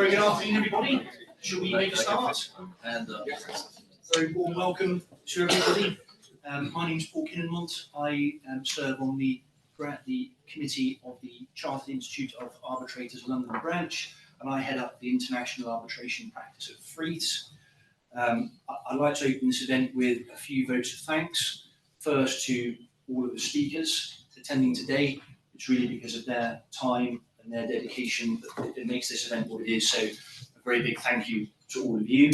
Very good afternoon, everybody. Shall we make a start? And Very warm welcome to everybody. My name is Paul Kinnenmont. I serve on the committee of the Chartered Institute of Arbitrators London branch, and I head up the international arbitration practice at Freet. I'd like to open this event with a few votes of thanks. First, to all of the speakers attending today. It's really because of their time and their dedication that makes this event what it is. So a very big thank you to all of you.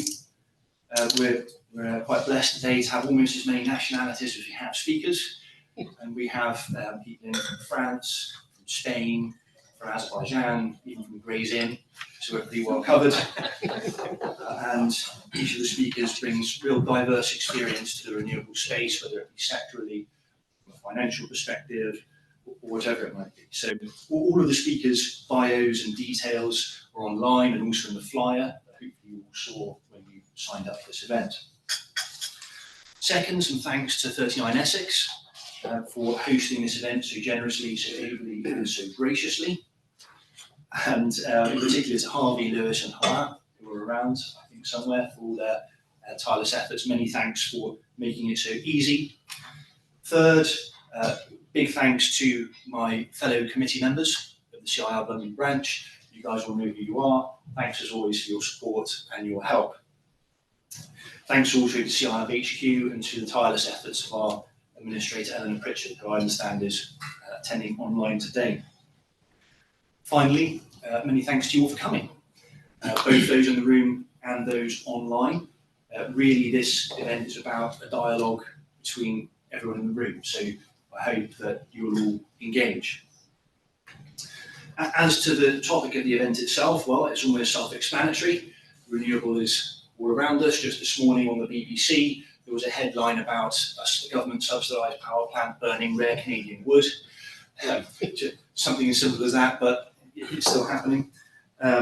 We're quite blessed today to have almost as many nationalities as we have speakers. And we have people in from France, from Spain, from Azerbaijan, even from Gray's Inn, so we're pretty well covered. And each of the speakers brings real diverse experience to the renewable space, whether it be sectorally, from a financial perspective, or whatever it might be. So all of the speakers' bios and details are online and also in the flyer that hopefully you all saw when you signed up for this event. Second, some thanks to 39 Essex for hosting this event so generously, so ably, and so graciously. And in particular to Harvey, Lewis and Hannah, who are around, I think, somewhere, for all their tireless efforts. Many thanks for making it so easy. Third, big thanks to my fellow committee members of the CIR London branch. You guys all know who you are. Thanks as always for your support and your help. Thanks also to CIR HQ and to the tireless efforts of our administrator, Eleanor Pritchard, who I understand is attending online today. Finally, many thanks to you all for coming, both those in the room and those online. Really, this event is about a dialogue between everyone in the room, so I hope that you will all engage. As to the topic of the event itself, well, it's almost self-explanatory. Renewable is all around us. Just this morning on the BBC, there was a headline about a government-subsidised power plant burning rare Canadian wood. Something as simple as that, but it's still happening. I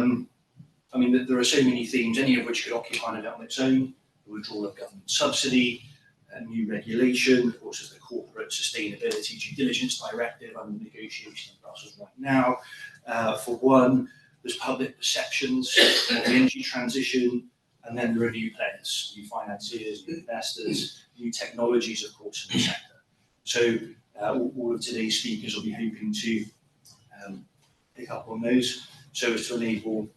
mean, there are so many themes, any of which could occupy an event on its own. The withdrawal of government subsidy, new regulation, of course, there's the Corporate Sustainability Due Diligence Directive under negotiation in Brussels right now. For one, there's public perceptions of the energy transition, and then there are new players, new financiers, new investors, new technologies, of course, in the sector. So all of today's speakers will be hoping to pick up on those so as to enable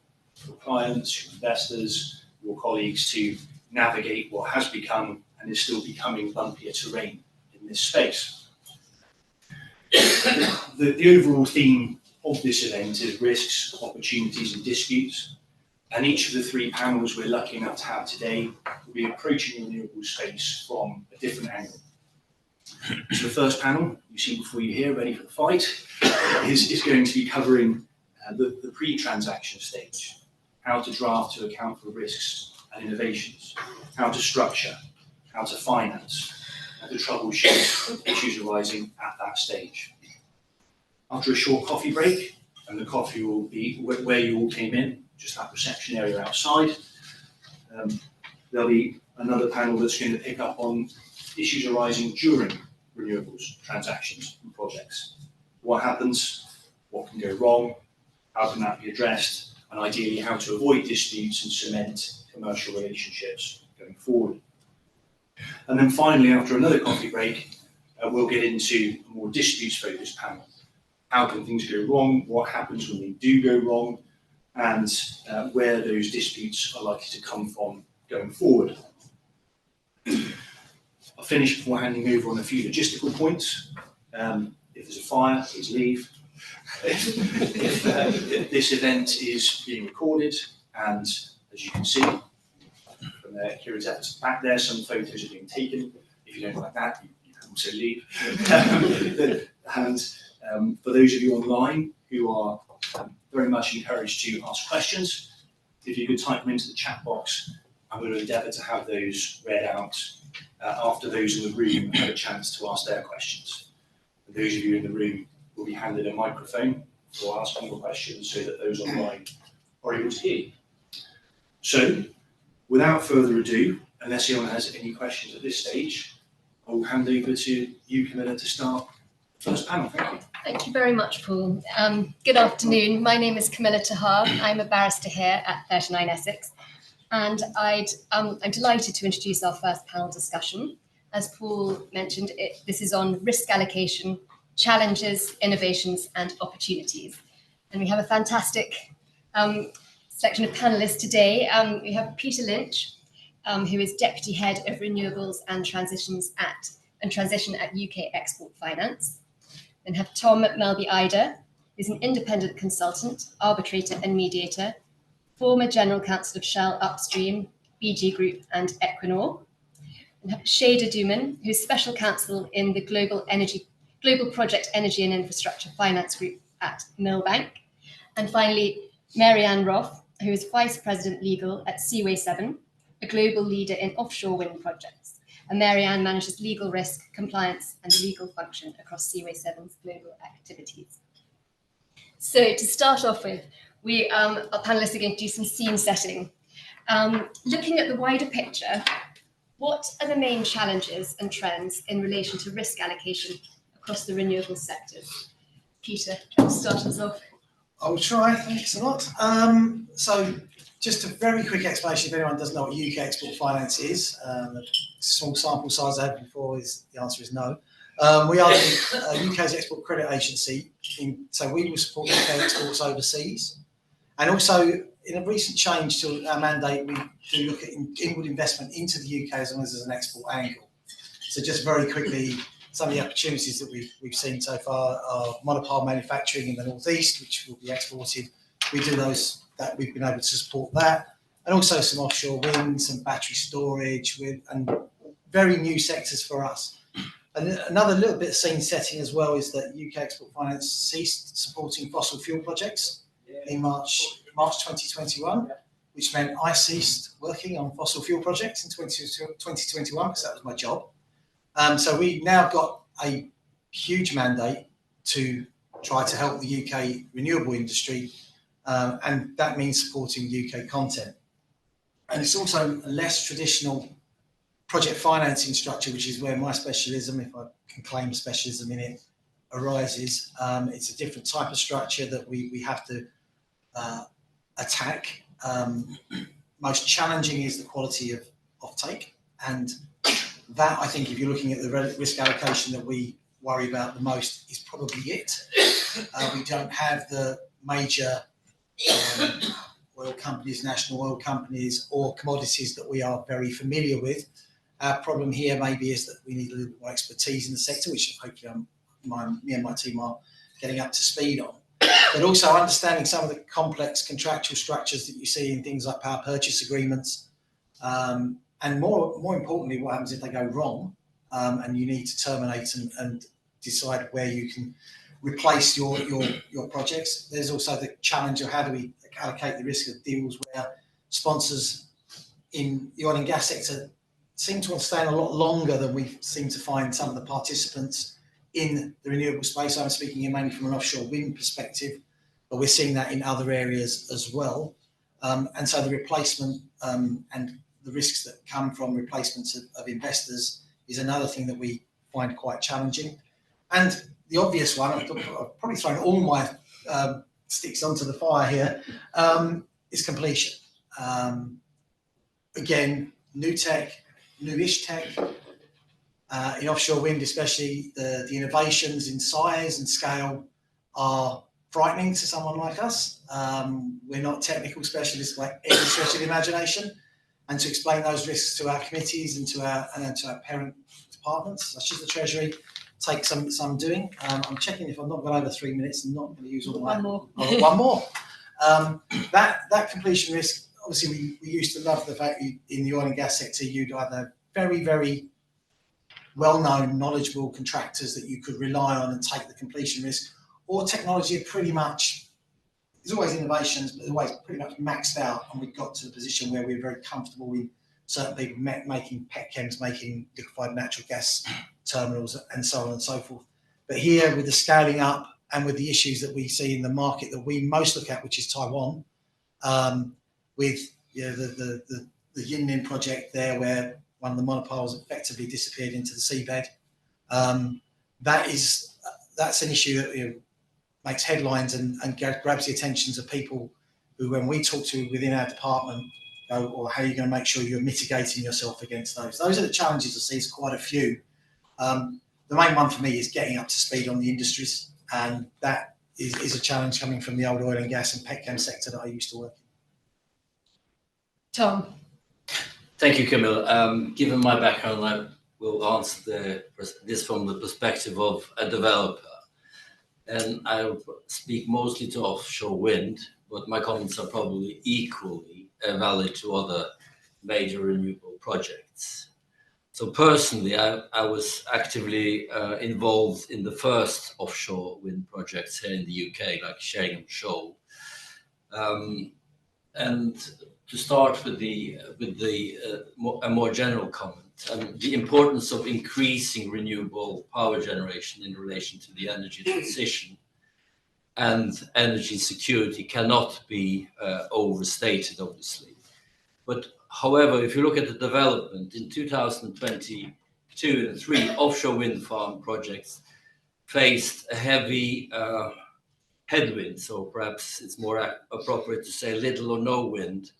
your clients, your investors, your colleagues to navigate what has become and is still becoming bumpier terrain in this space. The overall theme of this event is risks, opportunities and disputes. And each of the three panels we're lucky enough to have today will be approaching the renewable space from a different angle. So the first panel, you see before you here, ready for the fight, is going to be covering the pre-transaction stage, how to draft to account for risks and innovations, how to structure, how to finance, and to troubleshoot issues arising at that stage. After a short coffee break, and the coffee will be where you all came in, just that reception area outside, there'll be another panel that's going to pick up on issues arising during renewables transactions and projects. What happens, what can go wrong, how can that be addressed, and ideally how to avoid disputes and cement commercial relationships going forward. And then finally, after another coffee break, we'll get into a more disputes-focused panel. How can things go wrong, what happens when they do go wrong, and where those disputes are likely to come from going forward. I'll finish before handing over on a few logistical points. If there's a fire, please leave. If this event is being recorded, and as you can see from the Kieran's efforts back there, some photos are being taken. If you don't like that, you can also leave. And for those of you online who are very much encouraged to ask questions, if you could type them into the chat box, I'm going to endeavour to have those read out after those in the room have a chance to ask their questions. And those of you in the room will be handed a microphone for asking your questions so that those online are able to hear you. So, without further ado, unless anyone has any questions at this stage, I will hand over to you, Camilla, to start First panel, thank you. Thank you very much, Paul. Good afternoon. My name is Camilla Tahar. I'm a barrister here at 39 Essex, and I'm delighted to introduce our first panel discussion. As Paul mentioned, this is on risk allocation, challenges, innovations, and opportunities. And we have a fantastic selection of panelists today. We have Peter Lynch, who is Deputy Head of Renewables and Transition at UK Export Finance. Then have Tom Melby-Ida, who's an independent consultant, arbitrator and mediator, former General Counsel of Shell Upstream, BG Group and Equinor. And have Shada Duman, who's Special Counsel in the Global Project Energy and Infrastructure Finance Group at Millbank. And finally, Marianne Roth, who is Vice President Legal at Seaway 7, a global leader in offshore wind projects. And Marianne manages legal risk, compliance, and the legal function across Seaway 7's global activities. So to start off with, our panelists are going to do some scene setting. Looking at the wider picture, what are the main challenges and trends in relation to risk allocation across the renewables sectors? Peter, do you want to start us off? I'll try, thanks a lot. So just a very quick explanation, if anyone doesn't know what UK Export Finance is, small sample size I had before, the answer is no. We are the UK's export credit agency, so we will support UK exports overseas. And also, in a recent change to our mandate, we do look at inward investment into the UK as long as there's an export angle. So just very quickly, some of the opportunities that we've seen so far are monopile manufacturing in the northeast, which will be exported. We do those, that we've been able to support that, and also some offshore wind, some battery storage, and very new sectors for us. And another little bit of scene setting as well is that UK Export Finance ceased supporting fossil fuel projects in March 2021, which meant I ceased working on fossil fuel projects in 2021 because that was my job. So we now got a huge mandate to try to help the UK renewable industry, and that means supporting UK content. And it's also a less traditional project financing structure, which is where my specialism, if I can claim specialism in it, arises. It's a different type of structure that we have to attack. Most challenging is the quality of offtake, and that, I think, if you're looking at the risk allocation that we worry about the most, is probably it. We don't have the major oil companies, national oil companies, or commodities that we are very familiar with. Our problem here maybe is that we need a little bit more expertise in the sector, which hopefully me and my team are getting up to speed on. But also understanding some of the complex contractual structures that you see in things like power purchase agreements, and more importantly, what happens if they go wrong, and you need to terminate and decide where you can replace your projects. There's also the challenge of how do we allocate the risk of deals where sponsors in the oil and gas sector seem to want to stay a lot longer than we seem to find some of the participants in the renewable space. I'm speaking here mainly from an offshore wind perspective, but we're seeing that in other areas as well. And so the replacement and the risks that come from replacements of investors is another thing that we find quite challenging. And the obvious one, I've probably thrown all my sticks onto the fire here, is completion. Again, new tech, newish tech, in offshore wind especially, the innovations in size and scale are frightening to someone like us. We're not technical specialists by any stretch of the imagination, and to explain those risks to our committees and to our parent departments, such as the Treasury, takes some doing. I'm checking if I've not gone over 3 minutes and not going to use all my... One more. That completion risk, obviously we used to love the fact in the oil and gas sector you'd either very, very well-known, knowledgeable contractors that you could rely on and take the completion risk, or technology pretty much, there's always innovations, but always pretty much maxed out, and we got to the position where we're very comfortable with certain people making petchems, making liquefied natural gas terminals, and so on and so forth. But here, with the scaling up and with the issues that we see in the market that we most look at, which is Taiwan, with the Yinlin project there, where one of the monopiles effectively disappeared into the seabed. That is that's an issue that makes headlines and grabs the attentions of people who, when we talk to within our department, go, or how are you going to make sure you're mitigating yourself against those? Those are the challenges I see. There's quite a few. The main one for me is getting up to speed on the industries, and that is a challenge coming from the old oil and gas and petchem sector that I used to work in. Tom. Thank you, Camilla. Given my background, I will answer this from the perspective of a developer. And I will speak mostly to offshore wind, but my comments are probably equally valid to other major renewable projects. So personally, I was actively involved in the first offshore wind projects here in the UK, like Sheringham Shoal. And to start with a more general comment, the importance of increasing renewable power generation in relation to the energy transition and energy security cannot be overstated, obviously. But however, if you look at the development in 2022 and 3, offshore wind farm projects faced a heavy headwinds, or perhaps it's more appropriate to say little or no wind,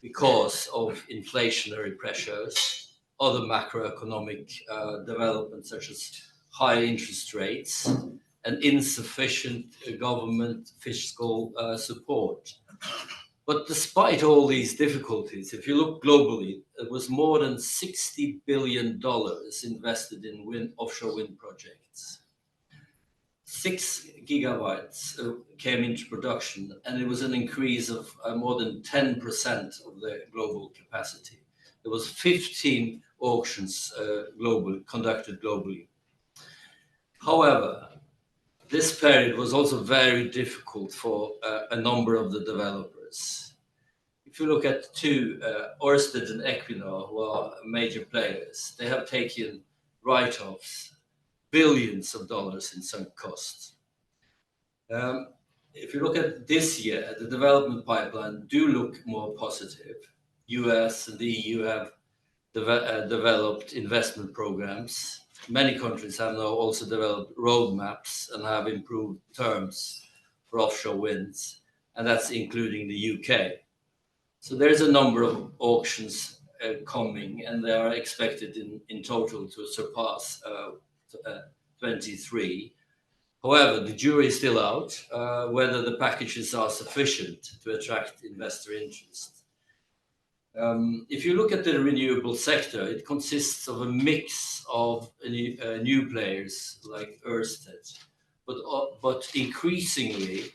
because of inflationary pressures, other macroeconomic developments such as high interest rates and insufficient government fiscal support. But despite all these difficulties, if you look globally, it was more than $60 billion invested in offshore wind projects. 6 gigawatts came into production, and it was an increase of more than 10% of the global capacity. There was 15 auctions conducted globally. However, this period was also very difficult for a number of the developers. If you look at two, Ørsted and Equinor, who are major players, they have taken write-offs, billions of dollars in sunk costs. If you look at this year, the development pipeline do look more positive. US and the EU have developed investment programs. Many countries have now also developed roadmaps and have improved terms for offshore winds, and that's including the UK. So there's a number of auctions coming, and they are expected in total to surpass 23. However, the jury is still out whether the packages are sufficient to attract investor interest. If you look at the renewable sector, it consists of a mix of new players like Ørsted, but increasingly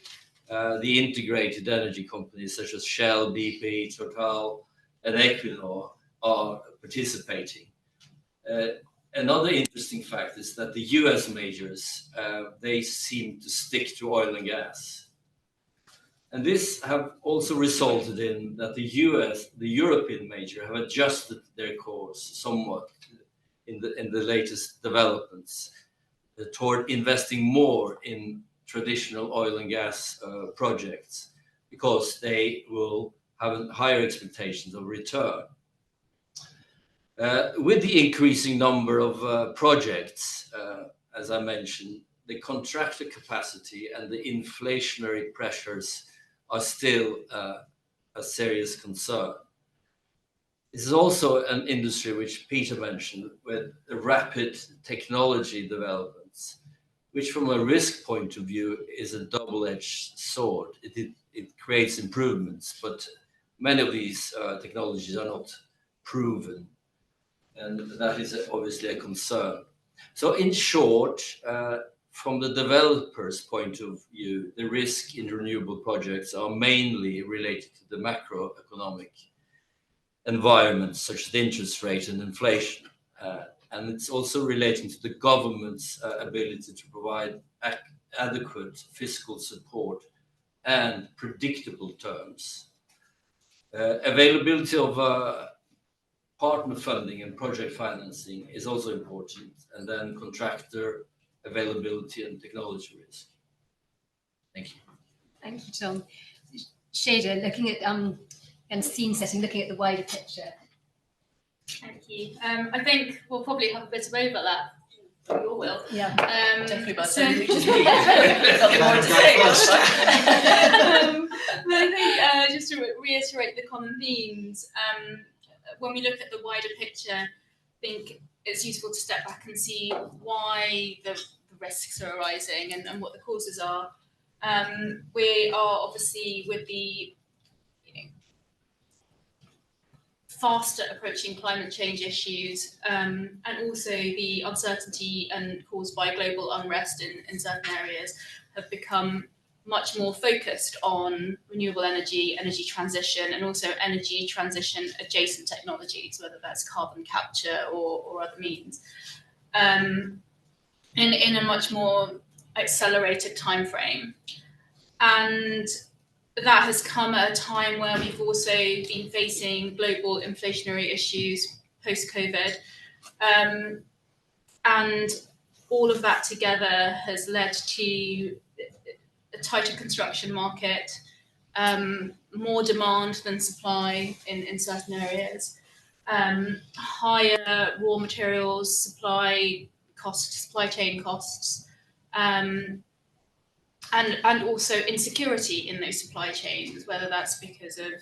the integrated energy companies such as Shell, BP, Total, and Equinor are participating. Another interesting fact is that the US majors, they seem to stick to oil and gas. And this have also resulted in that the European major have adjusted their course somewhat in the latest developments toward investing more in traditional oil and gas projects, because they will have higher expectations of return. With the increasing number of projects, as I mentioned, the contractor capacity and the inflationary pressures are still a serious concern. This is also an industry which Peter mentioned, with rapid technology developments, which from a risk point of view is a double-edged sword. It creates improvements, but many of these technologies are not proven, and that is obviously a concern. So in short, from the developer's point of view, the risk in renewable projects are mainly related to the macroeconomic environment, such as interest rate and inflation. And it's also relating to the government's ability to provide adequate fiscal support and predictable terms. Availability of partner funding and project financing is also important, and then contractor availability and technology risk. Thank you. Thank you, Tom. Shada, looking at and scene setting, looking at the wider picture. Thank you. I think we'll probably have a bit of overlap for your will. Yeah. Definitely by so- saying we just need nothing more to say. But I think just to reiterate the common themes, when we look at the wider picture, I think it's useful to step back and see why the risks are arising and what the causes are. We are obviously with the faster approaching climate change issues and also the uncertainty and caused by global unrest in certain areas have become much more focused on renewable energy, energy transition, and also energy transition adjacent technologies, whether that's carbon capture or other means, in a much more accelerated time frame. And that has come at a time where we've also been facing global inflationary issues post-COVID. And all of that together has led to a tighter construction market, more demand than supply in certain areas, higher raw materials, supply chain costs, and also insecurity in those supply chains, whether that's because of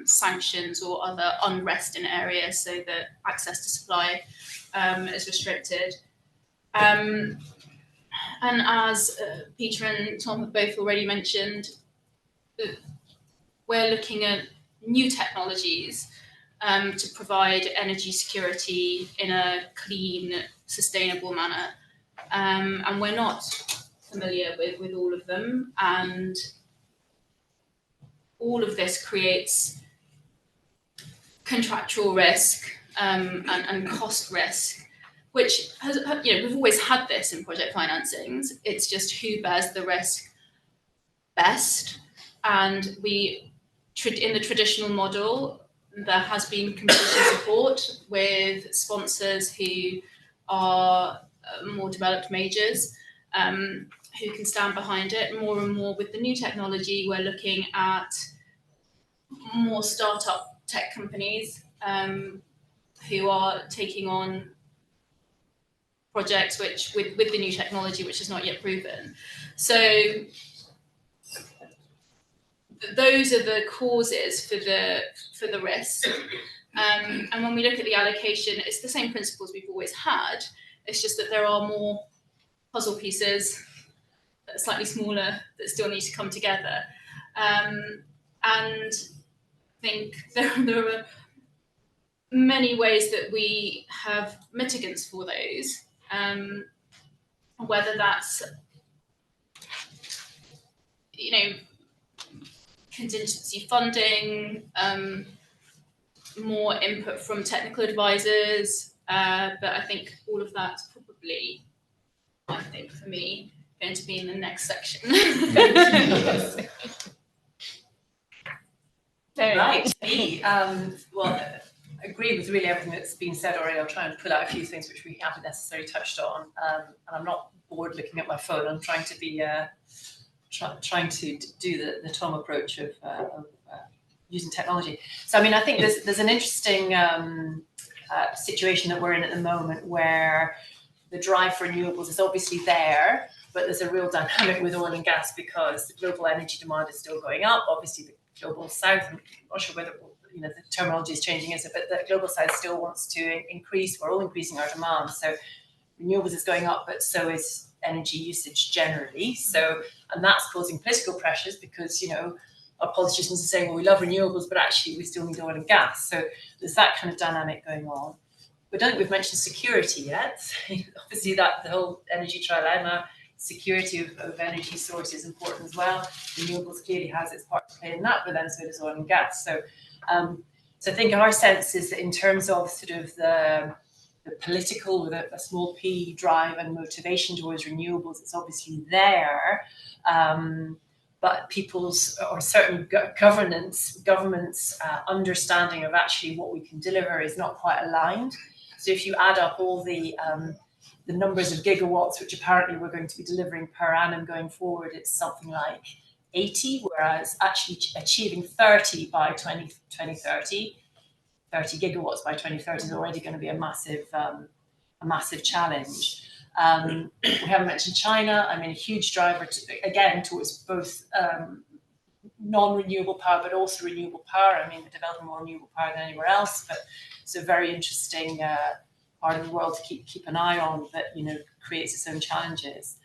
sanctions or other unrest in areas so that access to supply is restricted. And as Peter and Tom have both already mentioned, we're looking at new technologies to provide energy security in a clean, sustainable manner. And we're not familiar with all of them, and all of this creates contractual risk and cost risk, which has, we've always had this in project financings. It's just who bears the risk best. And in the traditional model, there has been completion support with sponsors who are more developed majors, who can stand behind it. More and more with the new technology, we're looking at more startup tech companies who are taking on projects which with the new technology which is not yet proven. So those are the causes for the risk. And when we look at the allocation, it's the same principles we've always had. It's just that there are more puzzle pieces that are slightly smaller that still need to come together. And I think there are many ways that we have mitigants for those, whether that's contingency funding, more input from technical advisors, but I think all of that's probably, I think for me, going to be in the next section. Right, me. Well, I agree with really everything that's been said already. I'll try and pull out a few things which we haven't necessarily touched on. And I'm not bored looking at my phone. I'm trying to be trying to do the Tom approach of using technology. So I mean, I think there's an interesting situation that we're in at the moment where the drive for renewables is obviously there, but there's a real dynamic with oil and gas because the global energy demand is still going up. Obviously, the global south, I'm not sure whether the terminology is changing, is it? But the global south still wants to increase. We're all increasing our demand. So renewables is going up, but so is energy usage generally. So, and that's causing political pressures because our politicians are saying, well, we love renewables, but actually we still need oil and gas. So there's that kind of dynamic going on. We don't think we've mentioned security yet. Obviously, the whole energy trilemma, security of energy source is important as well. Renewables clearly has its part to play in that, but then so does oil and gas. So, so I think our sense is that in terms of sort of the political, with a small p, drive and motivation towards renewables, it's obviously there. But people's, or certain governments' understanding of actually what we can deliver is not quite aligned. So if you add up all the numbers of gigawatts, which apparently we're going to be delivering per annum going forward, it's something like 80, whereas actually achieving 30 by 2030, 30 gigawatts by 2030 is already going to be a massive challenge. We haven't mentioned China. I mean, a huge driver towards both non-renewable power, but also renewable power. I mean, they're developing more renewable power than anywhere else, but it's a very interesting part of the world to keep an eye on that, creates its own challenges.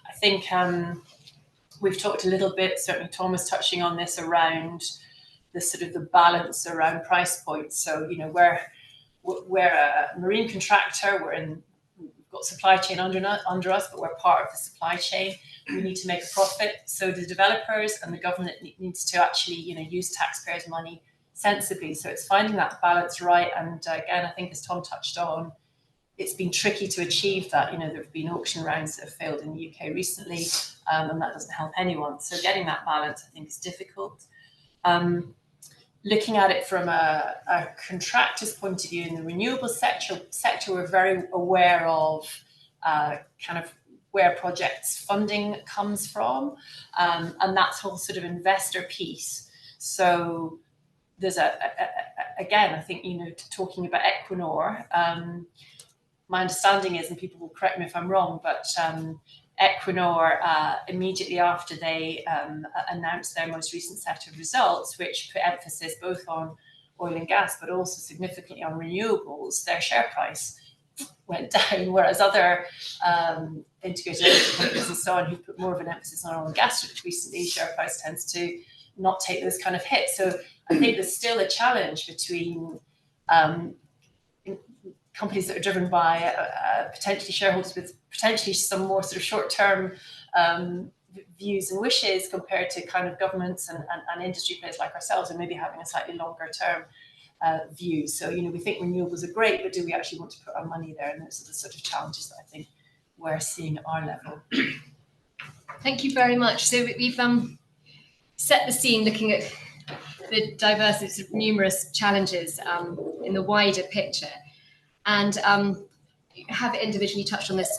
I think we've talked a little bit, certainly Tom was touching on this, around the sort of the balance around price points. So, we're a marine contractor, we've got supply chain under us, but we're part of the supply chain. We need to make a profit. So the developers and the government needs to actually, use taxpayers' money sensibly. So it's finding that balance right. And again, I think as Tom touched on, it's been tricky to achieve that. There have been auction rounds that have failed in the UK recently, and that doesn't help anyone. So getting that balance, I think, is difficult. Looking at it from a contractor's point of view in the renewables sector, we're very aware of kind of where projects funding comes from, and that whole sort of investor piece. So there's again, I think, talking about Equinor, my understanding is, and people will correct me if I'm wrong, but Equinor, immediately after they announced their most recent set of results, which put emphasis both on oil and gas, but also significantly on renewables, their share price went down, whereas other integrated energy companies and so on, who put more of an emphasis on oil and gas recently, share price tends to not take those kind of hits. So I think there's still a challenge between companies that are driven by potentially shareholders with potentially some more sort of short-term views and wishes, compared to kind of governments and industry players like ourselves, and maybe having a slightly longer-term view. So, we think renewables are great, but do we actually want to put our money there? And those are the sort of challenges that I think we're seeing at our level. Thank you very much. So we've set the scene looking at the diversity of numerous challenges in the wider picture. And have individually touched on this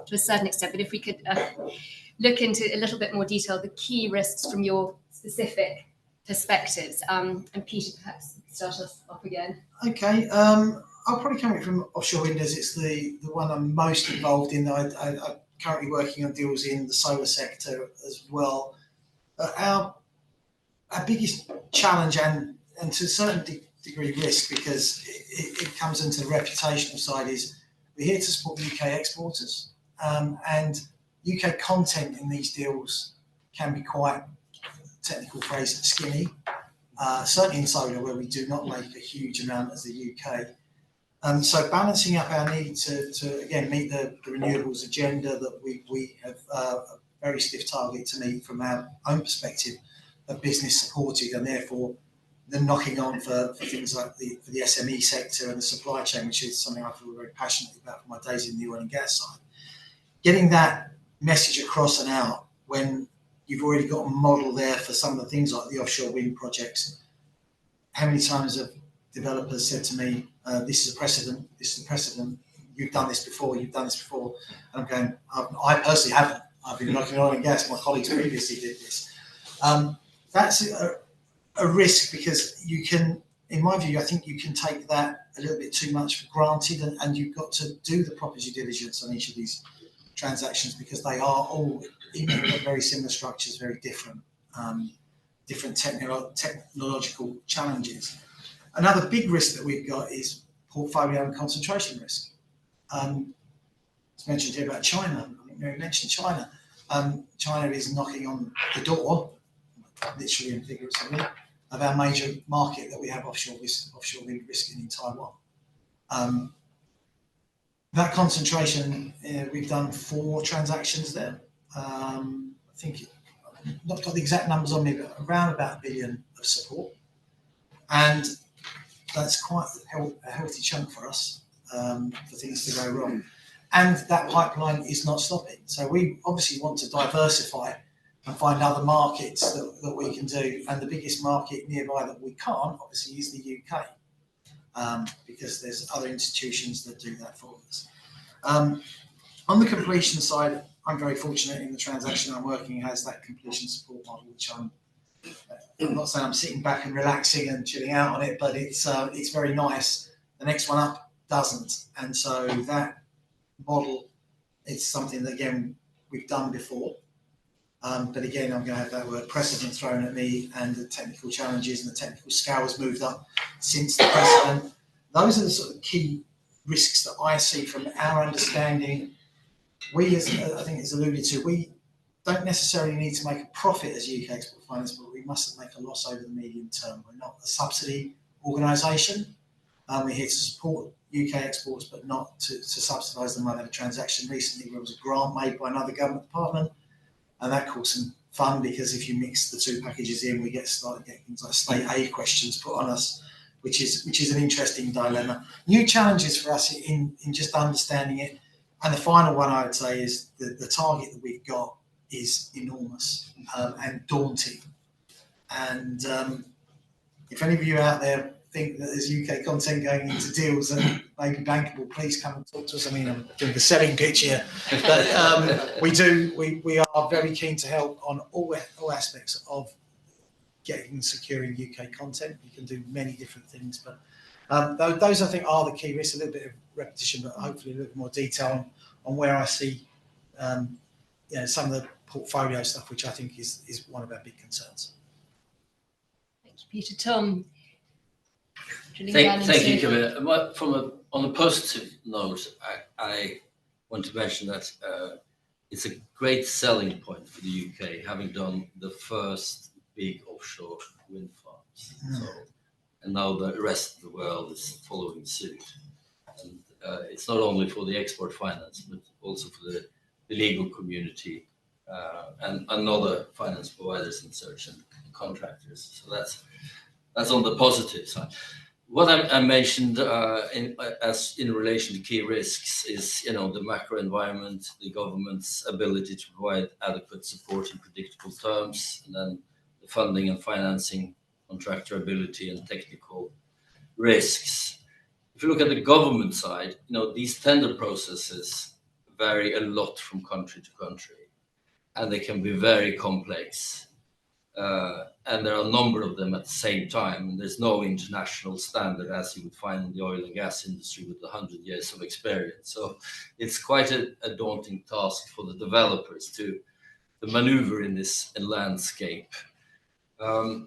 to a certain extent, but if we could look into a little bit more detail, the key risks from your specific perspectives. And Peter, perhaps start us off again. Okay, I'll probably come in from offshore wind, as it's the one I'm most involved in. I'm currently working on deals in the solar sector as well. Our biggest challenge, and to a certain degree risk, because it comes into the reputational side, is we're here to support UK exporters, and UK content in these deals can be quite, technical phrase, skinny, certainly in solar, where we do not make a huge amount as the UK. So balancing up our need to again meet the renewables agenda that we have a very stiff target to meet from our own perspective of business supported, and therefore the knocking on for things like for the SME sector and the supply chain, which is something I feel very passionate about from my days in the oil and gas side. Getting that message across and out when you've already got a model there for some of the things like the offshore wind projects. How many times have developers said to me, this is a precedent, you've done this before. And I'm going, I personally haven't. I've been working on oil and gas, my colleagues previously did this. That's a risk, because you can, in my view, I think you can take that a little bit too much for granted, and you've got to do the proper due diligence on each of these transactions, because they are all, even if they're very similar structures, very different, different technological challenges. Another big risk that we've got is portfolio and concentration risk. It's mentioned here about China. I think Mary mentioned China. China is knocking on the door, literally and figuratively, of our major market that we have offshore wind risk in Taiwan. That concentration, we've done 4 transactions there. I think, I've not got the exact numbers on me, but around about $1 billion of support. And that's quite a healthy chunk for us, for things to go wrong. And that pipeline is not stopping. So we obviously want to diversify and find other markets that we can do. And the biggest market nearby that we can't, obviously, is the UK, because there's other institutions that do that for us. On the completion side, I'm very fortunate in the transaction I'm working has that completion support model, which I'm not saying I'm sitting back and relaxing and chilling out on it, but it's very nice. The next one up doesn't. And so that model It's something that, again, we've done before. But again, I'm going to have that word precedent thrown at me, and the technical challenges and the technical scale has moved up since the precedent. Those are the sort of key risks that I see from our understanding. We, as I think it's alluded to, we don't necessarily need to make a profit as UK Export Finance, but we mustn't make a loss over the medium term. We're not a subsidy organisation. We're here to support UK exports, but not to subsidise them. I had a transaction recently where there was a grant made by another government department, and that caused some fun, because if you mix the two packages in, we started getting things like state aid questions put on us, which is an interesting dilemma. New challenges for us in just understanding it. And the final one I would say is the target that we've got is enormous and daunting. And if any of you out there think that there's UK content going into deals that may be bankable, please come and talk to us. I mean, I'm doing the selling pitch here, but we are very keen to help on all aspects of getting and securing UK content. You can do many different things, but those I think are the key risks. A little bit of repetition, but hopefully a little more detail on where I see some of the portfolio stuff, which I think is one of our big concerns. Thank you, Peter. Tom. Thank you, Camilla. On a positive note, I want to mention that it's a great selling point for the UK, having done the first big offshore wind farms. So, and now the rest of the world is following suit. And it's not only for the export finance, but also for the legal community and other finance providers and such, and contractors. So that's on the positive side. What I mentioned in relation to key risks is, the macro environment, the government's ability to provide adequate support in predictable terms, and then the funding and financing, contractor ability, and technical risks. If you look at the government side, these tender processes vary a lot from country to country, and they can be very complex. And there are a number of them at the same time, and there's no international standard as you would find in the oil and gas industry with 100 years of experience. So it's quite a daunting task for the developers to maneuver in this landscape. Then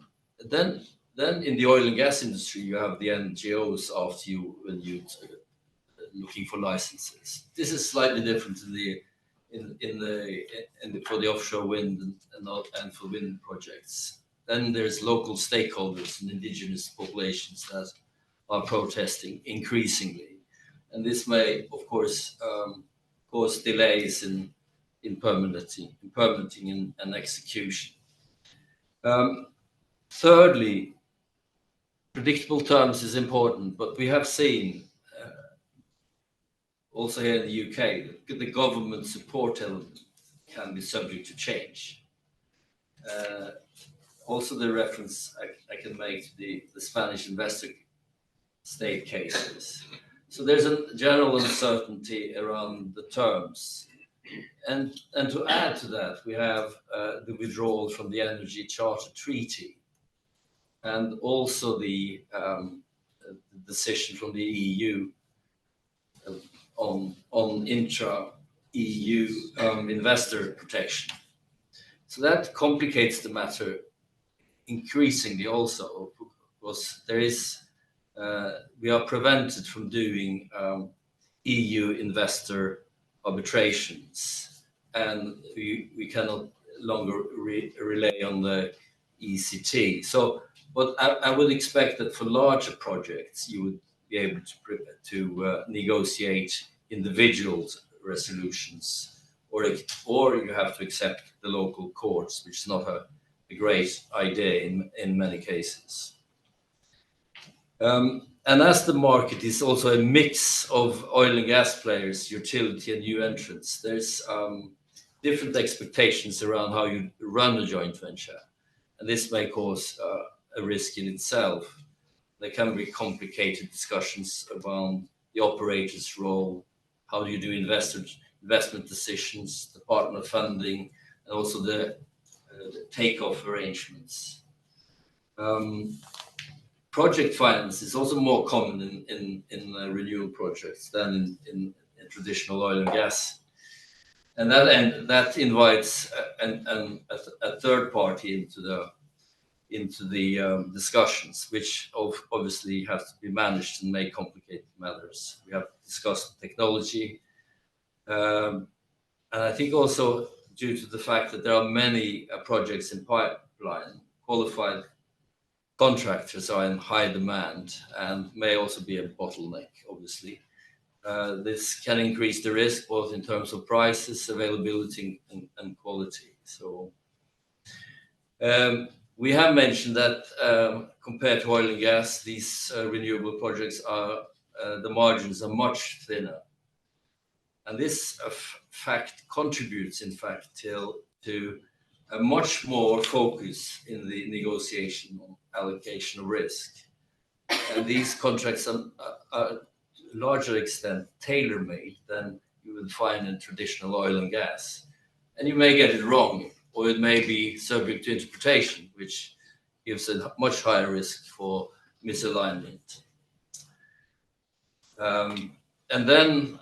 in the oil and gas industry, you have the NGOs after you when you looking for licenses. This is slightly different for the offshore wind and for wind projects. Then there's local stakeholders and indigenous populations that are protesting increasingly, and this may, of course, cause delays in permitting and execution. Thirdly, predictable terms is important, but we have seen also here in the UK, the government support element can be subject to change. Also, the reference I can make to the Spanish investor state cases. So there's a general uncertainty around the terms. And to add to that, we have the withdrawal from the Energy Charter Treaty, and also the decision from the EU on intra-EU investor protection. So that complicates the matter increasingly also, because we are prevented from doing EU investor arbitrations, and we cannot longer rely on the ECT. So what I would expect that for larger projects, you would be able to negotiate individual resolutions, or you have to accept the local courts, which is not a great idea in many cases. And as the market is also a mix of oil and gas players, utility, and new entrants, there's different expectations around how you run a joint venture, and this may cause a risk in itself. There can be complicated discussions around the operator's role, how do you do investment decisions, the partner funding, and also the takeoff arrangements. Project finance is also more common in renewable projects than in traditional oil and gas And that invites a third party into the discussions, which obviously have to be managed and may complicate matters. We have discussed technology, and I think also due to the fact that there are many projects in pipeline, qualified contractors are in high demand and may also be a bottleneck, obviously. This can increase the risk both in terms of prices, availability, and quality. So we have mentioned that compared to oil and gas, these renewable projects the margins are much thinner. And this fact contributes, in fact, to a much more focus in the negotiation on allocation of risk. And these contracts are to a larger extent tailor-made than you would find in traditional oil and gas. And you may get it wrong, or it may be subject to interpretation, which gives a much higher risk for misalignment. And then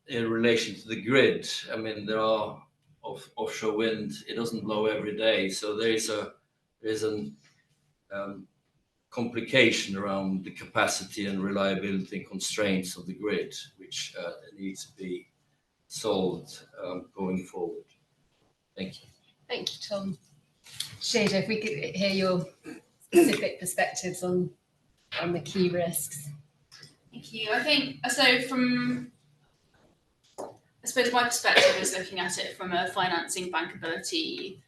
in relation to the grid, I mean, there are offshore wind, it doesn't blow every day. So there is a complication around the capacity and reliability and constraints of the grid, which needs to be solved going forward. Thank you. Thank you, Tom. Shada, if we could hear your specific perspectives on the key risks. Thank you. I think so. I suppose my perspective is looking at it from a financing bankability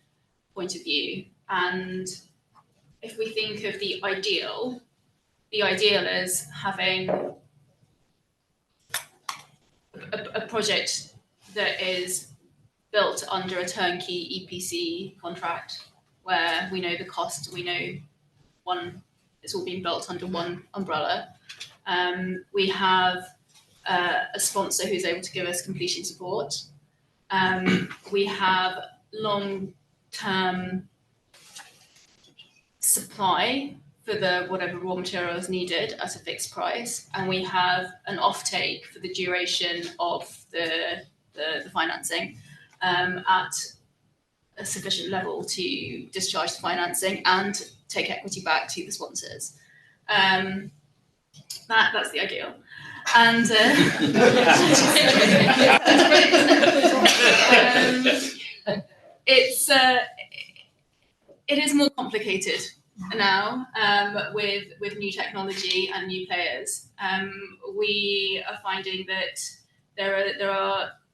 point of view. And if we think of the ideal is having a project that is built under a turnkey EPC contract where we know the cost, we know it's all being built under one umbrella. We have a sponsor who's able to give us completion support. We have long-term supply for whatever raw material is needed at a fixed price, and we have an offtake for the duration of the financing at a sufficient level to discharge the financing and take equity back to the sponsors. That's the ideal. And it is more complicated now with new technology and new players. We are finding that there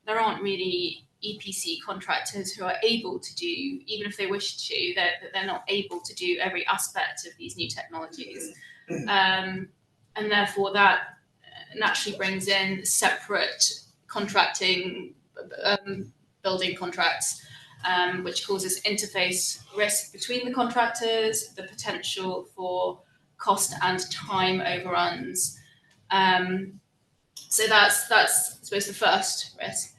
aren't really EPC contractors who are able to do, even if they wish to, that they're not able to do every aspect of these new technologies. And therefore that naturally brings in separate contracting, building contracts, which causes interface risk between the contractors, the potential for cost and time overruns. So that's I suppose the first risk.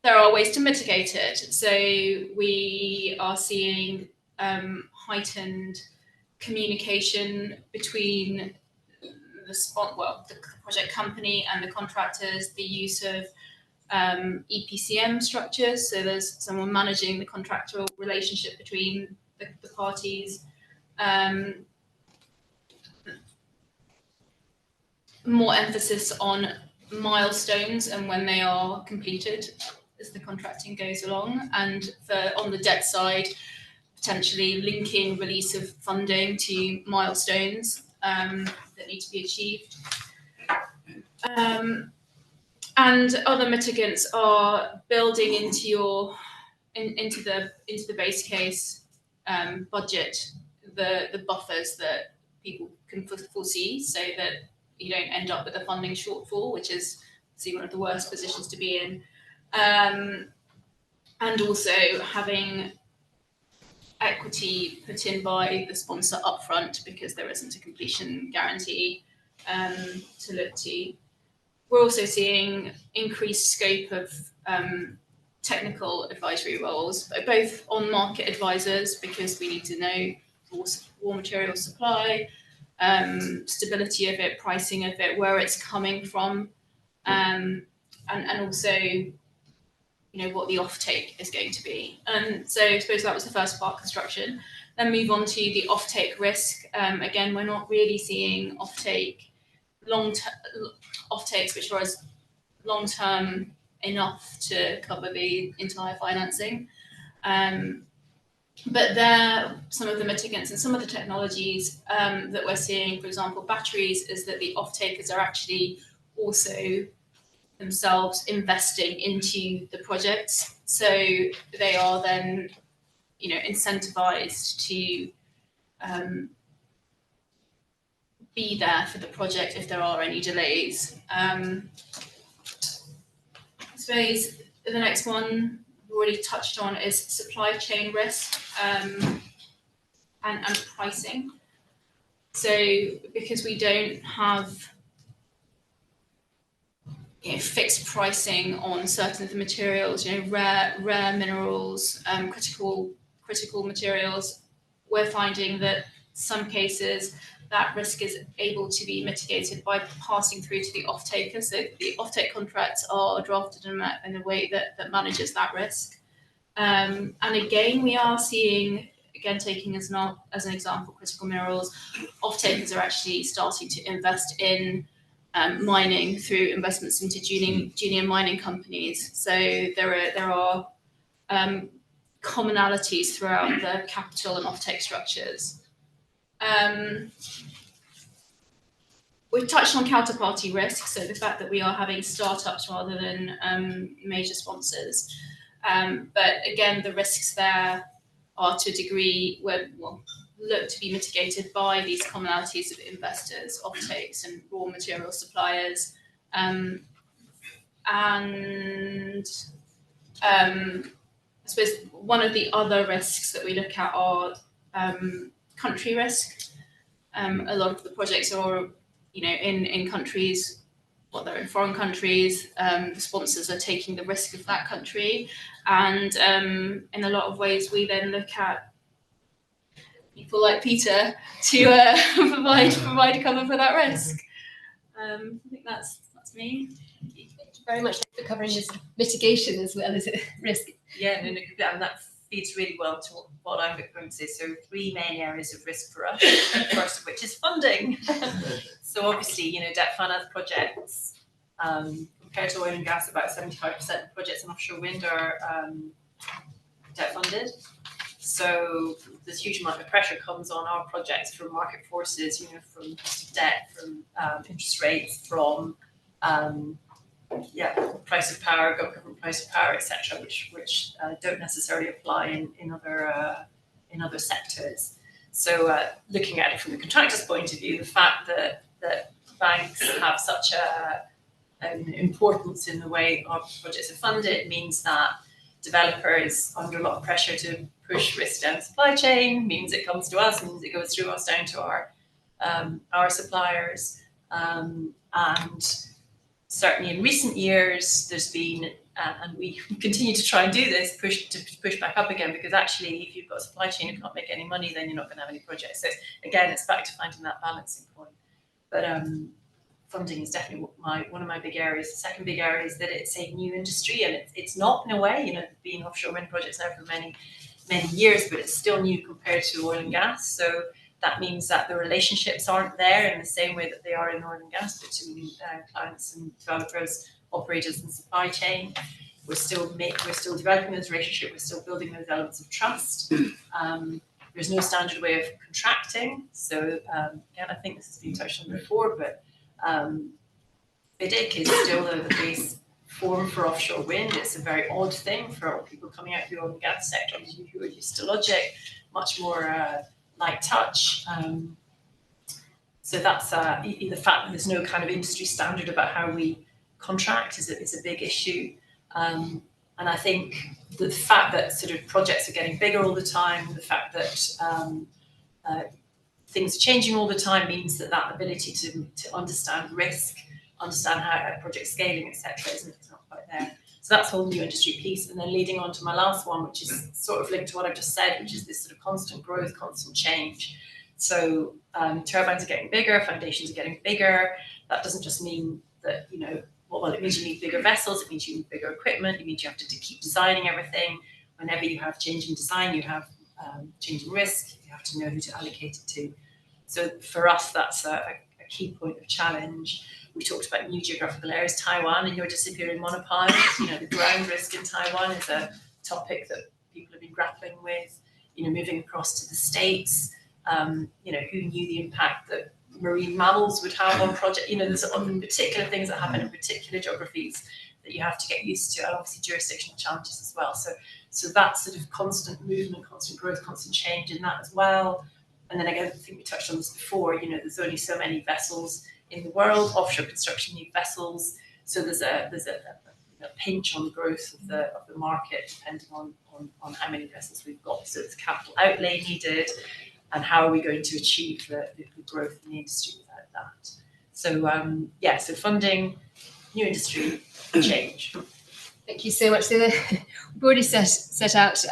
There are ways to mitigate it. So we are seeing heightened communication between the project company and the contractors, the use of EPCM structures. So there's someone managing the contractual relationship between the parties. More emphasis on milestones and when they are completed as the contracting goes along. And on the debt side, potentially linking release of funding to milestones that need to be achieved. And other mitigants are building into the base case budget the buffers that people can foresee, so that you don't end up with a funding shortfall, which is one of the worst positions to be in. And also having equity put in by the sponsor upfront because there isn't a completion guarantee to look to. We're also seeing increased scope of technical advisory roles, both on market advisors, because we need to know raw material supply, stability of it, pricing of it, where it's coming from, and also, what the offtake is going to be. So I suppose that was the first part, construction. Then move on to the offtake risk. Again, we're not really seeing offtakes which are as long-term enough to cover the entire financing. But there, some of the mitigants and some of the technologies that we're seeing, for example, batteries, is that the off-takers are actually also themselves investing into the projects. So they are then, incentivized to be there for the project if there are any delays. I suppose the next one we've already touched on is supply chain risk and pricing. So because we don't have fixed pricing on certain of the materials, rare minerals, critical materials, we're finding that some cases that risk is able to be mitigated by passing through to the off-taker. So the off-take contracts are drafted in a way that manages that risk. And again, we are seeing, taking as an example, critical minerals, off-takers are actually starting to invest in mining through investments into junior mining companies. So there are commonalities throughout the capital and offtake structures. We've touched on counterparty risk, so the fact that we are having startups rather than major sponsors. But again, the risks there are to a degree look to be mitigated by these commonalities of investors, offtakes, and raw material suppliers. And I suppose one of the other risks that we look at are country risk. A lot of the projects are, in countries, they're in foreign countries. The sponsors are taking the risk of that country, and in a lot of ways, we then look at people like Peter to provide a cover for that risk. I think that's me. Thank you very much for covering this mitigation as well as risk. Yeah, and that feeds really well to what I'm going to say. So 3 main areas of risk for us, first of which is funding. So obviously, debt finance projects, compared to oil and gas, about 75% of projects in offshore wind are debt funded. So this huge amount of pressure comes on our projects from market forces, from cost of debt, from interest rates, from price of power, government price of power, etc., which don't necessarily apply in other sectors. So looking at it from the contractor's point of view, the fact that banks have such an importance in the way our projects are funded means that developers under a lot of pressure to push risk down the supply chain, means it comes to us, means it goes through us down to our suppliers. And certainly in recent years, there's been, and we continue to try and do this, push back up again, because actually if you've got a supply chain and can't make any money, then you're not going to have any projects. So again, it's back to finding that balancing point. But funding is definitely one of my big areas. The second big area is that it's a new industry, and it's not in a way, being offshore wind projects now for many years, but it's still new compared to oil and gas. So that means that the relationships aren't there in the same way that they are in oil and gas between clients and developers, operators, and supply chain. We're still developing those relationships. We're still building those elements of trust. There's no standard way of contracting. So again, I think this has been touched on before, but BIDIC is still the base form for offshore wind. It's a very odd thing for people coming out of the oil and gas sector who are used to logic, much more light touch. So that's the fact that there's no kind of industry standard about how we contract is a big issue. And I think the fact that sort of projects are getting bigger all the time, the fact that things are changing all the time means that ability to understand risk, understand how a project's scaling, etc., is not quite there. So that's a whole new industry piece. And then leading on to my last one, which is sort of linked to what I've just said, which is this sort of constant growth, constant change. So turbines are getting bigger, foundations are getting bigger. That doesn't just mean that, well, it means you need bigger vessels, it means you need bigger equipment, it means you have to keep designing everything. Whenever you have changing design, you have changing risk, you have to know who to allocate it to. So for us, that's a key point of challenge. We talked about new geographical areas, Taiwan and your disappearing monopiles. You know, the ground risk in Taiwan is a topic that people have been grappling with. You know, moving across to the States, you know, who knew the impact that marine mammals would have on project, you know, there's particular things that happen in particular geographies that you have to get used to, and obviously jurisdictional challenges as well. So that sort of constant movement, constant growth, constant change in that as well. And then again, I think we touched on this before, you know, there's only so many vessels in the world, offshore construction need vessels. So there's a pinch on the growth of the market depending on how many vessels we've got. So it's capital outlay needed, and how are we going to achieve the growth in the industry without that? So so funding, new industry, change. Thank you so much. So we've already set out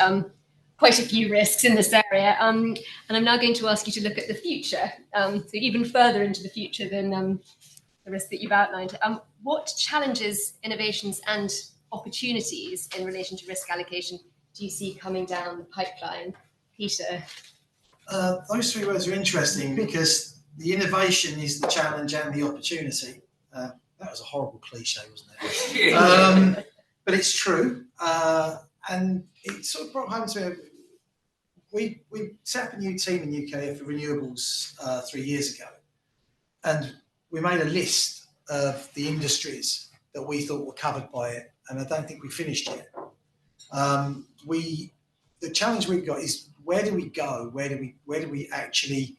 quite a few risks in this area, and I'm now going to ask you to look at the future, so even further into the future than the risk that you've outlined. What challenges, innovations, and opportunities in relation to risk allocation do you see coming down the pipeline, Peter? Those three words are interesting because the innovation is the challenge and the opportunity. That was a horrible cliche, wasn't it? But it's true. And it sort of brought home to me. We set up a new team in UK for renewables 3 years ago. And we made a list of the industries that we thought were covered by it. And I don't think we finished yet. The challenge we've got is, where do we go? Where do we actually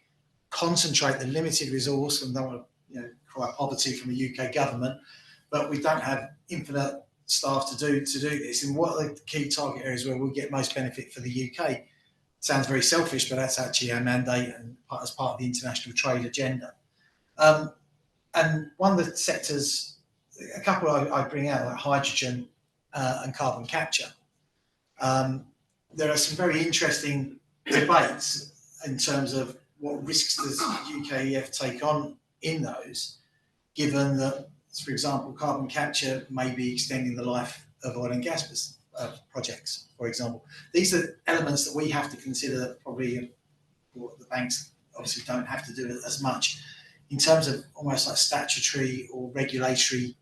concentrate the limited resource? And don't want to cry poverty from the UK government, but we don't have infinite staff to do this. And what are the key target areas where we'll get most benefit for the UK? Sounds very selfish, but that's actually our mandate and as part of the international trade agenda. And one of the sectors, a couple I bring out, like hydrogen and carbon capture. There are some very interesting debates in terms of what risks does UKEF take on in those, given that, for example, carbon capture may be extending the life of oil and gas projects, for example. These are elements that we have to consider that probably the banks obviously don't have to do as much in terms of almost like statutory or regulatory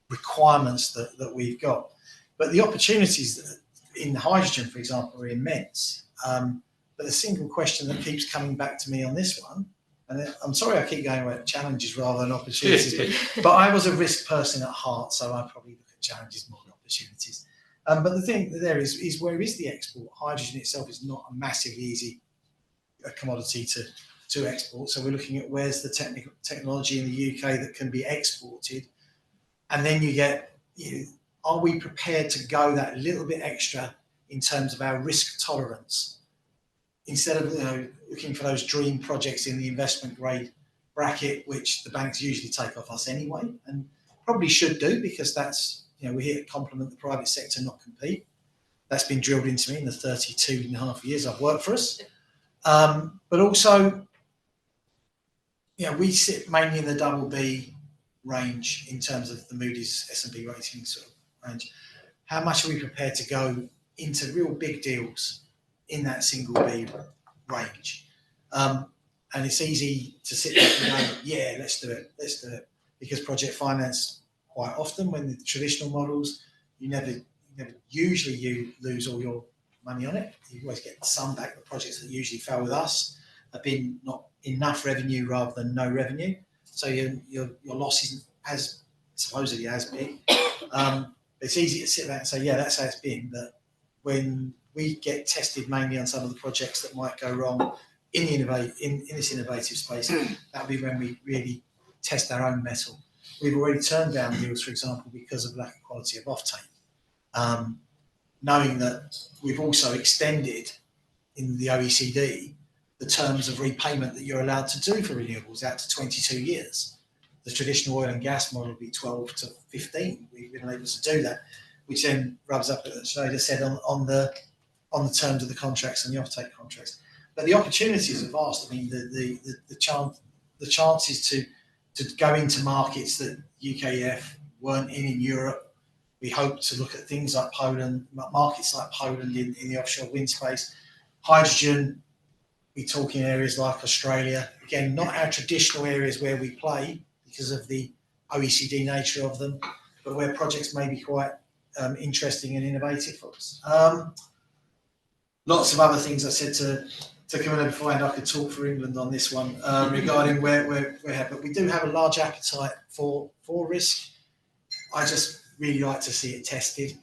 requirements that we've got. But the opportunities in hydrogen, for example, are immense. But the single question that keeps coming back to me on this one, and I'm sorry I keep going with challenges rather than opportunities, but I was a risk person at heart, so I probably look at challenges more than opportunities. But the thing there is where is the export? Hydrogen itself is not a massively easy commodity to export. So we're looking at where's the technology in the UK that can be exported. And then you get, are we prepared to go that little bit extra in terms of our risk tolerance? Instead of looking for those dream projects in the investment grade bracket, which the banks usually take off us anyway, and probably should do, because that's, we're here to complement the private sector, not compete. That's been drilled into me in the 32 and a half years I've worked for us. But also, we sit mainly in the double B range in terms of the Moody's S&P rating sort of range. How much are we prepared to go into real big deals in that single B range? And it's easy to sit there and go, yeah, let's do it. Because project finance, quite often when the traditional models, you never usually you lose all your money on it. You always get some back. The projects that usually fail with us have been not enough revenue rather than no revenue. So your loss isn't as supposedly as big. It's easy to sit back and say, yeah, that's how it's been. But when we get tested mainly on some of the projects that might go wrong in this innovative space, that'll be when we really test our own mettle. We've already turned down deals, for example, because of lack of quality of offtake. Knowing that we've also extended in the OECD the terms of repayment that you're allowed to do for renewables out to 22 years. The traditional oil and gas model would be 12 to 15. We've been able to do that, which then rubs up, as Shada said, on the terms of the contracts and the offtake contracts. But the opportunities are vast. I mean, the chances to go into markets that UKEF weren't in Europe. We hope to look at things like Poland, markets like Poland in the offshore wind space. Hydrogen, we talk in areas like Australia. Again, not our traditional areas where we play because of the OECD nature of them, but where projects may be quite interesting and innovative for us. Lots of other things I said to Camilla before, and I could talk for England on this one regarding where we're at. But we do have a large appetite for risk. I just really like to see it tested.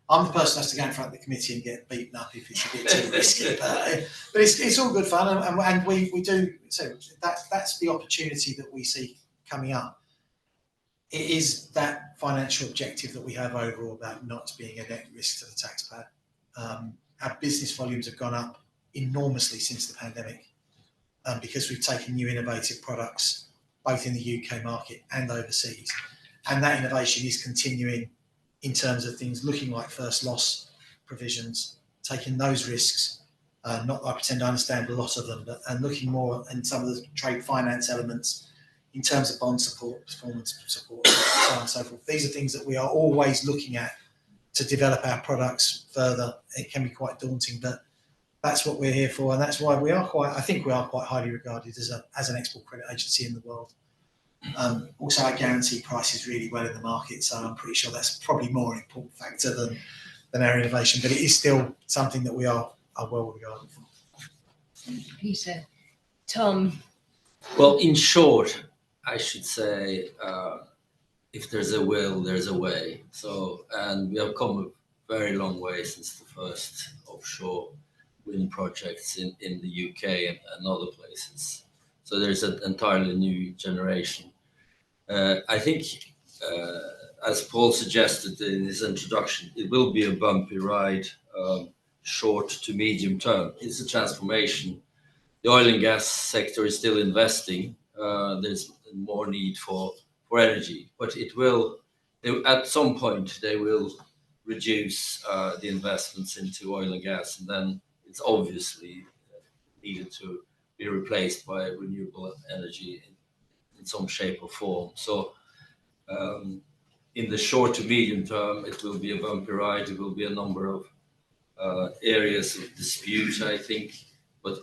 I'm the person who has to go in front of the committee and get beaten up if it's a bit too risky. But it's all good fun, and we do. So that's the opportunity that we see coming up. It is that financial objective that we have overall about not being a net risk to the taxpayer. Our business volumes have gone up enormously since the pandemic because we've taken new innovative products both in the UK market and overseas. And that innovation is continuing in terms of things looking like first loss provisions, taking those risks, not that I pretend I understand a lot of them, but and looking more in some of the trade finance elements in terms of bond support, performance support, so on and so forth. These are things that we are always looking at to develop our products further. It can be quite daunting, but that's what we're here for, and that's why I think we are quite highly regarded as an export credit agency in the world. Also, our guarantee prices really well in the market, so I'm pretty sure that's probably more an important factor than our innovation, but it is still something that we are well regarded for. Peter. Tom. Well, in short, I should say, if there's a will, there's a way. So, and we have come a very long way since the first offshore wind projects in the UK and other places. So there's an entirely new generation. I think, as Paul suggested in his introduction, it will be a bumpy ride, short to medium term. It's a transformation. The oil and gas sector is still investing. There's more need for energy, but at some point they will reduce the investments into oil and gas, and then it's obviously needed to be replaced by renewable energy in some shape or form. So in the short to medium term, it will be a bumpy ride. There will be a number of areas of dispute, I think, but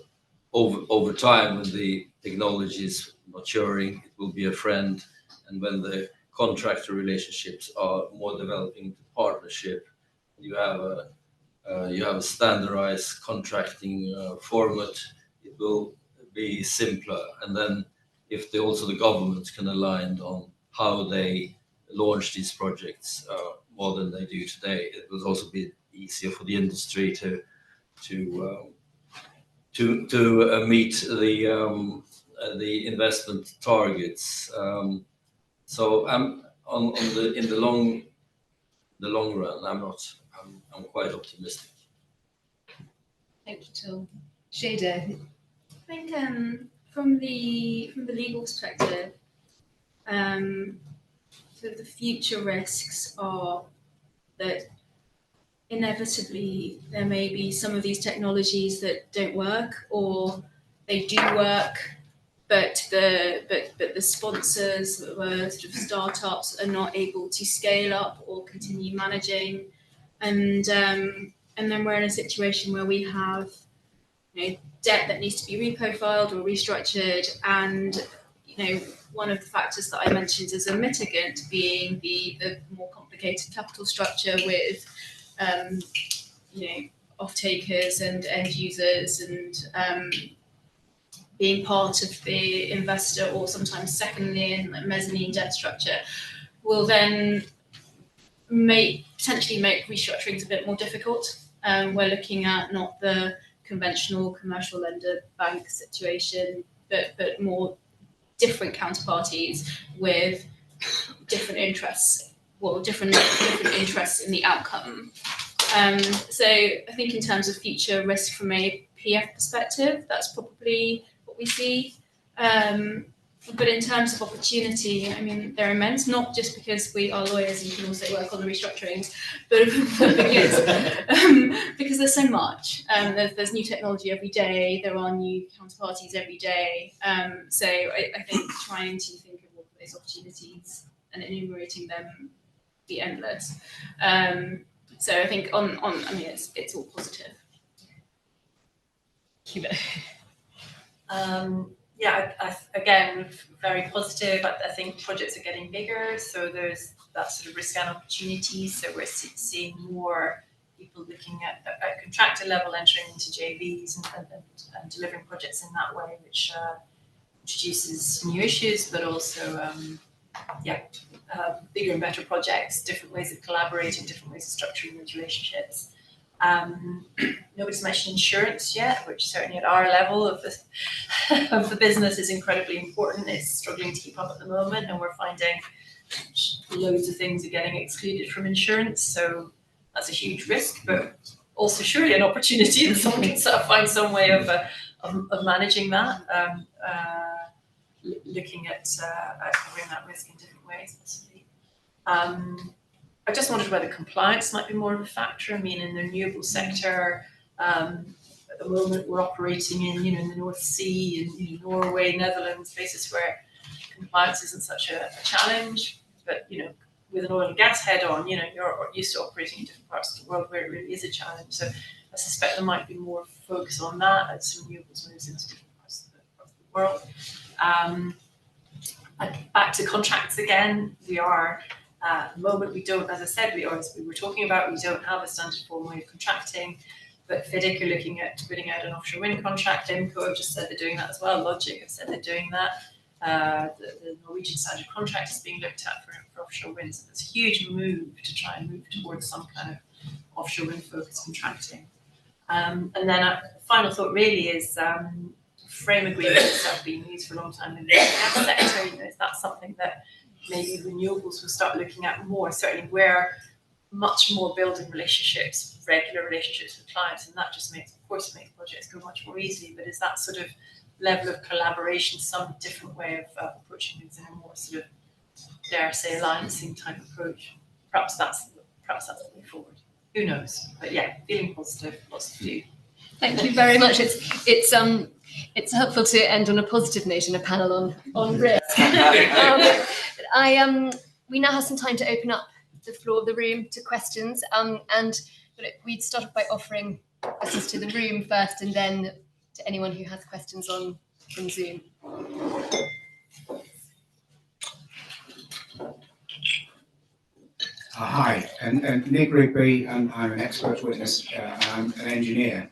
over time, when the technology is maturing, it will be a friend. And when the contractor relationships are more developing into partnership, you have a standardized contracting format, it will be simpler. And then if also the government can align on how they launch these projects more than they do today, it will also be easier for the industry to meet the investment targets. So in the long run, I'm quite optimistic. Thank you, Tom. Shada. I think from the legal perspective, so the future risks are that inevitably there may be some of these technologies that don't work, or they do work, but the sponsors that were sort of startups are not able to scale up or continue managing, and then we're in a situation where we have debt that needs to be reprofiled or restructured, and one of the factors that I mentioned as a mitigant being the more complicated capital structure with off-takers and end users, and being part of the investor or sometimes second lien mezzanine debt structure will then potentially make restructurings a bit more difficult. We're looking at not the conventional commercial lender bank situation, but more different counterparties with different interests, different interests in the outcome. So I think in terms of future risk from a PF perspective, that's probably what we see. But in terms of opportunity, I mean, they're immense, not just because we are lawyers and you can also work on the restructurings, but because there's so much. There's new technology every day, there are new counterparties every day. So I think trying to think of all of those opportunities and enumerating them be endless. So I think I mean, it's all positive. Again, very positive. I think projects are getting bigger, so there's that sort of risk and opportunities. So we're seeing more people looking at contractor level entering into JVs and delivering projects in that way, which introduces new issues, but also bigger and better projects, different ways of collaborating, different ways of structuring those relationships. Nobody's mentioned insurance yet, which certainly at our level of the business is incredibly important. It's struggling to keep up at the moment, and we're finding loads of things are getting excluded from insurance. So that's a huge risk, but also surely an opportunity that someone can sort of find some way of managing that. Looking at covering that risk in different ways, possibly. I just wondered whether compliance might be more of a factor. I mean, in the renewable sector, at the moment we're operating in, in the North Sea and Norway, Netherlands, places where compliance isn't such a challenge. But with an oil and gas head on, you're used to operating in different parts of the world where it really is a challenge. So I suspect there might be more focus on that as renewables moves into different parts of the world. And back to contracts again, we are. At the moment, we don't, as I said, as we were talking about, we don't have a standard form way of contracting, but FIDIC are looking at putting out an offshore wind contract. IMCO have just said they're doing that as well. Logic have said they're doing that. The Norwegian standard contract is being looked at for offshore wind. So there's a huge move to try and move towards some kind of offshore wind focused contracting. And then a final thought really is frame agreements have been used for a long time in the gas sector. Is that something that maybe renewables will start looking at more, certainly where much more building relationships, regular relationships with clients, and that just makes projects go much more easily. But is that sort of level of collaboration some different way of approaching things in a more sort of, dare I say, alliancing type approach? Perhaps that's the way forward. Who knows? But yeah, feeling positive, lots to do. Thank you very much. It's helpful to end on a positive note in a panel on risk. We now have some time to open up the floor of the room to questions, and we'd start off by offering questions to the room first, and then to anyone who has questions from Zoom. Hi, and Nick Rigby, and I'm an expert witness, and I'm an engineer.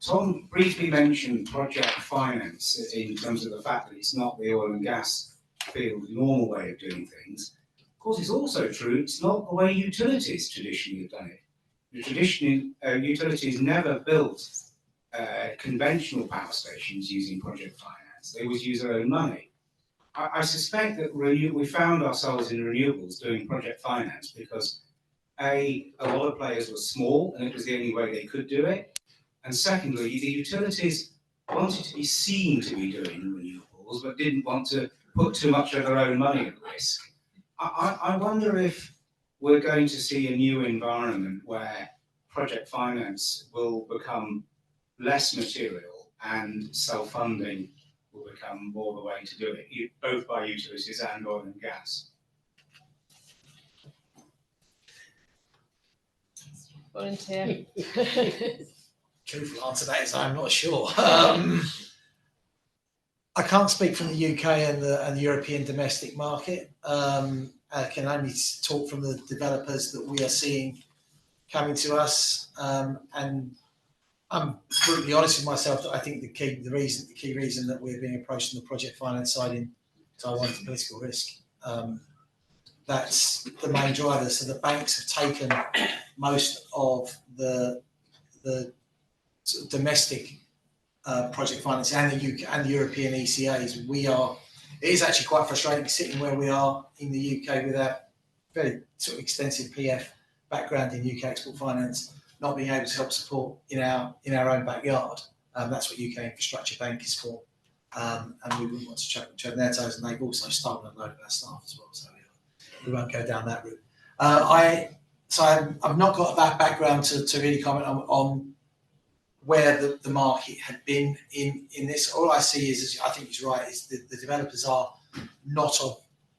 Tom briefly mentioned project finance in terms of the fact that it's not the oil and gas field's normal way of doing things. Of course, it's also true it's not the way utilities traditionally have done it. Traditionally, utilities never built conventional power stations using project finance. They always use their own money. I suspect that we found ourselves in renewables doing project finance because a lot of players were small and it was the only way they could do it. And secondly, the utilities wanted to be seen to be doing renewables, but didn't want to put too much of their own money at risk. I wonder if we're going to see a new environment where project finance will become less material and self-funding will become more the way to do it, both by utilities and oil and gas. Volunteer. Truthful answer to that is I'm not sure. I can't speak from the UK and the European domestic market. I can only talk from the developers that we are seeing coming to us, and I'm brutally honest with myself that I think the key reason that we're being approached on the project finance side in Taiwan is political risk. That's the main driver. So the banks have taken most of the sort of domestic project finance and the UK and the European ECAs. It is actually quite frustrating sitting where we are in the UK with our very sort of extensive PF background in UK export finance, not being able to help support in our own backyard. That's what UK Infrastructure Bank is for, and we wouldn't want to tread their toes. And they've also stolen a load of our staff as well, so we won't go down that route. I've not got that background to really comment on where the market had been in this. All I see is I think he's right, is the developers are not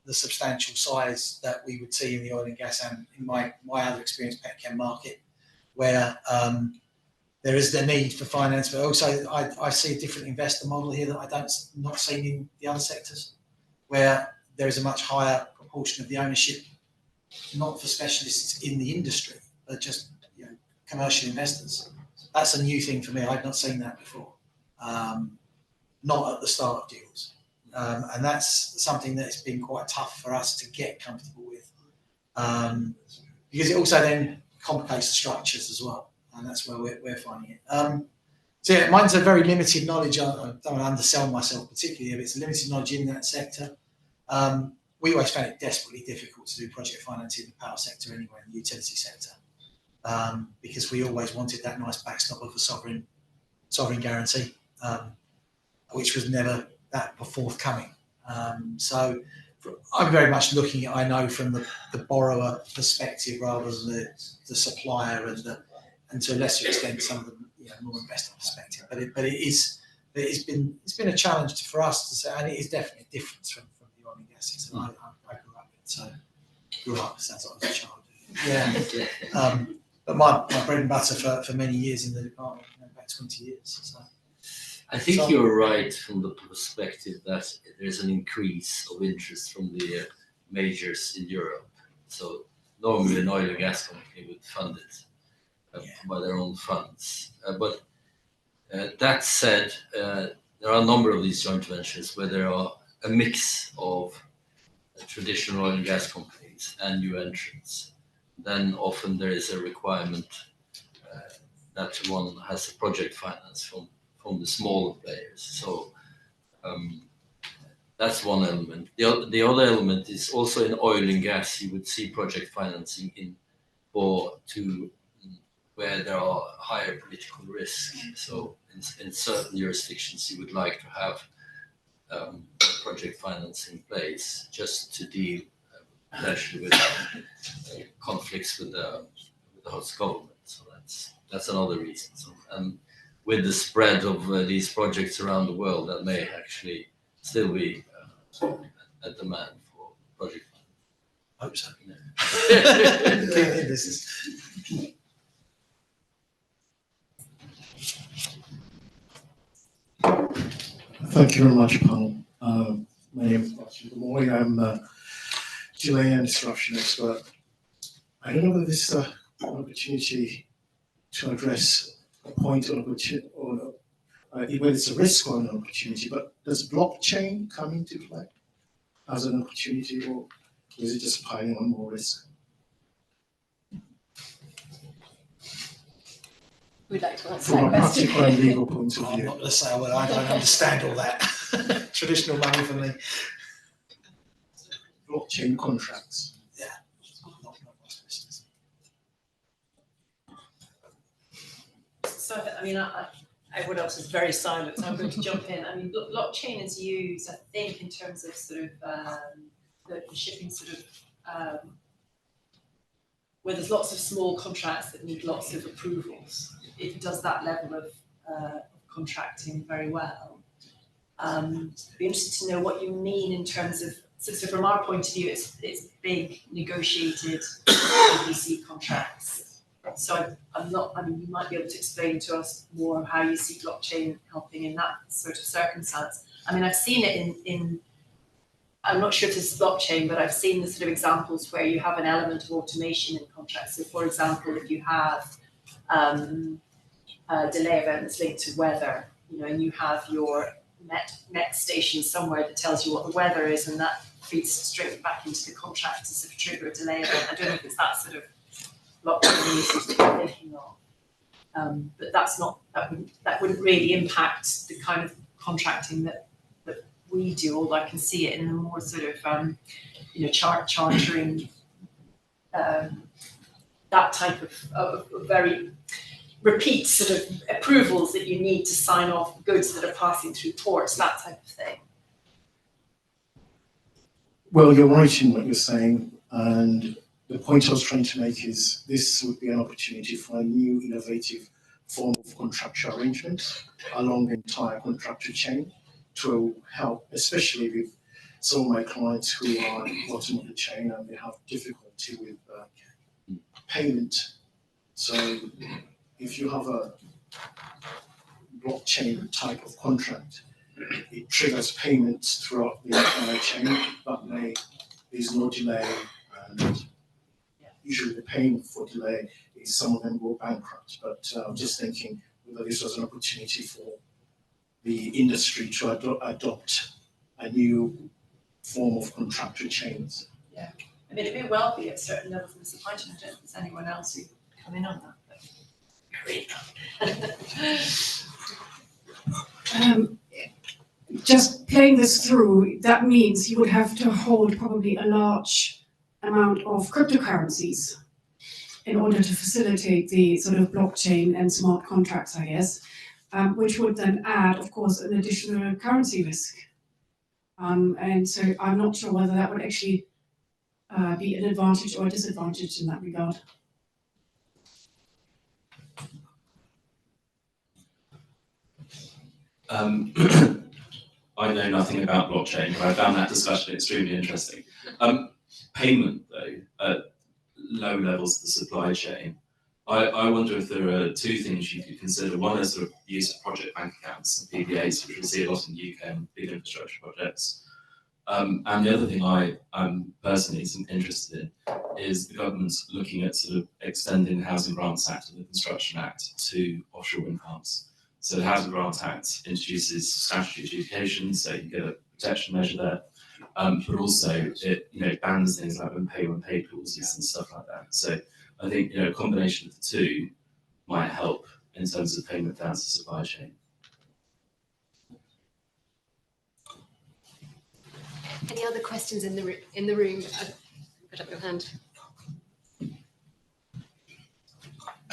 the substantial size that we would see in the oil and gas and in my other experience, petchem market, where there is the need for finance, but also I see a different investor model here that not seen in the other sectors, where there is a much higher proportion of the ownership, not for specialists in the industry, but just commercial investors. That's a new thing for me. I've not seen that before, not at the start of deals, and that's something that's been quite tough for us to get comfortable with, because it also then complicates the structures as well, and that's where we're finding it. So yeah, mine's a very limited knowledge. I don't want to undersell myself particularly, but it's a limited knowledge in that sector. We always found it desperately difficult to do project financing in the power sector anyway, in the utility sector, because we always wanted that nice backstop of a sovereign guarantee, which was never that forthcoming. So I'm very much looking at, I know, from the borrower perspective rather than the supplier and to a lesser extent some of the more investor perspective. But it's been a challenge for us to say, and it is definitely a difference from the oil and gas sector I grew up in. So grew up sounds like I was a child. Yeah. But my bread and butter for many years in the department, about 20 years. So. I think you're right from the perspective that there's an increase of interest from the majors in Europe. So normally an oil and gas company would fund it by their own funds. But that said, there are a number of these joint ventures where there are a mix of traditional oil and gas companies and new entrants. Then often there is a requirement that one has a project finance from the smaller players. So that's one element. The other element is also in oil and gas, you would see project financing where there are higher political risk. So in certain jurisdictions, you would like to have project financing in place just to deal potentially with conflicts with the host government. So that's another reason. So, and with the spread of these projects around the world, that may actually still be a demand for project finance. I hope so. Thank you very much, panel. My name is Matthew. Good morning. I'm a delay and disruption expert. I don't know whether this is an opportunity to address a point or whether it's a risk or an opportunity, but does blockchain come into play as an opportunity, or is it just piling on more risk? We'd like to answer From that a question. practical and legal point of I'm view. not going to say I don't understand all that. Traditional money for me. Blockchain contracts. Yeah. Not my business. So, I mean, everyone else is very silent, so I'm going to jump in. I mean, blockchain is used, I think, in terms of sort of the shipping sort of, where there's lots of small contracts that need lots of approvals. It does that level of contracting very well. Be interested to know what you mean in terms of, so from our point of view, it's big negotiated EPC contracts. So you might be able to explain to us more how you see blockchain helping in that sort of circumstance. I mean, I've seen it in I'm not sure if this is blockchain, but I've seen the sort of examples where you have an element of automation in contracts. So for example, if you have a delay event that's linked to weather, and you have your net station somewhere that tells you what the weather is, and that feeds straight back into the contract to sort of trigger a delay event. I don't know if it's that sort of blockchain usage that you're thinking of, but that wouldn't really impact the kind of contracting that we do, although I can see it in the more sort of chartering, that type of very repeat sort of approvals that you need to sign off goods that are passing through ports, that type of thing. Well, you're right in what you're saying, and the point I was trying to make is this would be an opportunity for a new innovative form of contractual arrangement along the entire contractual chain to help, especially with some of my clients who are bottom of the chain and they have difficulty with payment. So if you have a blockchain type of contract, it triggers payments throughout the entire chain. That way, there's no delay, and usually the payment for delay is some of them go bankrupt. But I'm just thinking whether this was an opportunity for the industry to adopt a new form of contractual chains. I mean, it may well be at certain levels in the supply chain. I don't know if there's anyone else who come in on that. Just playing this through, that means you would have to hold probably a large amount of cryptocurrencies in order to facilitate the sort of blockchain and smart contracts, I guess, which would then add, of course, an additional currency risk. And so I'm not sure whether that would actually be an advantage or a disadvantage in that regard. I know nothing about blockchain, but I found that discussion extremely interesting. Payment, though, at low levels of the supply chain, I wonder if there are two things you could consider. One is sort of use of project bank accounts and PPAs, which we see a lot in the UK on big infrastructure projects. And the other thing I'm personally interested in is the government's looking at sort of extending the Housing Grants Act and the Construction Act to offshore wind farms. So the Housing Grants Act introduces statutory adjudication, so you get a protection measure there, but also it bans things like unpaid clauses and stuff like that. So I think a combination of the two might help in terms of payment down to the supply chain. Any other questions in the room? Put up your hand.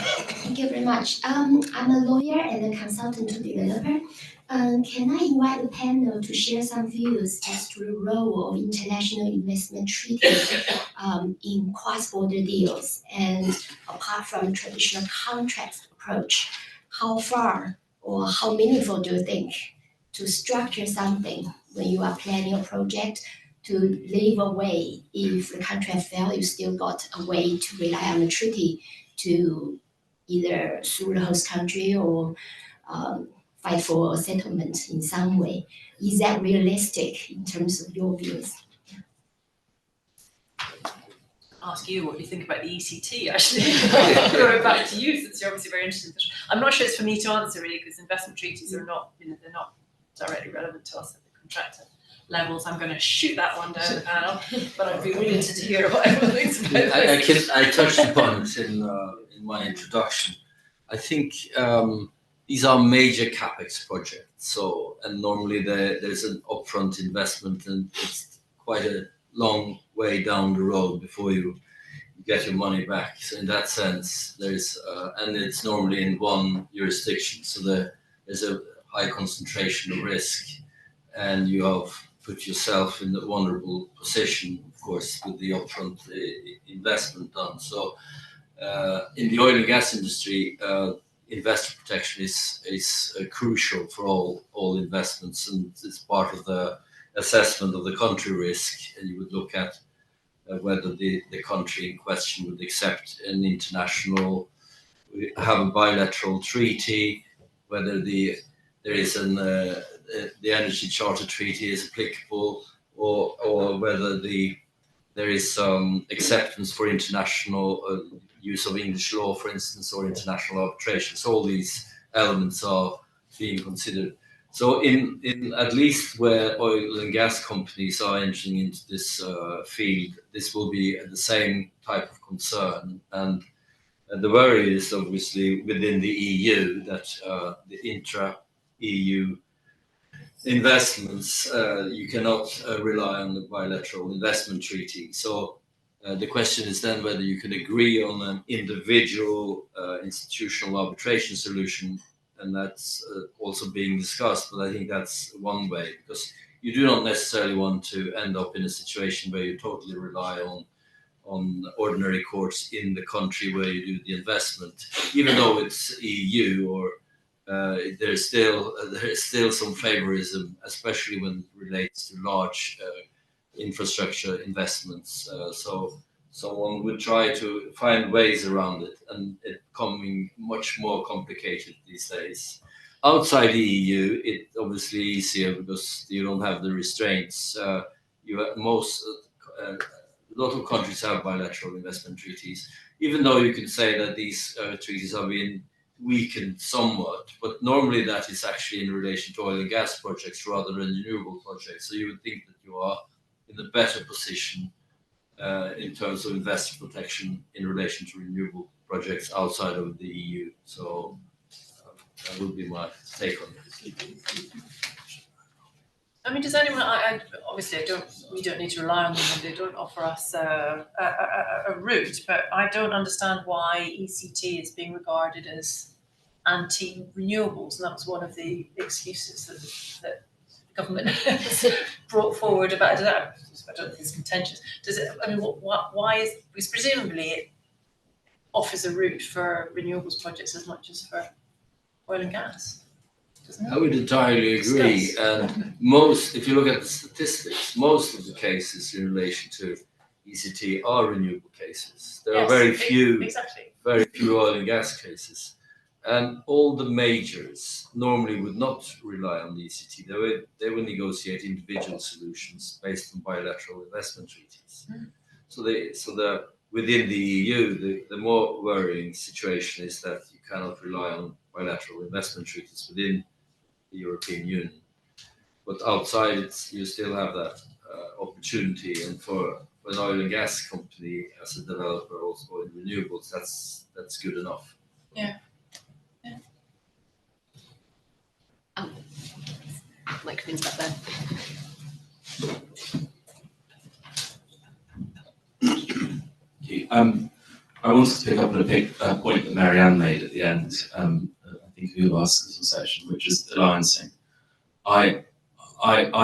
Thank you very much. I'm a lawyer and a consultant to developer. Can I invite the panel to share some views as to the role of international investment treaties in cross-border deals? And apart from traditional contract approach, how far or how meaningful do you think to structure something when you are planning a project to leave a way if the contract value still got a way to rely on the treaty to either sue the host country or fight for a settlement in some way? Is that realistic in terms of your views? Ask you what you think about the ECT, actually. Going back to you, since you're obviously very interested. I'm not sure it's for me to answer really, because investment treaties are not, they're not directly relevant to us at the contractor levels. I'm going to shoot that one down the panel, but I'd be really interested to hear what everyone thinks about it. I touched upon it in my introduction. I think these are major capex projects. So, and normally there's an upfront investment, and it's quite a long way down the road before you get your money back. So in that sense, there's and it's normally in one jurisdiction. So there's a high concentration of risk, and you have put yourself in a vulnerable position, of course, with the upfront investment done. So in the oil and gas industry, investor protection is crucial for all investments, and it's part of the assessment of the country risk. And you would look at whether the country in question would accept an international, have a bilateral treaty, whether there is the Energy Charter Treaty is applicable, or whether there is some acceptance for international use of English law, for instance, or international arbitration. So all these elements are being considered. So in at least where oil and gas companies are entering into this field, this will be the same type of concern. And the worry is obviously within the EU that the intra-EU investments, you cannot rely on the bilateral investment treaty. So the question is then whether you can agree on an individual institutional arbitration solution, and that's also being discussed. But I think that's one way, because you do not necessarily want to end up in a situation where you totally rely on ordinary courts in the country where you do the investment, even though it's EU, or there's still some favorism, especially when it relates to large infrastructure investments. So one would try to find ways around it, and it's becoming much more complicated these days. Outside the EU, it's obviously easier because you don't have the restraints. A lot of countries have bilateral investment treaties, even though you can say that these treaties are being weakened somewhat, but normally that is actually in relation to oil and gas projects rather than renewable projects. So you would think that you are in a better position in terms of investor protection in relation to renewable projects outside of the EU. So that would be my take on it. I mean, does anyone? Obviously, we don't need to rely on them, and they don't offer us a route. But I don't understand why ECT is being regarded as anti-renewables, and that was one of the excuses that the government has brought forward about it. I don't think it's contentious. Does it? I mean, why is? Because presumably it offers a route for renewables projects as much as for oil and gas. I would entirely agree. And if you look at the statistics, most of the cases in relation to ECT are renewable cases. There are very few oil and gas cases. And all the majors normally would not rely on the ECT. They will negotiate individual solutions based on bilateral investment treaties. So within the EU, the more worrying situation is that you cannot rely on bilateral investment treaties within the European Union. But outside you still have that opportunity. And for an oil and gas company as a developer also in renewables, that's good enough. Yeah. Microphone's back there. Thank you. I wanted to pick up on a point that Marianne made at the end. I think who asked this session, which is alliancing. I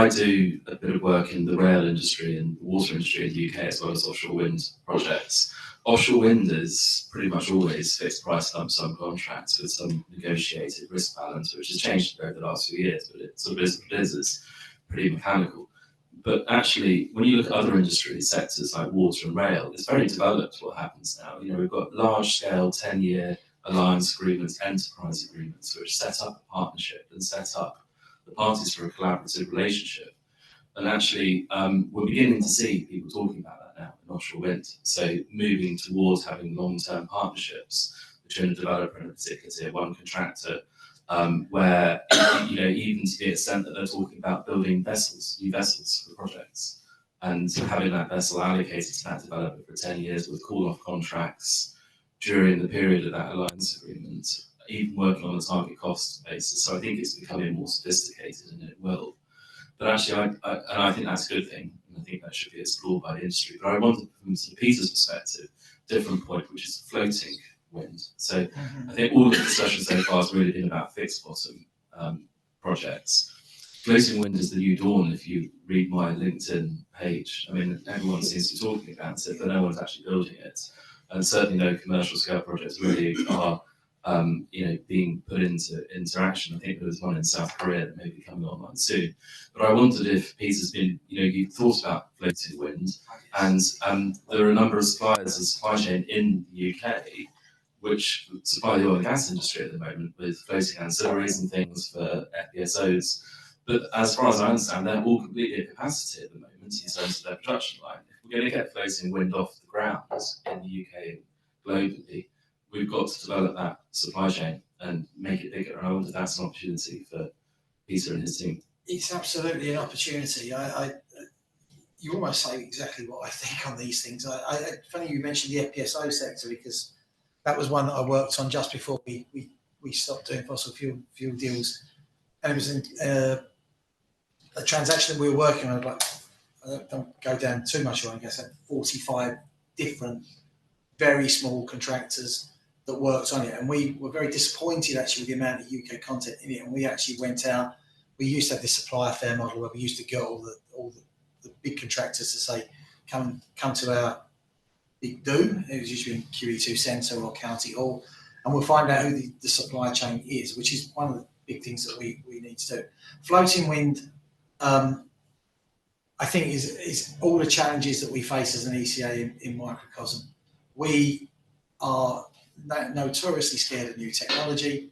do a bit of work in the rail industry and the water industry in the UK, as well as offshore wind projects. Offshore wind is pretty much always fixed price lump sum contracts with some negotiated risk balance, which has changed over the last few years, but it sort of is what it is. It's pretty mechanical. But actually, when you look at other industry sectors like water and rail, it's very developed what happens now. You know, we've got large-scale 10-year alliance agreements, enterprise agreements, which set up a partnership and set up the parties for a collaborative relationship. And actually, we're beginning to see people talking about that now in offshore wind. So moving towards having long-term partnerships between a developer and a particular tier one contractor, where, you know, even to the extent that they're talking about building vessels, new vessels for projects, and having that vessel allocated to that developer for 10 years with call-off contracts during the period of that alliance agreement, even working on a target cost basis. So I think it's becoming more sophisticated, and it will. But actually, I think that's a good thing, and I think that should be explored by the industry. But I wanted, from Sir Peter's perspective, a different point, which is floating wind. So I think all the discussion so far has really been about fixed bottom projects. Floating wind is the new dawn. If you read my LinkedIn page, I mean, everyone seems to be talking about it, but no one's actually building it. And certainly no commercial scale projects really are being put into interaction. I think there was one in South Korea that may be coming online soon. But I wondered if Peter's been, you thought about floating wind, and there are a number of suppliers and supply chain in the UK which supply the oil and gas industry at the moment with floating ancillaries and things for FPSOs. But as far as I understand, they're all completely at capacity at the moment in terms of their production line. If we're going to get floating wind off the ground in the UK and globally, we've got to develop that supply chain and make it bigger. And I wonder if that's an opportunity for Peter and his team. It's absolutely an opportunity. You almost say exactly what I think on these things. Funny you mentioned the FPSO sector, because that was one that I worked on just before we stopped doing fossil fuel deals. And it was a transaction that we were working on. Like, I don't go down too much on, I guess, 45 different, very small contractors that worked on it. And we were very disappointed actually with the amount of UK content in it. And we actually went out, we used to have this supplier fair model where we used to get all the big contractors to say, come to our big do. It was usually in QE2 Centre or County Hall. And we'll find out who the supply chain is, which is one of the big things that we need to do. Floating wind, I think is all the challenges that we face as an ECA in microcosm. We are notoriously scared of new technology,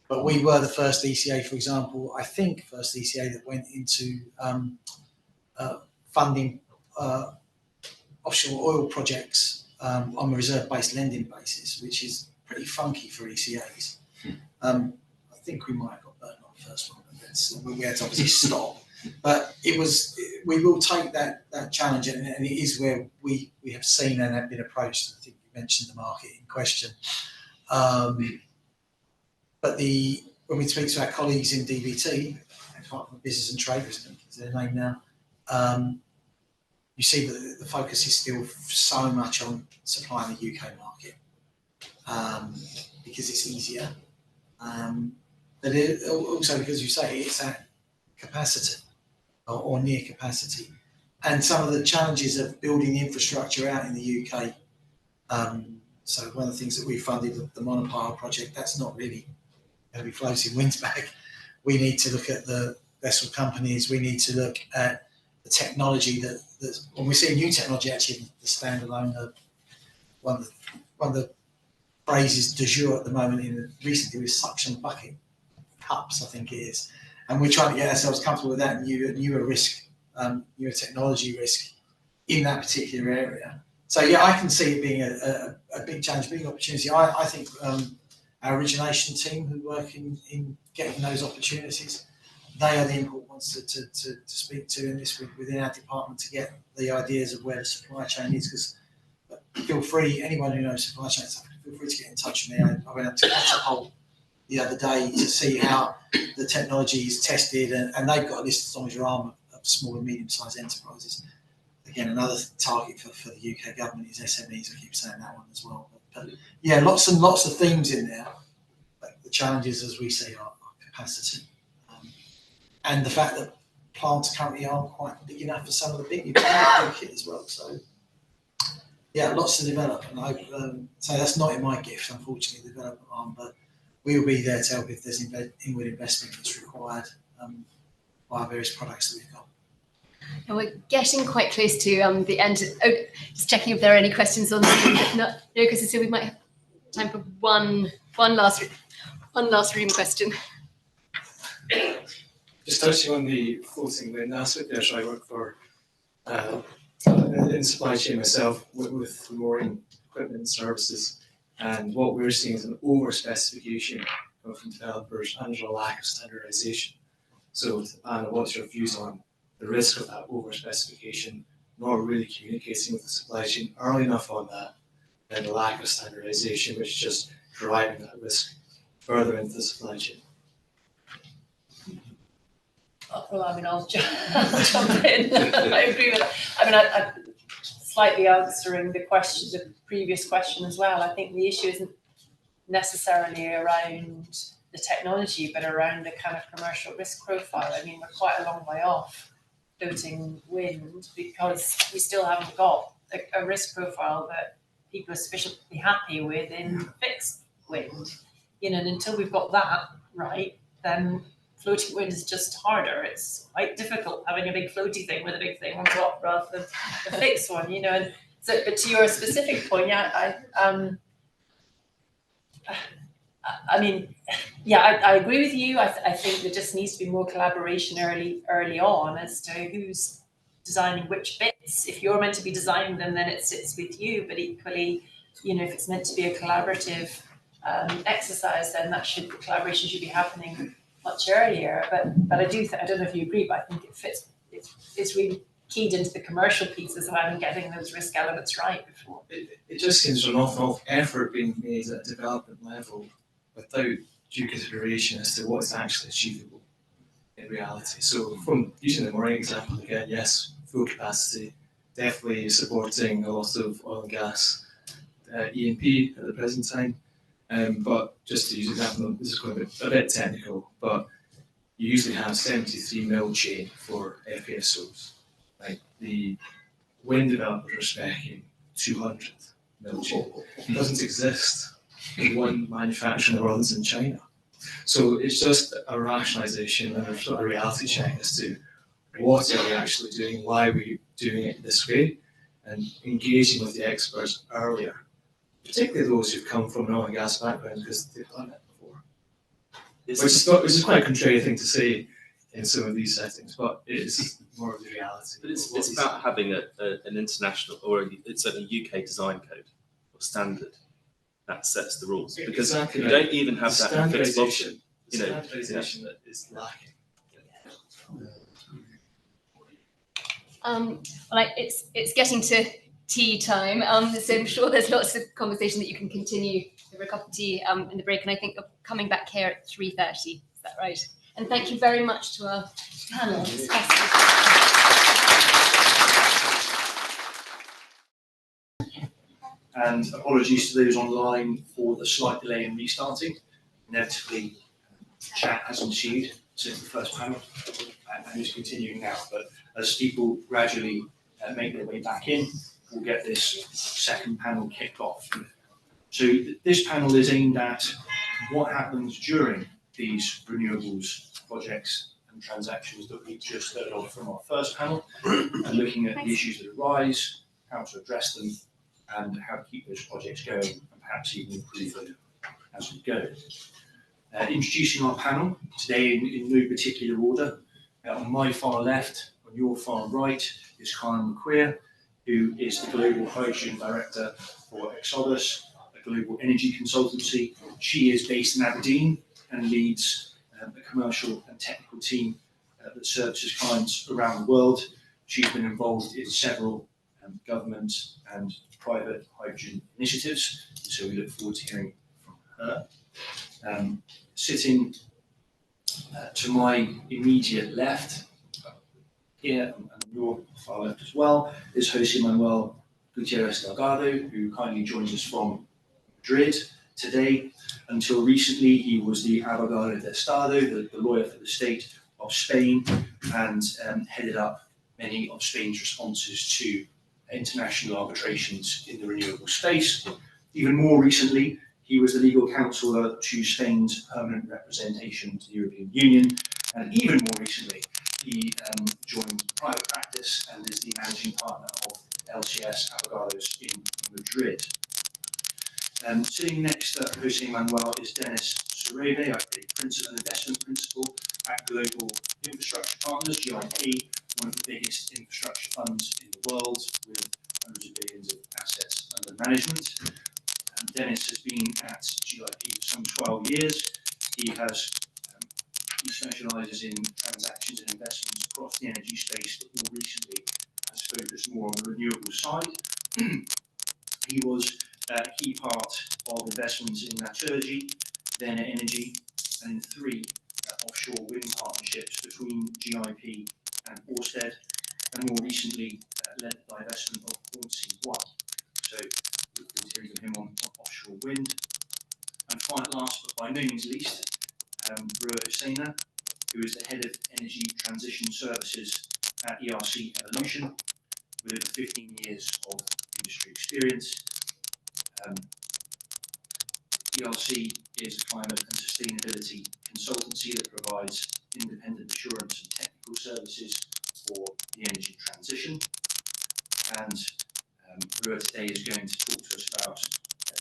but we were the first ECA, for example, I think first ECA that went into funding offshore oil projects on a reserve-based lending basis, which is pretty funky for ECAs. I think we might have got burnt on the first one, but we had to obviously stop. But we will take that challenge, and it is where we have seen and have been approached. I think you mentioned the market in question. But when we speak to our colleagues in DBT, Department of Business and Trade, is their name now, you see that the focus is still so much on supplying the UK market because it's easier. But also because you say it's at capacity or near capacity. And some of the challenges of building infrastructure out in the UK. So one of the things that we funded, the monopile project, that's not really going to be floating winds back. We need to look at the vessel companies. We need to look at the technology that's when we see new technology, actually the standalone, one of the phrases du jour at the moment recently was suction bucket cups, I think it is. And we're trying to get ourselves comfortable with that newer risk, newer technology risk in that particular area. So yeah, I can see it being a big challenge, big opportunity. I think our origination team who work in getting those opportunities, they are the important ones to speak to in this within our department to get the ideas of where the supply chain is. Because feel free, anyone who knows supply chain stuff, feel free to get in touch with me. I went up to Catapult the other day to see how the technology is tested, and they've got a list as long as your arm of small and medium-sized enterprises. Again, another target for the UK government is SMEs. I keep saying that one as well. But yeah, lots and lots of themes in there. But the challenges, as we see, are capacity. And the fact that plants currently aren't quite big enough for some of the big kit as well. So yeah, lots to develop. And I hope, so that's not in my gift, unfortunately, the development arm, but we will be there to help if there's inward investment that's required via various products that we've got. And we're getting quite close to the end. Oh, just checking if there are any questions on Zoom. If not, no, because we might have time for one last room question. Just touching on the floating wind aspect there, so I work for in supply chain myself with mooring equipment and services, and what we're seeing is an over specification from developers and a lack of standardization. So Anna, what's your views on the risk of that over specification, not really communicating with the supply chain early enough on that, and the lack of standardization, which is just driving that risk further into the supply chain? Well, I mean, I'll jump in. I agree with that. I mean, I slightly answering the previous question as well. I think the issue isn't necessarily around the technology, but around the kind of commercial risk profile. I mean, we're quite a long way off floating wind because we still haven't got a risk profile that people are sufficiently happy with in fixed wind. You know, and until we've got that right, then floating wind is just harder. It's quite difficult having a big floaty thing with a big thing on top rather than a fixed one, you know. And so, but to your specific point, yeah, I mean, yeah, I agree with you. I think there just needs to be more collaboration early on as to who's designing which bits. If you're meant to be designing them, then it sits with you. But equally, you know, if it's meant to be a collaborative exercise, then the collaboration should be happening much earlier. But I don't know if you agree, but I think it fits. It's really keyed into the commercial pieces around getting those risk elements right before. It just seems there's an awful effort being made at a development level without due consideration as to what's actually achievable in reality. So from using the mooring example again, yes, full capacity, definitely supporting a lot of oil and gas E&P at the present time. But just to use an example, this is going to be a bit technical, but you usually have 73 mil chain for FPSOs. Right? The wind developers are specing 200 mil chain. It doesn't exist. One manufacturer in the world is in China. So it's just a rationalization and a sort of reality check as to what are we actually doing, why are we doing it this way, and engaging with the experts earlier, particularly those who've come from an oil and gas background because they've done it before. Which is quite a contrary thing to say in some of these settings, but it is more of the reality. But it's about having an international, or it's a UK design code or standard that sets the rules. Because Exactly you right. don't even have that in fixed option. You know, Standardization that is lacking. Well, it's getting to tea time, so I'm sure there's lots of conversation that you can continue over a cup of tea in the break, and I think you're coming back here at 3:30. Is that right? And thank you very much to our panel. It's fascinating. And apologies to those online for the slight delay in restarting. Inevitably, chat has ensued since the first panel, and is continuing now. But as people gradually make their way back in, we'll get this second panel kicked off. So this panel is aimed at what happens during these renewables projects and transactions that we've just heard of from our first panel, and looking at the issues that arise, how to address them, and how to keep those projects going, and perhaps even improve them as we go. Introducing our panel today in no particular order. On my far left, on your far right, is Karen McQueer, who is the Global Hydrogen Director for Exodus, a global energy consultancy. She is based in Aberdeen and leads a commercial and technical team that services clients around the world. She's been involved in several government and private hydrogen initiatives, so we look forward to hearing from her. Sitting to my immediate left, here and your far left as well, is Jose Manuel Gutierrez Delgado, who kindly joins us from Madrid today. Until recently, he was the abogado de Estado, the lawyer for the state of Spain, and headed up many of Spain's responses to international arbitrations in the renewable space. Even more recently, he was the legal counsellor to Spain's permanent representation to the European Union, and even more recently, he joined private practice and is the managing partner of LCS Abogados in Madrid. Sitting next to Jose Manuel is Dennis Sorebe, an investment principal at Global Infrastructure Partners, GIP, one of the biggest infrastructure funds in the world, with hundreds of billions of assets under management. Dennis has been at GIP for some 12 years. He specialises in transactions and investments across the energy space, but more recently has focused more on the renewable side. He was a key part of investments in Naturgy, then Energy, and in 3 offshore wind partnerships between GIP and Ørsted, and more recently led the divestment of Hornsea 1. So look forward to hearing from him on offshore wind. And finally, last but by no means least, Rua Hussaina, who is the head of Energy Transition Services at ERC Evolution, with over 15 years of industry experience. ERC is a climate and sustainability consultancy that provides independent assurance and technical services for the energy transition. And Rua today is going to talk to us about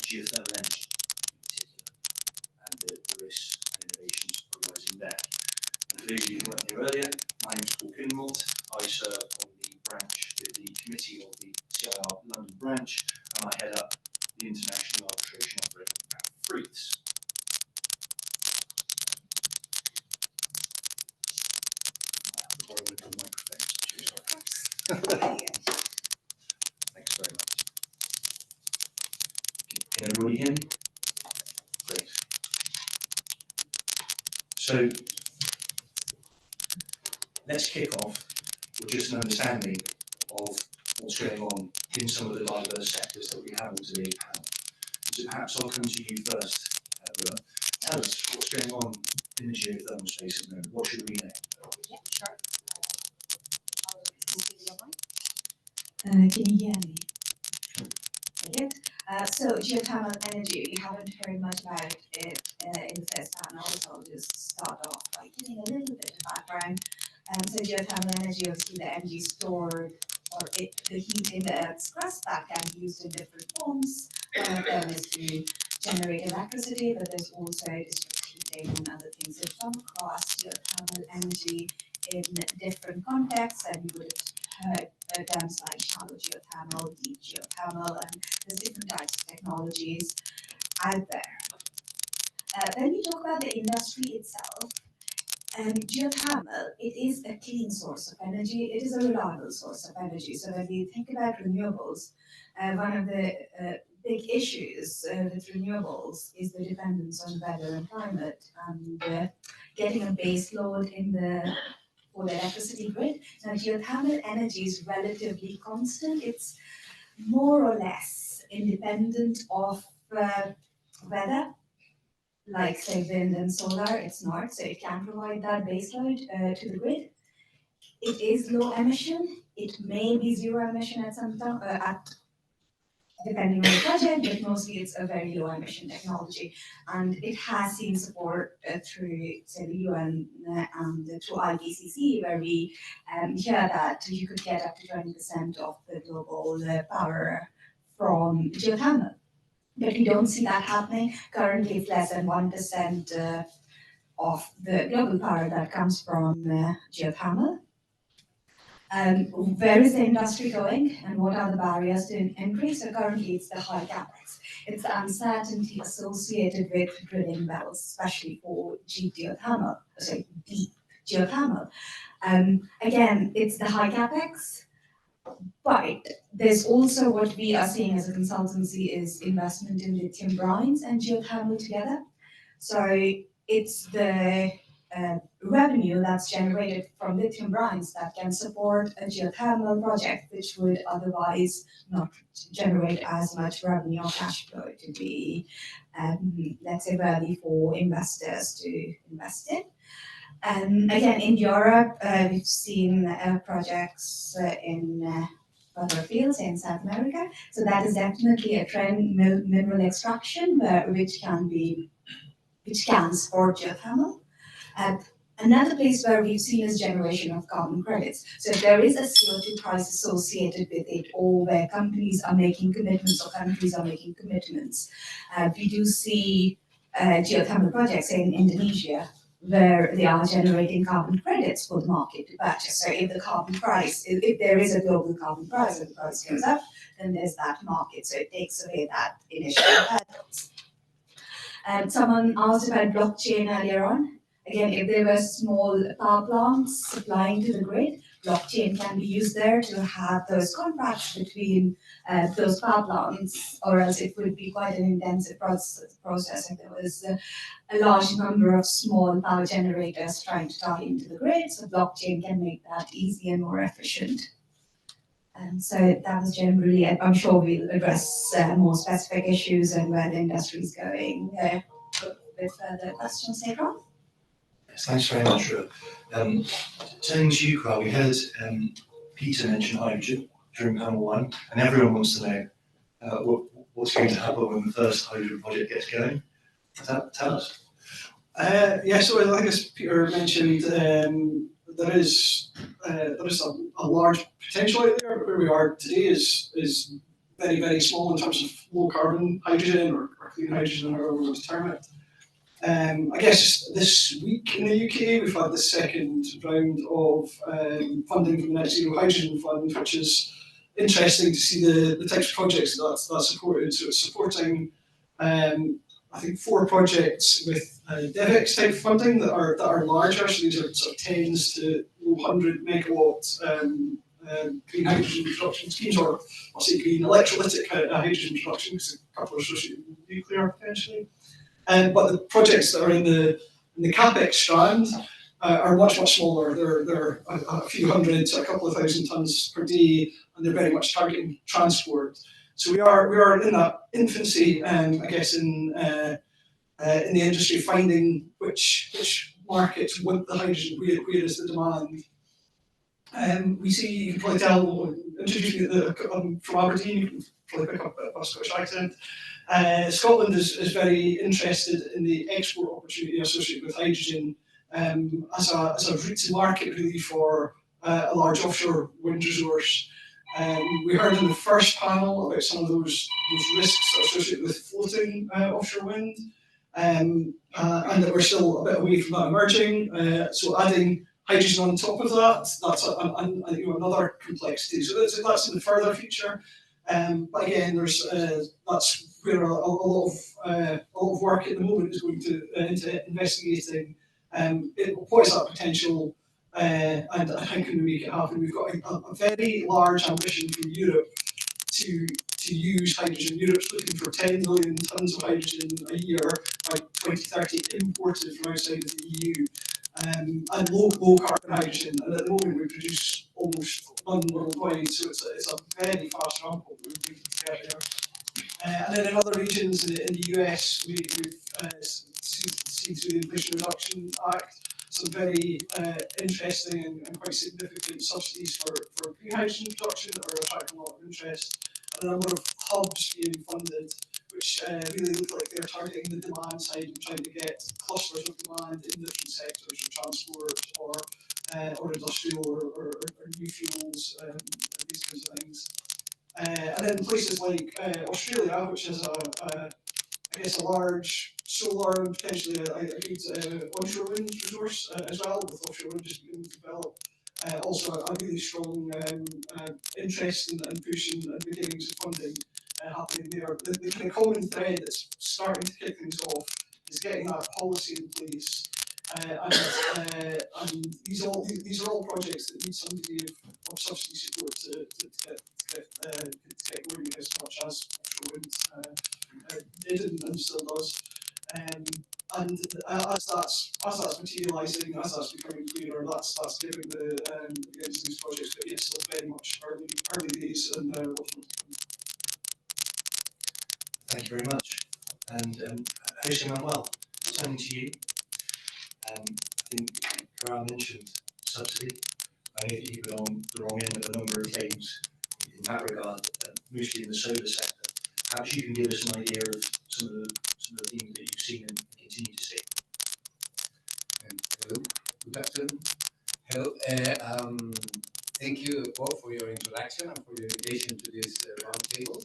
geothermal energy in particular, and the risks and innovations arising there. And for those of you who weren't here earlier, my name is Paul Kinmold. I serve on the committee of the CIR London branch, and I head up the international arbitration operator at Freaks. Thanks very much. Can everybody hear me? Great. So let's kick off with just an understanding of what's going on in some of the diverse sectors that we have on today's panel. So perhaps I'll come to you first, Rua. Tell us what's going on in the geothermal space at the moment. What should we know? Yeah, sure. Can you hear me? Brilliant. So geothermal energy, we haven't heard much about it in the first panel, so I'll just start off by giving a little bit of background. So geothermal energy, obviously the energy stored or the heat in the Earth's crust that can be used in different forms. One of them is to generate electricity, but there's also district heating and other things. So come across geothermal energy in different contexts, and you would have heard terms like shallow geothermal, deep geothermal, and there's different types of technologies out there. When we talk about the industry itself, geothermal, it is a clean source of energy. It is a reliable source of energy. So when we think about renewables, one of the big issues with renewables is the dependence on weather and climate, and getting a base load for the electricity grid. Now, geothermal energy is relatively constant. It's more or less independent of weather, like say wind and solar. It's not, so it can provide that baseload to the grid. It is low emission. It may be zero emission at some time, depending on the project, but mostly it's a very low emission technology, and it has seen support through say the UN and through IPCC, where we hear that you could get up to 20% of the global power from geothermal. But we don't see that happening. Currently, it's less than 1% of the global power that comes from geothermal. Where is the industry going, and what are the barriers to increase? So currently, it's the high capex. It's the uncertainty associated with drilling wells, especially for deep geothermal. Again, it's the high capex. But there's also what we are seeing as a consultancy is investment in lithium brines and geothermal together. So it's the revenue that's generated from lithium brines that can support a geothermal project, which would otherwise not generate as much revenue or cash flow to be, let's say, worthy for investors to invest in. Again, in Europe, we've seen projects in other fields in South America. So that is definitely a trend, mineral extraction, which can support geothermal. Another place where we've seen is generation of carbon credits. So if there is a CO2 price associated with it, or where companies are making commitments or countries are making commitments, we do see geothermal projects in Indonesia where they are generating carbon credits for the market to purchase. So if the carbon price, if there is a global carbon price and the price goes up, then there's that market. So it takes away that initial hurdles. Someone asked about blockchain earlier on. Again, if there were small power plants supplying to the grid, blockchain can be used there to have those contracts between those power plants, or else it would be quite an intensive process if there was a large number of small power generators trying to tie into the grid. So blockchain can make that easy and more efficient. So that was generally, I'm sure we'll address more specific issues and where the industry is going with further questions later on. Yes, thanks very much, Ru. Turning to you, Carl, we heard Peter mention hydrogen during panel one, and everyone wants to know what's going to happen when the first hydrogen project gets going. Tell us. Yeah, so I think as Peter mentioned, there is a large potential out there, but where we are today is very, very small in terms of low carbon hydrogen or clean hydrogen, or however we want to term it. I guess this week in the UK we've had the second round of funding from the Net Zero Hydrogen Fund, which is interesting to see the types of projects that's supported. So it's supporting I think 4 projects with DevEx type funding that are larger. So these are sort of 10s to 100 megawatt green hydrogen production schemes, or I'll say green electrolytic hydrogen production, because a couple are associated with nuclear potentially. But the projects that are in the capex strand are much smaller. They're a few hundred to a couple of thousand tons per day, and they're very much targeting transport. So we are in that infancy, I guess, in the industry, finding which markets want the hydrogen, where is the demand. We see, you can probably tell, introducing I'm from Aberdeen, you can probably pick up a Scottish accent. Scotland is very interested in the export opportunity associated with hydrogen, as a route to market really for a large offshore wind resource. We heard in the first panel about some of those risks associated with floating offshore wind, and that we're still a bit away from that emerging. So adding hydrogen on top of that, that's another complexity. So that's in the further future. But again, that's where a lot of work at the moment is going to into investigating what is that potential and how can we make it happen. We've got a very large ambition from Europe to use hydrogen. Europe's looking for 10 million tonnes of hydrogen a year by 2030 imported from outside of the EU. And low carbon hydrogen, and at the moment we produce almost none worldwide, so it's a very fast ramp up that we need to get there. And then in other regions in the US, we've seen through the Inflation Reduction Act some very interesting and quite significant subsidies for green hydrogen production that are attracting a lot of interest, and a number of hubs being funded, which really look like they're targeting the demand side and trying to get clusters of demand in different sectors, or transport, or industrial, or new fuels, these kinds of things. And then places like Australia, which has I guess a large solar and potentially a good onshore wind resource as well, with offshore wind just beginning to develop. Also a really strong interest and push and beginnings of funding happening there. The kind of common thread that's starting to kick things off is getting that policy in place. And these are all projects that need some degree of subsidy support to get going, as much as offshore wind did and still does. And as that's materialising, as that's becoming clearer, that's giving the against these projects, but yes, still very much early days and Thank you very much. And Jose Manuel, turning to you. I think Karan mentioned subsidy. I know that you've been on the wrong end of a number of things in that regard, mostly in the solar sector. Perhaps you can give us an idea of some of the things that you've seen and continue to see. Hello, good afternoon. Hello, thank you both for your introduction and for your invitation to this roundtable.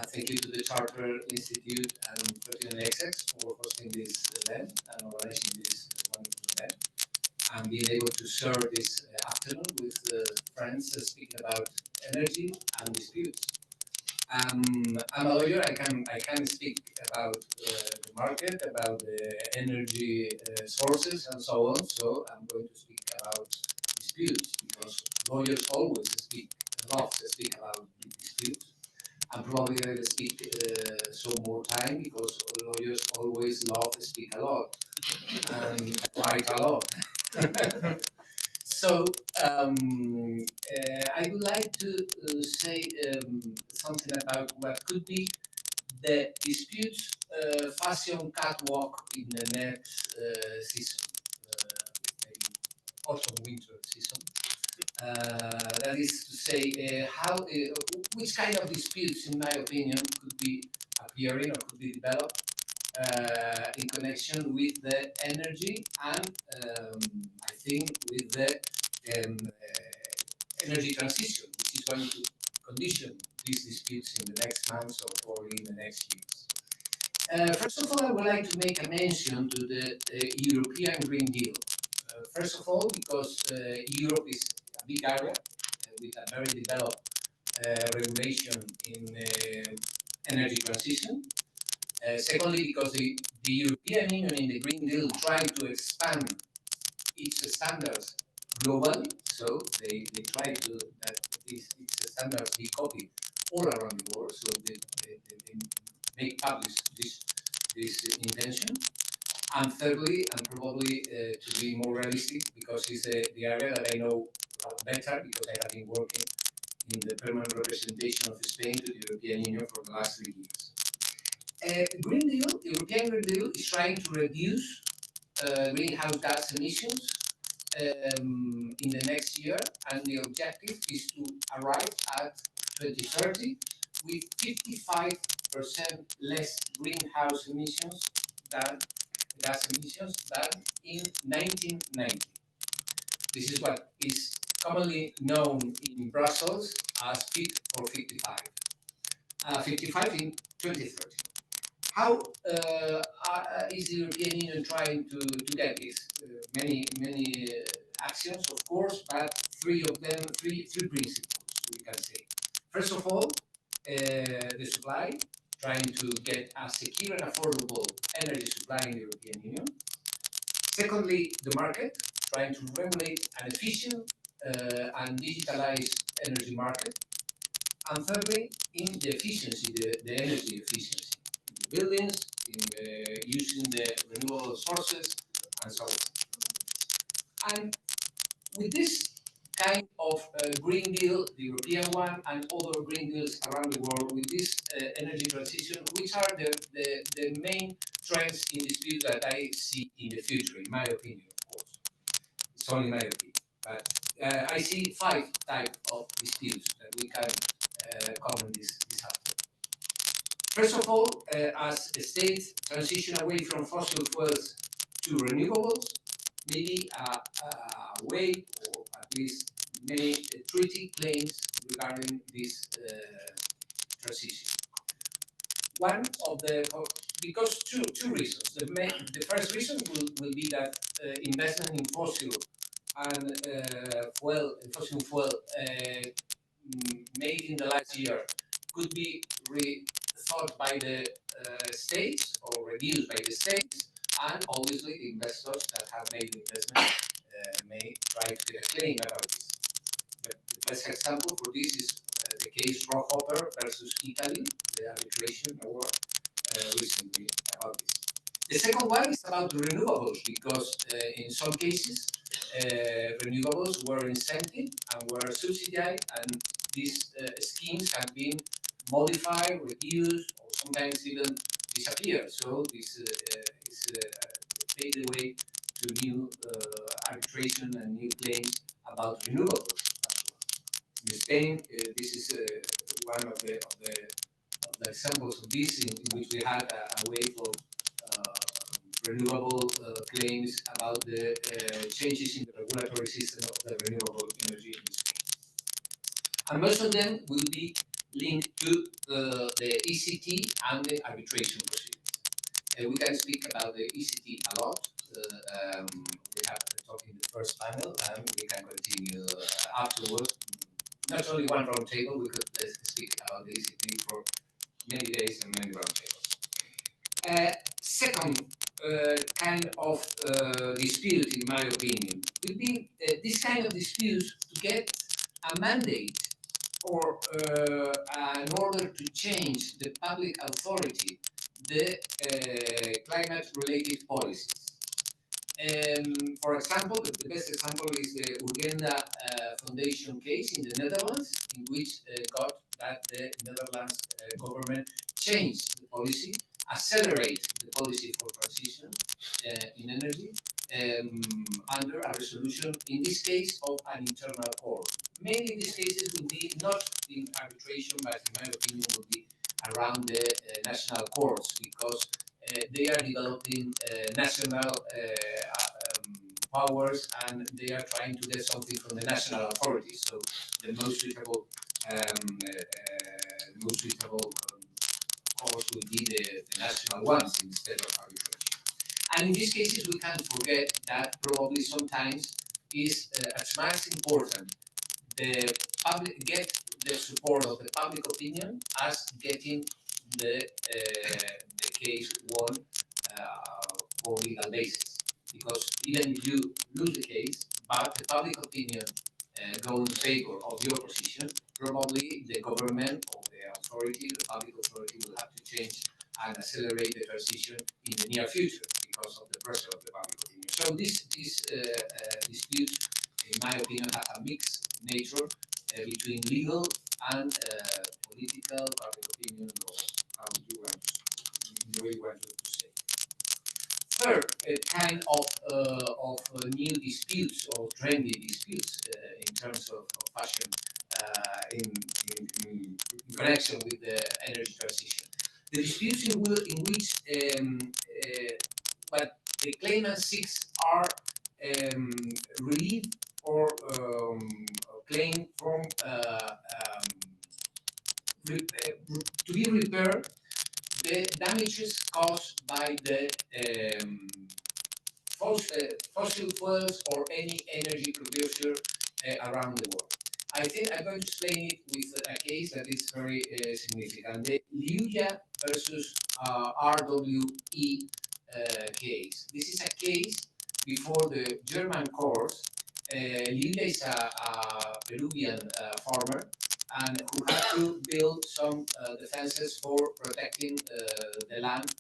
Thank you to the Charter Institute and 39XX for hosting this event and organizing this wonderful event, and being able to share this afternoon with friends speaking about energy and disputes. I'm a lawyer. I can speak about the market, about the energy sources, and so on. So I'm going to speak about disputes, because lawyers always love to speak about disputes. And probably I will speak some more time, because lawyers always love to speak a lot and write a lot. So I would like to say something about what could be the disputes fashion catwalk in the next season, maybe autumn-winter season. That is to say, which kind of disputes, in my opinion, could be appearing or could be developed in connection with the energy and I think with the energy transition, which is going to condition these disputes in the next months or probably in the next years. First of all, I would like to make a mention to the European Green Deal. First of all, because Europe is a big area with a very developed regulation in energy transition. Secondly, because the European Union in the Green Deal tried to expand its standards globally, so they try to that these standards be copied all around the world, so they make public this intention. And thirdly, and probably to be more realistic, because it's the area that I know better, because I have been working in the permanent representation of Spain to the European Union for the last 3 years. Green Deal, European Green Deal is trying to reduce greenhouse gas emissions in the next year, and the objective is to arrive at 2030 with 55% less greenhouse emissions than gas emissions than in 1990. This is what is commonly known in Brussels as Fit for 55. 55 in 2030. How is the European Union trying to get this? Many actions, of course, but three of them, three principles we can say. First of all, the supply, trying to get a secure and affordable energy supply in the European Union. Secondly, the market, trying to regulate an efficient and digitalized energy market. And thirdly, in the efficiency, the energy efficiency, in the buildings, in using the renewable sources, and so on. And with this kind of Green Deal, the European one, and other Green Deals around the world, with this energy transition, which are the main trends in dispute that I see in the future, in my opinion, of course. It's only my opinion. But I see 5 types of disputes that we can comment this afternoon. First of all, as states transition away from fossil fuels to renewables, maybe a way, or at least many treaty claims regarding this transition. One of the, because two reasons. The first reason will be that investment in fossil fuel made in the last year could be rethought by the states or reduced by the states, and obviously the investors that have made the investment may try to get a claim about this. But the best example for this is the case Rockhofer versus Italy, the arbitration award recently about this. The second one is about renewables, because in some cases renewables were incented and were subsidized, and these schemes have been modified, reduced, or sometimes even disappeared. So this is paved the way to new arbitration and new claims about renewables. In Spain, this is one of the examples of this, in which we had a wave of renewable claims about the changes in the regulatory system of the renewable energy industry. And most of them will be linked to the ECT and the arbitration proceedings. We can speak about the ECT a lot. We have talked in the first panel, and we can continue afterwards. Not only one round table, we could speak about the ECT for many days and many round tables. Second kind of dispute, in my opinion, would be this kind of disputes to get a mandate or in order to change the public authority, the climate-related policies. For example, the best example is the Urgenda Foundation case in the Netherlands, in which got that the Netherlands government changed the policy, accelerate the policy for transition in energy under a resolution, in this case, of an internal court. Mainly these cases will be not in arbitration, but in my opinion will be around the national courts, because they are developing national powers, and they are trying to get something from the national authorities. So the most suitable course will be the national ones instead of arbitration. And in these cases, we can't forget that probably sometimes is as much important the public get the support of the public opinion as getting the case won for legal basis. Because even if you lose the case, but the public opinion go in favor of your position, probably the government or the authority, the public authority, will have to change and accelerate the transition in the near future because of the pressure of the public opinion. So these disputes, in my opinion, have a mixed nature between legal and political, public opinion, or how you want to, the way you want to say. Third, a kind of new disputes or trendy disputes in terms of fashion in connection with the energy transition. The disputes in which what the claimant seeks are relief or claim from to be repaired the damages caused by the fossil fuels or any energy producer around the world. I think I'm going to explain it with a case that is very significant. The Liuya versus RWE case. This is a case before the German courts. Liuya is a Peruvian farmer and who had to build some defenses for protecting the land,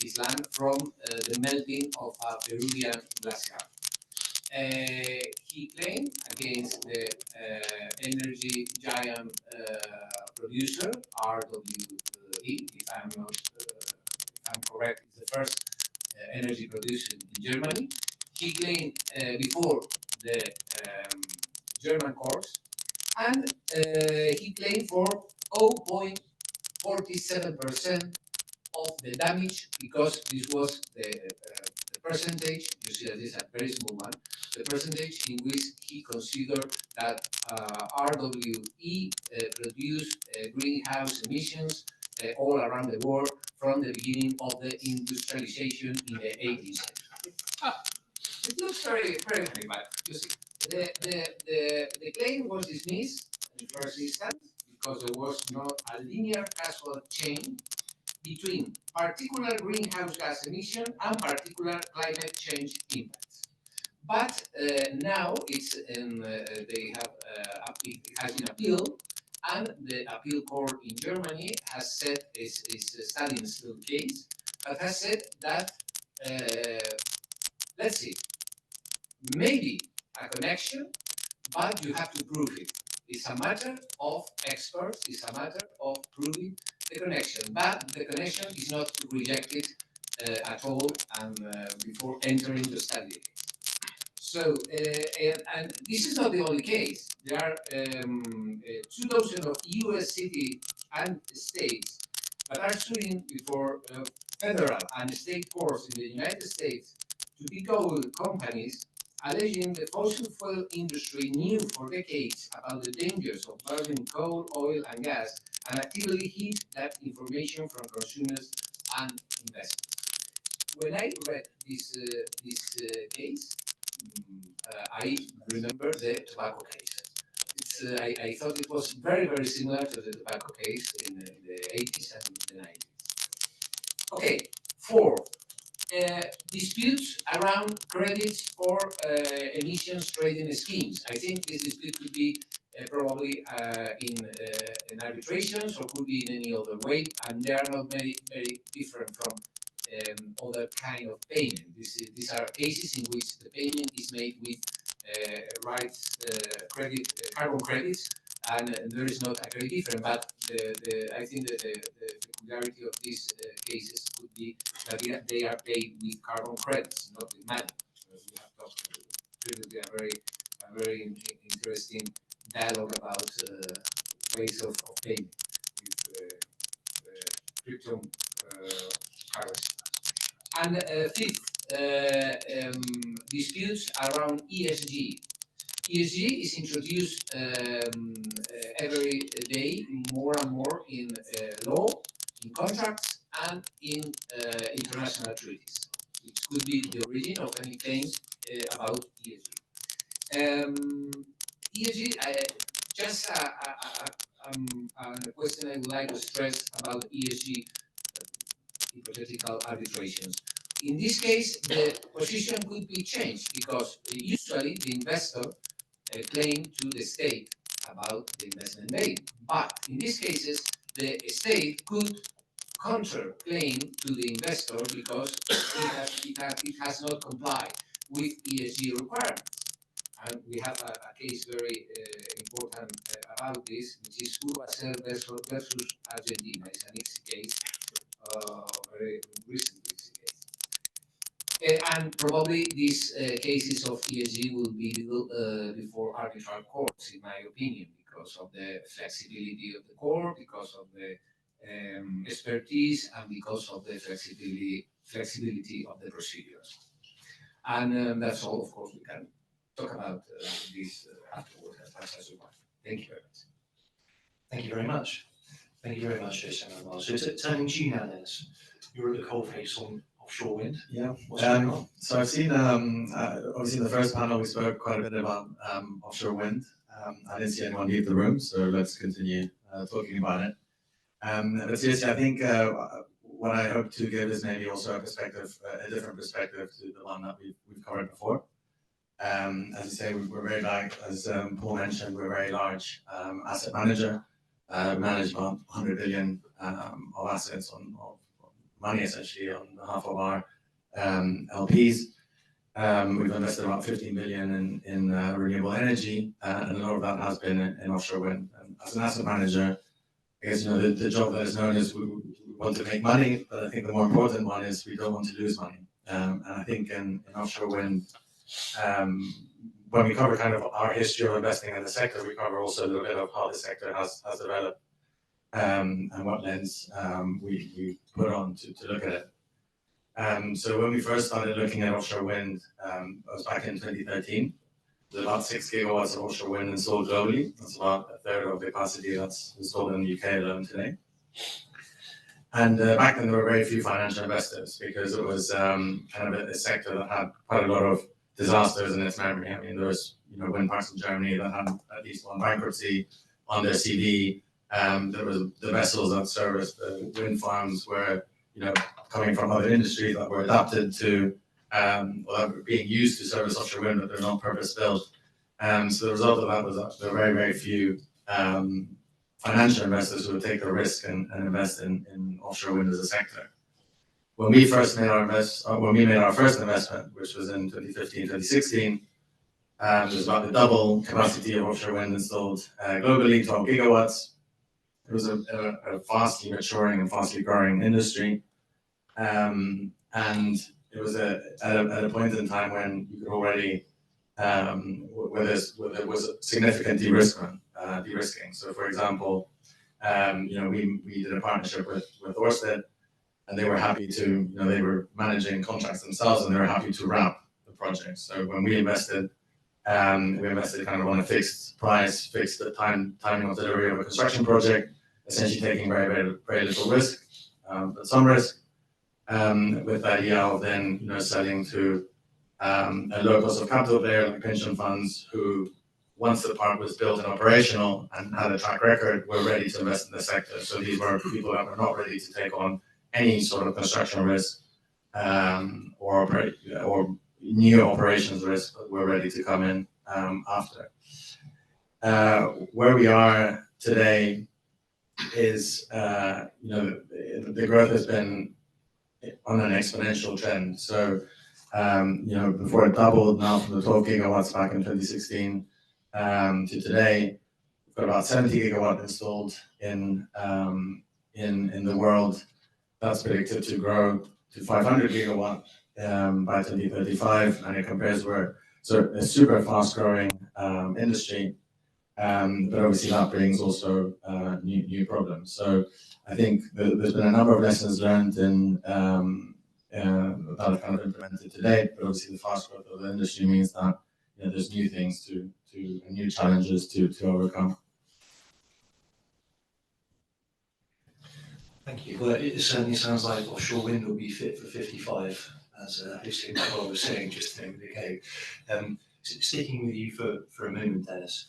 his land, from the melting of a Peruvian glacier. He claimed against the energy giant producer RWE, if I'm correct, it's the first energy producer in Germany. He claimed before the German courts, and he claimed for 0.47% of the damage, because this was the percentage, you see that this is a very small one, the percentage in which he considered that RWE produced greenhouse emissions all around the world from the beginning of the industrialization in the 18th century. It looks very, very funny, but you see, the claim was dismissed in the first instance because there was not a linear causal chain between particular greenhouse gas emission and particular climate change impacts. But now it's they have it has been appealed, and the appeal court in Germany has said is studying still the case, but has said that let's see, maybe a connection, but you have to prove it. It's a matter of experts, it's a matter of proving the connection, but the connection is not rejected at all and before entering the study. So, and this is not the only case. There are 2,000 of US cities and states that are suing before federal and state courts in the United States to big oil companies, alleging the fossil fuel industry knew for decades about the dangers of burning coal, oil, and gas, and actively hid that information from consumers and investors. When I read this case, I remember the tobacco case. I thought it was very, very similar to the tobacco case in the 80s and the 90s. Okay, 4. Disputes around credits for emissions trading schemes. I think this dispute could be probably in arbitrations or could be in any other way, and they are not very, very different from other kind of payment. These are cases in which the payment is made with carbon credits, and there is not a great difference. But I think that the peculiarity of these cases could be that they are paid with carbon credits, not with money. As we have talked previously, a very interesting dialogue about ways of paying with cryptocurrency. And fifth, disputes around ESG. ESG is introduced every day more and more in law, in contracts, and in international treaties, which could be the origin of any claims about ESG. ESG, just a question I would like to stress about ESG hypothetical arbitrations. In this case, the position could be changed because usually the investor claim to the state about the investment made. But in these cases, the state could counter-claim to the investor because it has not complied with ESG requirements. And we have a case very important about this, which is Urbacer versus Argentina. It's an easy case, very recent easy case. And probably these cases of ESG will be before arbitral courts, in my opinion, because of the flexibility of the court, because of the expertise, and because of the flexibility of the procedures. And that's all, of course, we can talk about these afterwards as we want. Thank you very much. Thank you very much. Thank you very much, Jason. So turning to you now, Dennis. You're at the coalface on offshore wind. Yeah. What's going on? So I've seen, obviously in the first panel, we spoke quite a bit about offshore wind. I didn't see anyone leave the room, so let's continue talking about it. But seriously, I think what I hope to give is maybe also a perspective, a different perspective to the one that we've covered before. As you say, we're very large, as Paul mentioned, we're a very large asset manager. We manage about 100 billion of assets of money essentially on behalf of our LPs. We've invested about 15 billion in renewable energy, and a lot of that has been in offshore wind. And as an asset manager, I guess the job that is known is we want to make money, but I think the more important one is we don't want to lose money. And I think in offshore wind, when we cover kind of our history of investing in the sector, we cover also a little bit of how the sector has developed and what lens we put on to look at it. So when we first started looking at offshore wind, it was back in 2013. There's about 6 gigawatts of offshore wind installed globally. That's about a third of the capacity that's installed in the UK alone today. And back then there were very few financial investors because it was kind of a sector that had quite a lot of disasters in its memory. I mean, there was wind parks in Germany that had at least one bankruptcy on their CV. There was the vessels that serviced the wind farms were coming from other industries that were adapted to or being used to service offshore wind, but they're not purpose built. So the result of that was that there were very, very few financial investors who would take the risk and invest in offshore wind as a sector. When we first made our first investment, which was in 2015, 2016, there was about the double capacity of offshore wind installed globally, 12 gigawatts. It was a fastly maturing and fastly growing industry. And it was at a point in time when you could already, where there was significant de-risking. So for example, we did a partnership with Ørsted, and they were happy to, they were managing contracts themselves and they were happy to wrap the project. So when we invested kind of on a fixed price, fixed the timing of delivery of a construction project, essentially taking very, very, very little risk, but some risk, with the idea of then, selling to a low cost of capital player like pension funds who, once the park was built and operational and had a track record, were ready to invest in the sector. So these were people that were not ready to take on any sort of construction risk or new operations risk, but were ready to come in after. Where we are today is, the growth has been on an exponential trend. So, before it doubled now from the 12 gigawatts back in 2016 to today, we've got about 70 gigawatt installed in the world. That's predicted to grow to 500 gigawatt by 2035, and it compares so a super fast growing industry, but obviously that brings also new problems. So I think there's been a number of lessons learned that are kind of implemented today, but obviously the fast growth of the industry means that there's new things and new challenges to overcome. Thank you. Well, it certainly sounds like offshore wind will be fit for 55, as Hussein Paul was saying just a minute ago. Sticking with you for a moment, Dennis,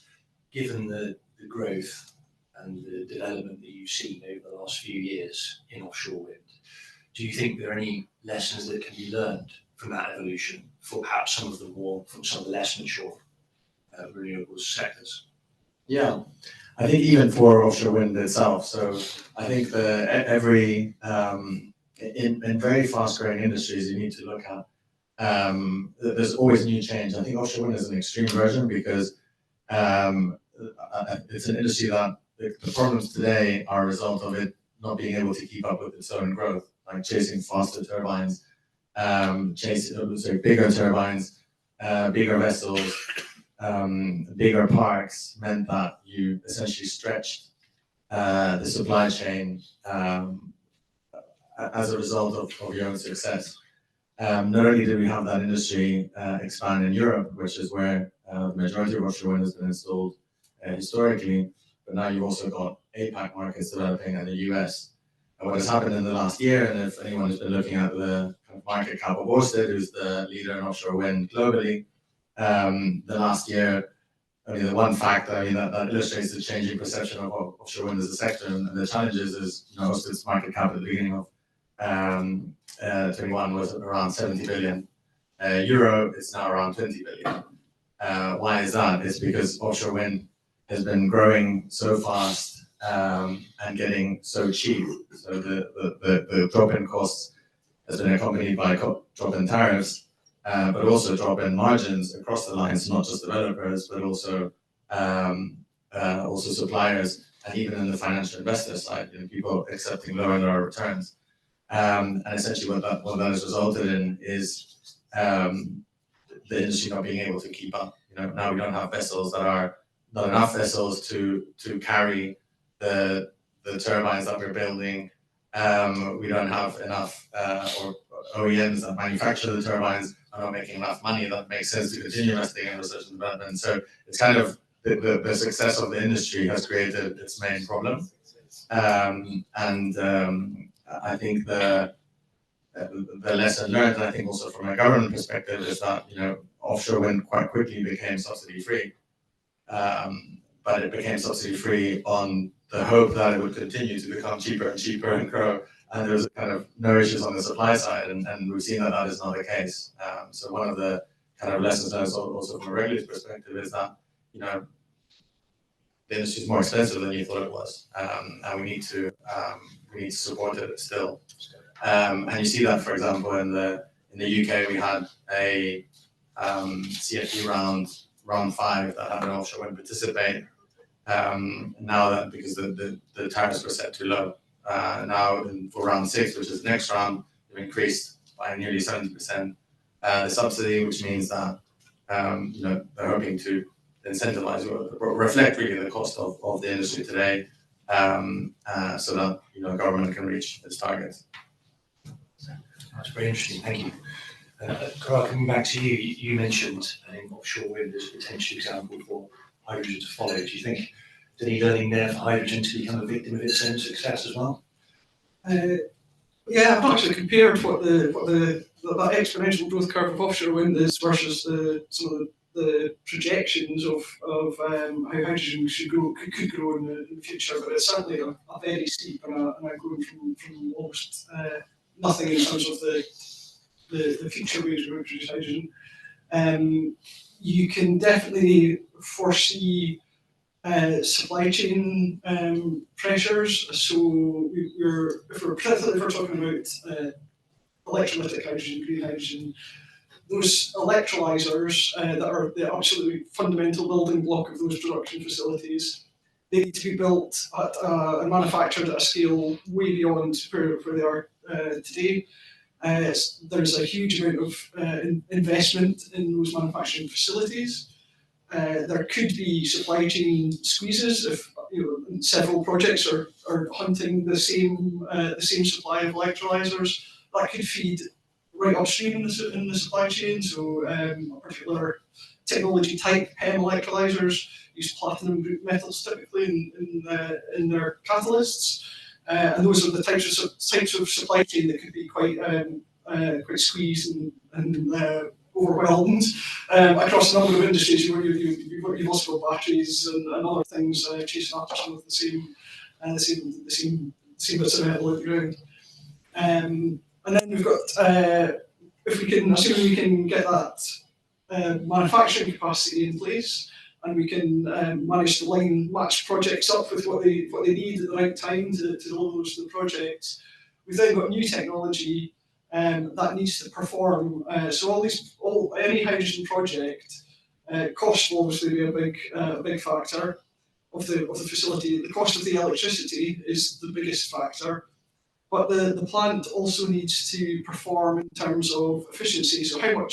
given the growth and the development that you've seen over the last few years in offshore wind, do you think there are any lessons that can be learned from that evolution for perhaps some of the less mature renewables sectors? Yeah, I think even for offshore wind itself. So I think in very fast growing industries, you need to look at, there's always new change. I think offshore wind is an extreme version because it's an industry that the problems today are a result of it not being able to keep up with its own growth, like chasing faster turbines, bigger turbines, bigger vessels, bigger parks meant that you essentially stretched the supply chain as a result of your own success. not only do we have that industry expand in Europe, which is where the majority of offshore wind has been installed historically, but now you've also got APAC markets developing and the US. And what has happened in the last year, and if anyone has been looking at the kind of market cap of Ørsted, who's the leader in offshore wind globally, the last year, I mean, the one fact, I mean, that illustrates the changing perception of offshore wind as a sector, and the challenges is, you know, Ørsted's market cap at the beginning of 21 was around 70 billion euro. It's now around 20 billion. Why is that? It's because offshore wind has been growing so fast and getting so cheap. So the drop in costs has been accompanied by drop in tariffs, but also drop in margins across the lines, not just developers, but also suppliers, and even in the financial investor side, you know, people accepting lower and lower returns. And essentially what that has resulted in is the industry not being able to keep up. You know, now we don't have vessels that are not enough vessels to carry the turbines that we're building. We don't have enough, or OEMs that manufacture the turbines are not making enough money that makes sense to continue investing in research and development. So it's kind of the success of the industry has created its main problem. I think the lesson learned, I think also from a government perspective, is that, you know, offshore wind quite quickly became subsidy free. But it became subsidy free on the hope that it would continue to become cheaper and cheaper and grow. And there was kind of no issues on the supply side, and we've seen that that is not the case. So one of the kind of lessons learned also from a regulatory perspective is that, you know, the industry is more expensive than you thought it was, and we need to support it still. And you see that, for example, in the UK, we had a CFD round 5 that had an offshore wind participate. Now that because the tariffs were set too low, now for round 6, which is the next round, they've increased by nearly 70% the subsidy, which means that you know, they're hoping to incentivize or reflect really the cost of the industry today, so that, you know, government can reach its targets. That's very interesting, thank you. Carl, coming back to you, you mentioned offshore wind as a potential example for hydrogen to follow. Do you think there's any learning there for hydrogen to become a victim of its own success as well? Yeah, I've actually compared what that exponential growth curve of offshore wind is versus some of the projections of how hydrogen could grow in the future, but it's certainly a very steep and a growing from almost nothing in terms of the future ways we produce hydrogen. You can definitely foresee supply chain pressures. So if we're talking about electrolytic hydrogen, green hydrogen, those electrolyzers that are the absolutely fundamental building block of those production facilities, they need to be built at and manufactured at a scale way beyond where they are today. There's a huge amount of investment in those manufacturing facilities. There could be supply chain squeezes if, you know, several projects are hunting the same supply of electrolyzers. That could feed right upstream in the supply chain. So a particular technology type, PEM electrolyzers, use platinum group metals typically in their catalysts. And those are the types of supply chain that could be quite squeezed and overwhelmed across a number of industries where you've also got batteries and other things chasing after some of the same bits of metal at the ground. And then we've got, if we can, assuming we can get that manufacturing capacity in place, and we can manage to match projects up with what they need at the right time to deliver those to the projects. We've then got new technology that needs to perform. So any hydrogen project, cost will obviously be a big factor of the facility. The cost of the electricity is the biggest factor, but the plant also needs to perform in terms of efficiency. So how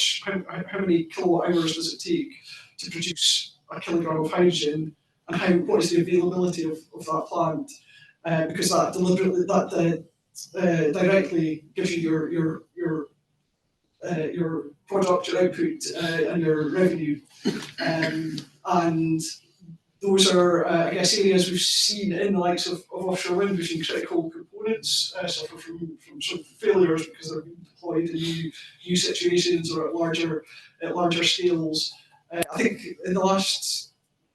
many kilowatt hours does it take to produce a kilogram of hydrogen, and what is the availability of that plant? Because that directly gives you your your product, your output, and your revenue. And those are, I guess, areas we've seen in the likes of offshore wind. We've seen critical components suffer from sort of failures because they're being deployed in new situations or at larger scales. I think in the last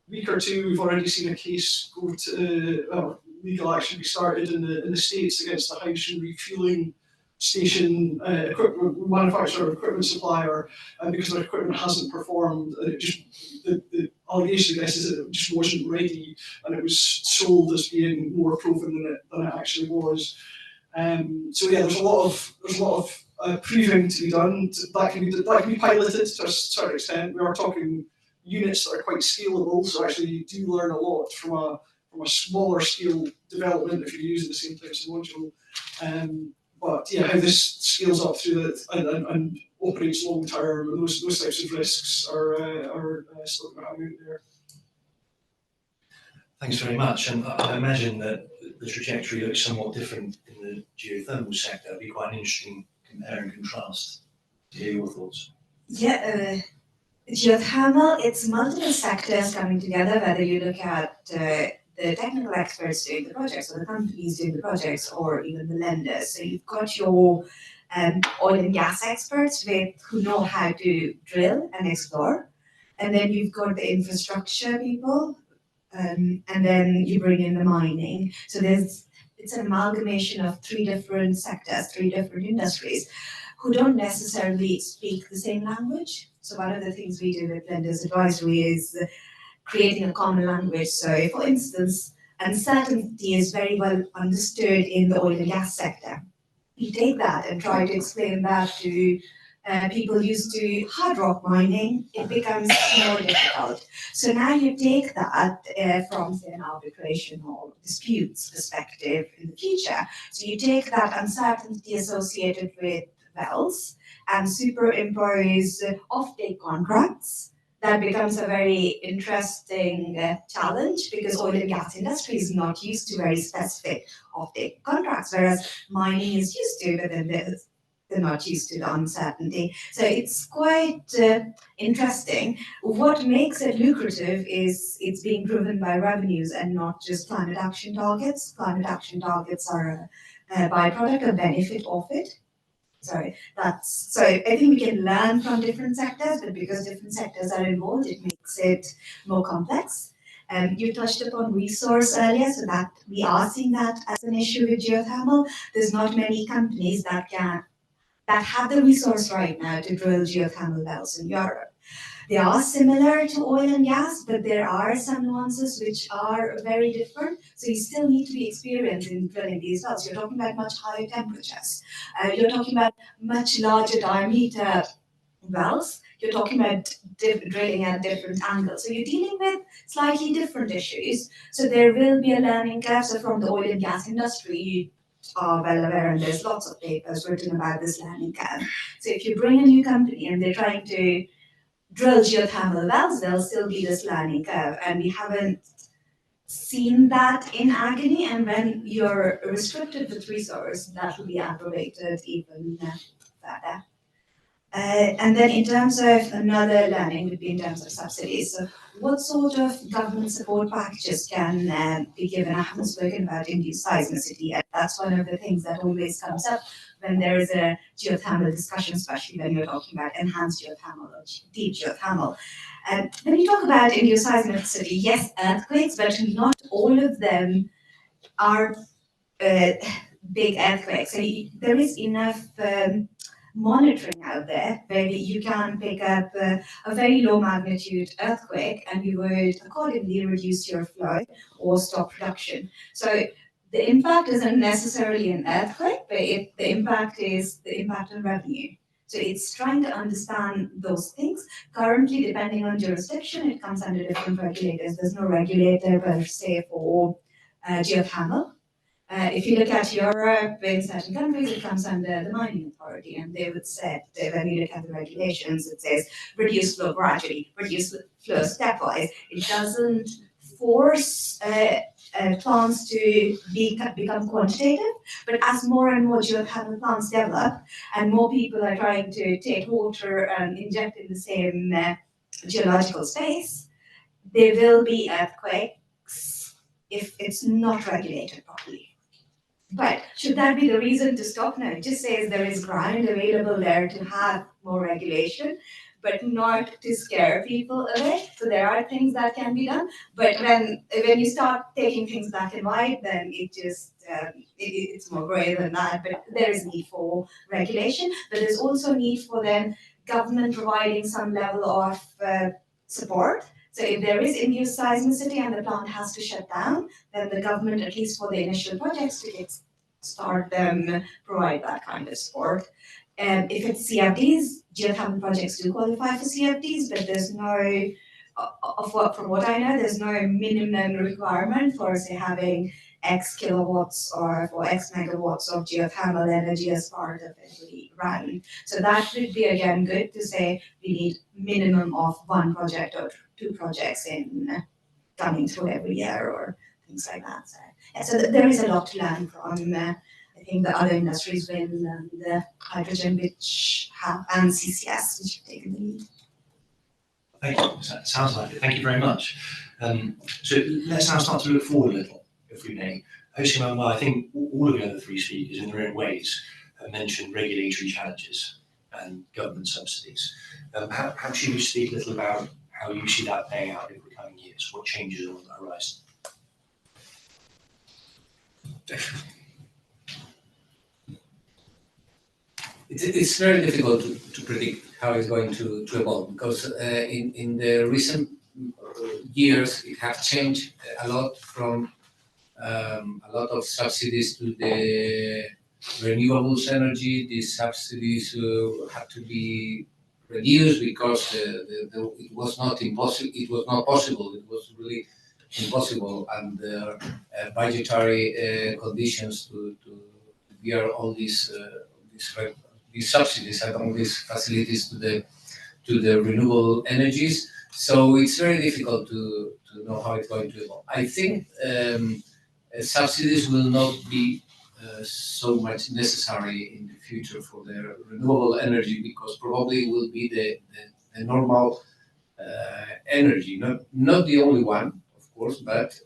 week or two, we've already seen a case go to legal action be started in the States against the hydrogen refueling station equipment manufacturer, equipment supplier, because their equipment hasn't performed, and it just the allegation, I guess, is that it just wasn't ready, and it was sold as being more proven than it actually was. So yeah, there's a lot of proving to be done. That can be piloted to a certain extent. We are talking units that are quite scalable, so actually you do learn a lot from a smaller scale development if you're using the same types of module. But yeah, how this scales up through and operates long term, and those types of risks are still going to hang out there. Thanks very much. And I imagine that the trajectory looks somewhat different in the geothermal sector. It'd be quite an interesting compare and contrast to hear your thoughts. Yeah, geothermal, it's multiple sectors coming together, whether you look at the technical experts doing the projects, or the companies doing the projects, or even the lenders. So you've got your oil and gas experts who know how to drill and explore. And then you've got the infrastructure people, and then you bring in the mining. So it's an amalgamation of three different sectors, three different industries who don't necessarily speak the same language. So one of the things we do with Lenders Advisory is creating a common language. So for instance, uncertainty is very well understood in the oil and gas sector. You take that and try to explain that to people used to hard rock mining, it becomes more difficult. So now you take that from, say, an arbitration or disputes perspective in the future. So you take that uncertainty associated with wells and superimpose offtake contracts. That becomes a very interesting challenge, because oil and gas industry is not used to very specific offtake contracts, whereas mining is used to, but then they're not used to the uncertainty. So it's quite interesting. What makes it lucrative is it's being driven by revenues and not just climate action targets. Climate action targets are a byproduct, a benefit of it. So I think we can learn from different sectors, but because different sectors are involved, it makes it more complex. You touched upon resource earlier, so that we are seeing that as an issue with geothermal. There's not many companies that have the resource right now to drill geothermal wells in Europe. They are similar to oil and gas, but there are some nuances which are very different. So you still need to be experienced in drilling these wells. You're talking about much higher temperatures. You're talking about much larger diameter wells. You're talking about drilling at different angles. So you're dealing with slightly different issues. So there will be a learning curve. So from the oil and gas industry, you are well aware, and there's lots of papers written about this learning curve. So if you bring a new company and they're trying to drill geothermal wells, there'll still be this learning curve, and we haven't seen that in agony. And when you're restricted with resource, that will be aggravated even further. And then in terms of another learning would be in terms of subsidies. So what sort of government support packages can be given? I haven't spoken about induced seismicity, and that's one of the things that always comes up when there is a geothermal discussion, especially when you're talking about enhanced geothermal or deep geothermal. When you talk about induced seismicity, yes, earthquakes, but not all of them are big earthquakes. So there is enough monitoring out there where you can pick up a very low magnitude earthquake, and you would accordingly reduce your flow or stop production. So the impact isn't necessarily an earthquake, but the impact is the impact on revenue. So it's trying to understand those things. Currently, depending on jurisdiction, it comes under different regulators. There's no regulator per se for geothermal. If you look at Europe, in certain countries, it comes under the mining authority, and they would say, when you look at the regulations, it says reduce flow gradually, reduce flow stepwise. It doesn't force plants to become quantitative, but as more and more geothermal plants develop and more people are trying to take water and inject in the same geological space, there will be earthquakes if it's not regulated properly. But should that be the reason to stop? No, it just says there is ground available there to have more regulation, but not to scare people away. So there are things that can be done, but when you start taking things black and white, then it just it's more grey than that. But there is need for regulation, but there's also need for then government providing some level of support. So if there is induced seismicity and the plant has to shut down, then the government, at least for the initial projects, to start them provide that kind of support. If it's CFDs, geothermal projects do qualify for CFDs, but there's no, from what I know, there's no minimum requirement for, say, having X kilowatts or for X megawatts of geothermal energy as part of every run. So that would be, again, good to say we need minimum of one project or 2 projects in coming through every year or things like that. So, yeah, so there is a lot to learn from, I think, the other industries, wind and hydrogen, which have, and CCS, which have taken the lead. Thank you. Sounds like it. Thank you very much. So let's now start to look forward a little, if we may. Hosting Mama, I think all of the other 3 speakers, in their own ways, have mentioned regulatory challenges and government subsidies. Perhaps you speak a little about how you see that playing out in the coming years. What changes are on the horizon? It's very difficult to predict how it's going to evolve, because in the recent years it has changed a lot from a lot of subsidies to the renewables energy. These subsidies had to be reduced because it was not impossible. It was not possible. It was really impossible under budgetary conditions to bear all these subsidies and all these facilities to the renewable energies. So it's very difficult to know how it's going to evolve. I think subsidies will not be so much necessary in the future for the renewable energy, because probably it will be the normal energy, not the only one, of course, but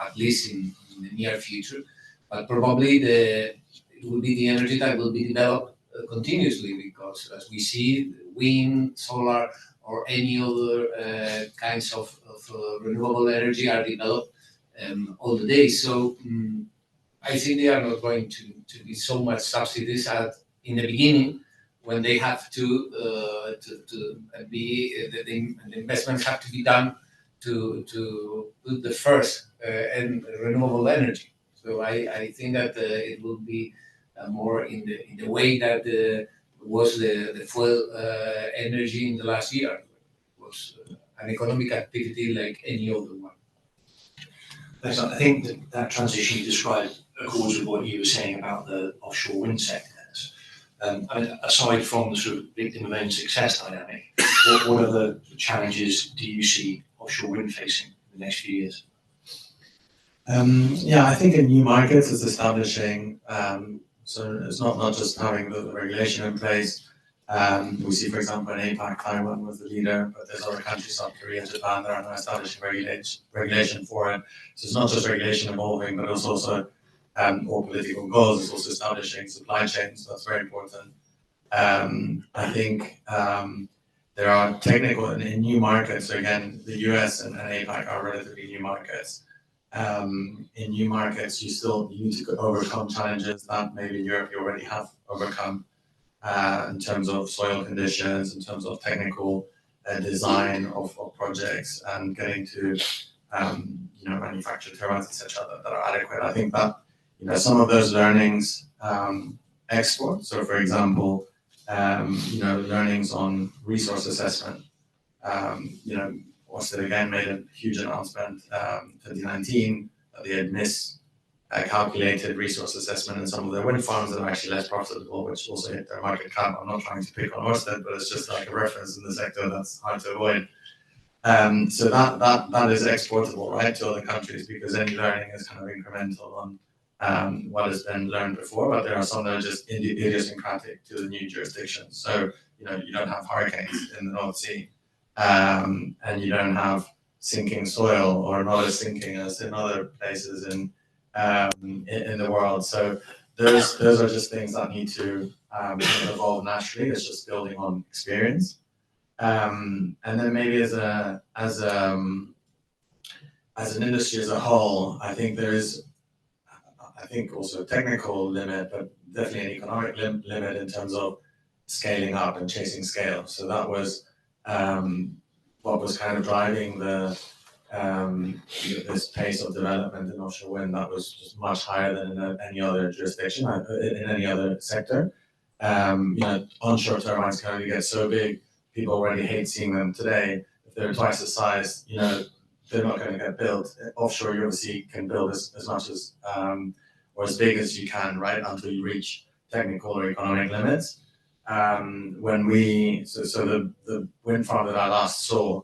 at least in the near future. But probably it will be the energy that will be developed continuously, because as we see, wind, solar, or any other kinds of renewable energy are developed all the day. So I think they are not going to be so much subsidies as in the beginning, when they have to be the investments have to be done to put the first and renewable energy. So I think that it will be more in the way that was the fuel energy in the last year. It was an economic activity like any other one. Thanks. I think that transition you described accords with what you were saying about the offshore wind sector. Aside from the sort of victim of own success dynamic, what other challenges do you see offshore wind facing in the next few years? Yeah, I think in new markets it's establishing, so it's not just having the regulation in place. We see, for example, in APAC, Taiwan was the leader, but there's other countries, South Korea, Japan, that are now establishing regulation for it. So it's not just regulation evolving, but it's also more political goals. It's also establishing supply chains. That's very important. I think there are technical in new markets. So again, the US and APAC are relatively new markets. In new markets, you need to overcome challenges that maybe in Europe you already have overcome in terms of soil conditions, in terms of technical design of projects, and getting to manufacture turbines, etc., that are adequate. I think that some of those learnings export. So, for example, learnings on resource assessment. Ørsted again made a huge announcement in 2019 that they had miscalculated resource assessment in some of their wind farms that are actually less profitable, which also hit their market cap. I'm not trying to pick on Ørsted, but it's just like a reference in the sector that's hard to avoid. So that is exportable, right, to other countries, because any learning is kind of incremental on what has been learned before, but there are some that are just idiosyncratic to the new jurisdictions. So, you know, you don't have hurricanes in the North Sea, and you don't have sinking soil, or not as sinking as in other places in the world. So those are just things that need to evolve naturally. It's just building on experience. And then maybe as an industry as a whole, I think there is, I think also a technical limit, but definitely an economic limit in terms of scaling up and chasing scale. So that was what was kind of driving this pace of development in offshore wind that was just much higher than in any other jurisdiction, in any other sector. You know, onshore turbines can only get so big. People already hate seeing them today. If they're twice the size, you know, they're not going to get built. Offshore, you obviously can build as much as or as big as you can, right, until you reach technical or economic limits. When we so the wind farm that I last saw,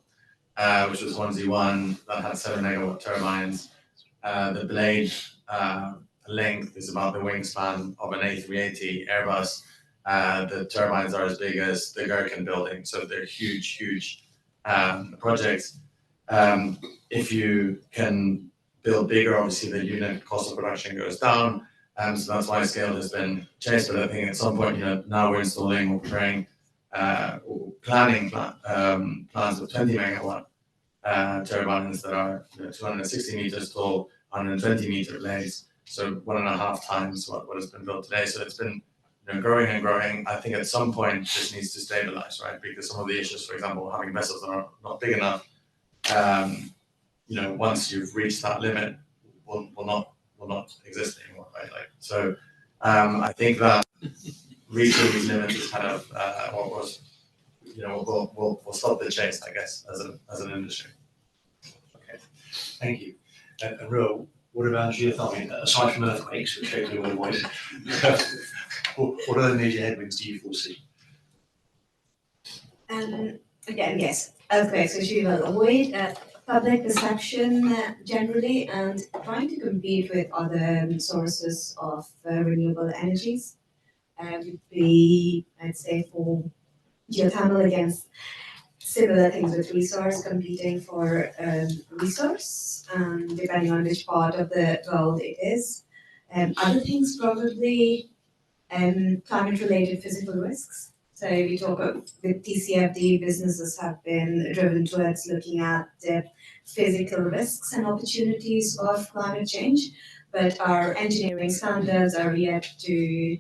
which was Hornsey 1, that had 7 megawatt turbines. The blade length is about the wingspan of an A380 Airbus. The turbines are as big as the Gherkin building, so they're huge projects. If you can build bigger, obviously the unit cost of production goes down, so that's why scale has been chased. But I think at some point, you know, now we're installing or preparing, planning plans with 20 megawatt turbines that are 260 meters tall, 120 meter blades, so 1.5 times what has been built today. So it's been, you know, growing and growing. I think at some point this needs to stabilize, right? Because some of the issues, for example, having vessels that are not big enough, you know, once you've reached that limit, will not exist anymore, right? Like, so I think that reaching these limits is kind of what was, you know, will stop the chase, I guess, as an industry. Okay, thank you. And Ro, what about geothermal? I mean, aside from earthquakes, which hopefully will avoid, what other major headwinds do you foresee? Again, yes, earthquakes, which we will avoid, public perception generally, and trying to compete with other sources of renewable energies would be, I'd say, for geothermal against similar things with resource, competing for resource, depending on which part of the world it is. Other things probably climate-related physical risks. So we talk about with TCFD, businesses have been driven towards looking at the physical risks and opportunities of climate change, but our engineering standards are yet to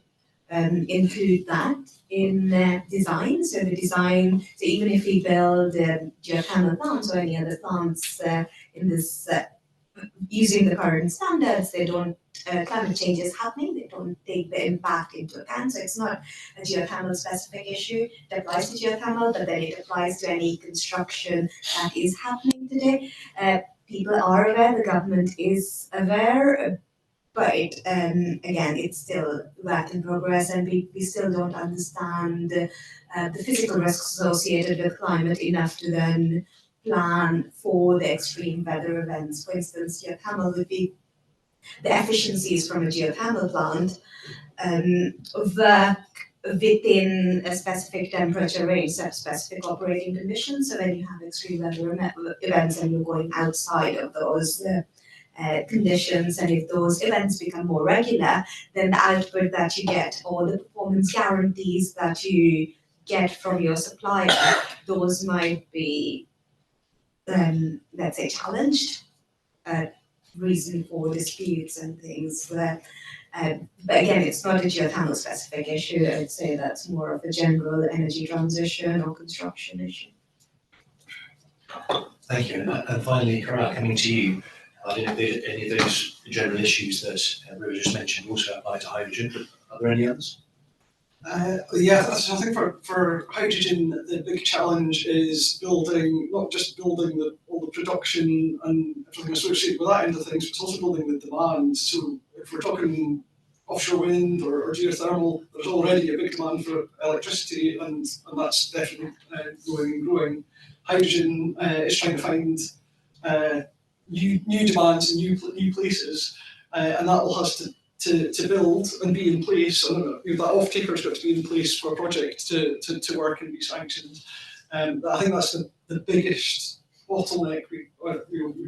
include that in design. So the design, so even if we build geothermal plants or any other plants in this using the current standards, they don't, climate change is happening, they don't take the impact into account. So it's not a geothermal specific issue. It applies to geothermal, but then it applies to any construction that is happening today. People are aware, the government is aware, but again, it's still work in progress, and we still don't understand the physical risks associated with climate enough to then plan for the extreme weather events. For instance, geothermal would be the efficiencies from a geothermal plant work within a specific temperature range, specific operating conditions. So when you have extreme weather events and you're going outside of those conditions, and if those events become more regular, then the output that you get or the performance guarantees that you get from your supplier, those might be let's say challenged, reason for disputes and things. But again, it's not a geothermal specific issue. I'd say that's more of a general energy transition or construction issue. Thank you. And finally, coming to you, I don't know if any of those general issues that Ro just mentioned also apply to hydrogen, but are there any others? Yeah, so I think for hydrogen, the big challenge is building, not just building all the production and everything associated with that end of things, but also building the demand. So if we're talking offshore wind or geothermal, there's already a big demand for electricity, and that's definitely growing and growing. Hydrogen is trying to find new demands and new places, and that will have to build and be in place. And that off-taker's got to be in place for a project to work and be sanctioned. I think that's the biggest bottleneck we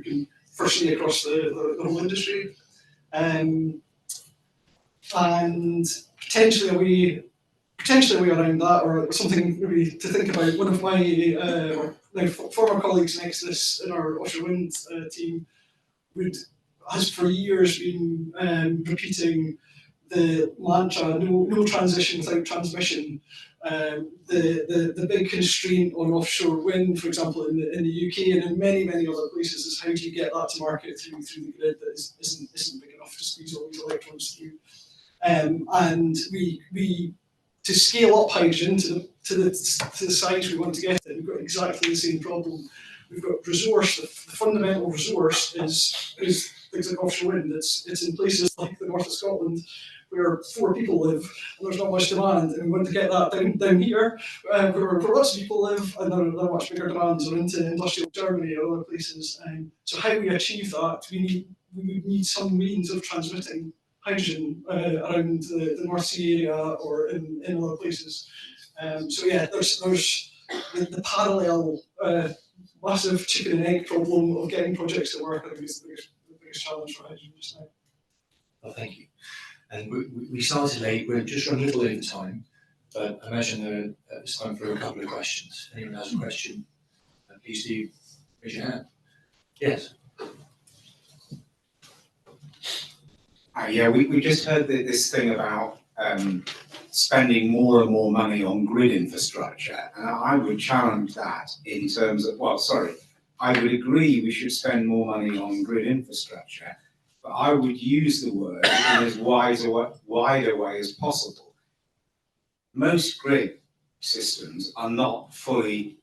can foresee across the whole industry. And potentially a way around that, or something maybe to think about. One of my former colleagues next to this in our offshore wind team has for years been repeating the mantra, no transition without transmission. The big constraint on offshore wind, for example, in the UK and in many other places, is how do you get that to market through the grid that isn't big enough to squeeze all these electrons through. And we to scale up hydrogen to the size we want to get it, we've got exactly the same problem. We've got resource. The fundamental resource is things like offshore wind. It's in places like the north of Scotland where 4 people live and there's not much demand, and we want to get that down here where lots of people live and there are much bigger demands, or into industrial Germany or other places. So how we achieve that, we need some means of transmitting hydrogen around the North Sea area or in other places. So yeah, there's the parallel massive chicken and egg problem of getting projects to work. I think is the biggest challenge for hydrogen just now. Well, thank you. And we started late. We're just running a little over time, but I imagine it's time for a couple of questions. Anyone has a question, please do raise your hand. Yes. Yeah, we just heard this thing about spending more and more money on grid infrastructure, and I would challenge that in terms of, I would agree we should spend more money on grid infrastructure, but I would use the word in as wider way as possible. Most grid systems are not fully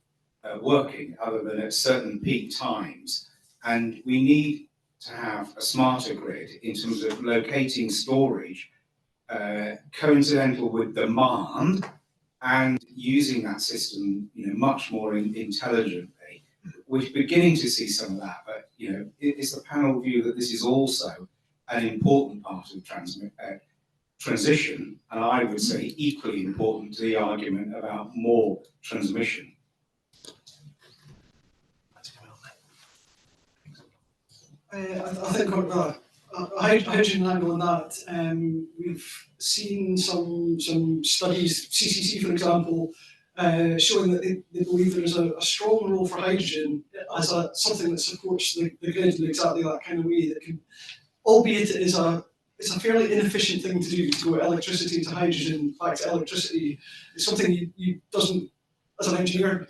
working other than at certain peak times, and we need to have a smarter grid in terms of locating storage coincidental with demand and using that system, much more intelligently. We're beginning to see some of that, but is the panel view that this is also an important part of transition, and I would say equally important to the argument about more transmission? I think on the hydrogen angle on that, we've seen some studies, CCC for example, showing that they believe there is a strong role for hydrogen as something that supports the grid in exactly that kind of way. That can, albeit it's a fairly inefficient thing to do, to go electricity to hydrogen back to electricity. It's something you doesn't, as an engineer,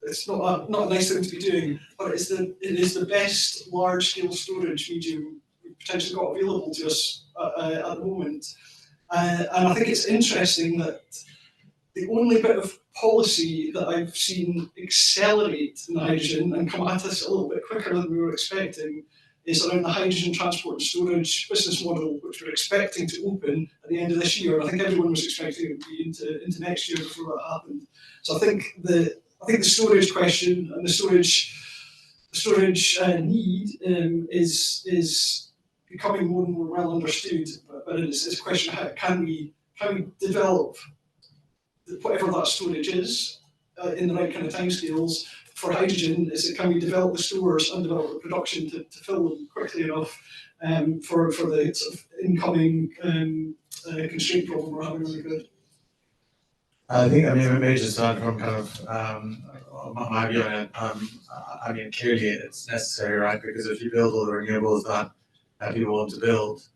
it's not a nice thing to be doing, but it is the best large-scale storage medium we've potentially got available to us at the moment. And I think it's interesting that the only bit of policy that I've seen accelerate in the hydrogen and come at us a little bit quicker than we were expecting is around the hydrogen transport and storage business model, which we're expecting to open at the end of this year. I think everyone was expecting it to be into next year before that happened. So I think the storage question and the storage need is becoming more and more well understood. But it's a question of how can we develop whatever that storage is in the right kind of timescales. For hydrogen, can we develop the stores and develop the production to fill them quickly enough for the sort of incoming constraint problem we're having on the grid? I think, maybe just start from kind of my view on it. Clearly it's necessary, right? Because if you build all the renewables that people want to build,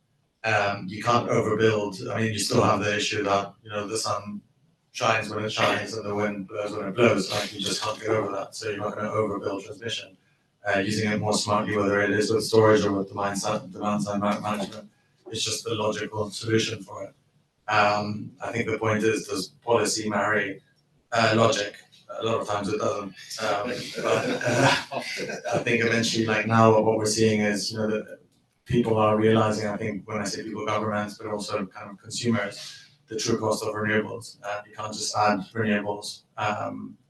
you can't overbuild. You still have the issue that, the sun shines when it shines and the wind blows when it blows. Like, you just can't get over that. So you're not going to overbuild transmission. Using it more smartly, whether it is with storage or with demand side management, it's just the logical solution for it. I think the point is, does policy marry logic? A lot of times it doesn't. But I think eventually, like now, what we're seeing is, people are realizing, I think when I say people, governments, but also kind of consumers, the true cost of renewables. You can't just add renewables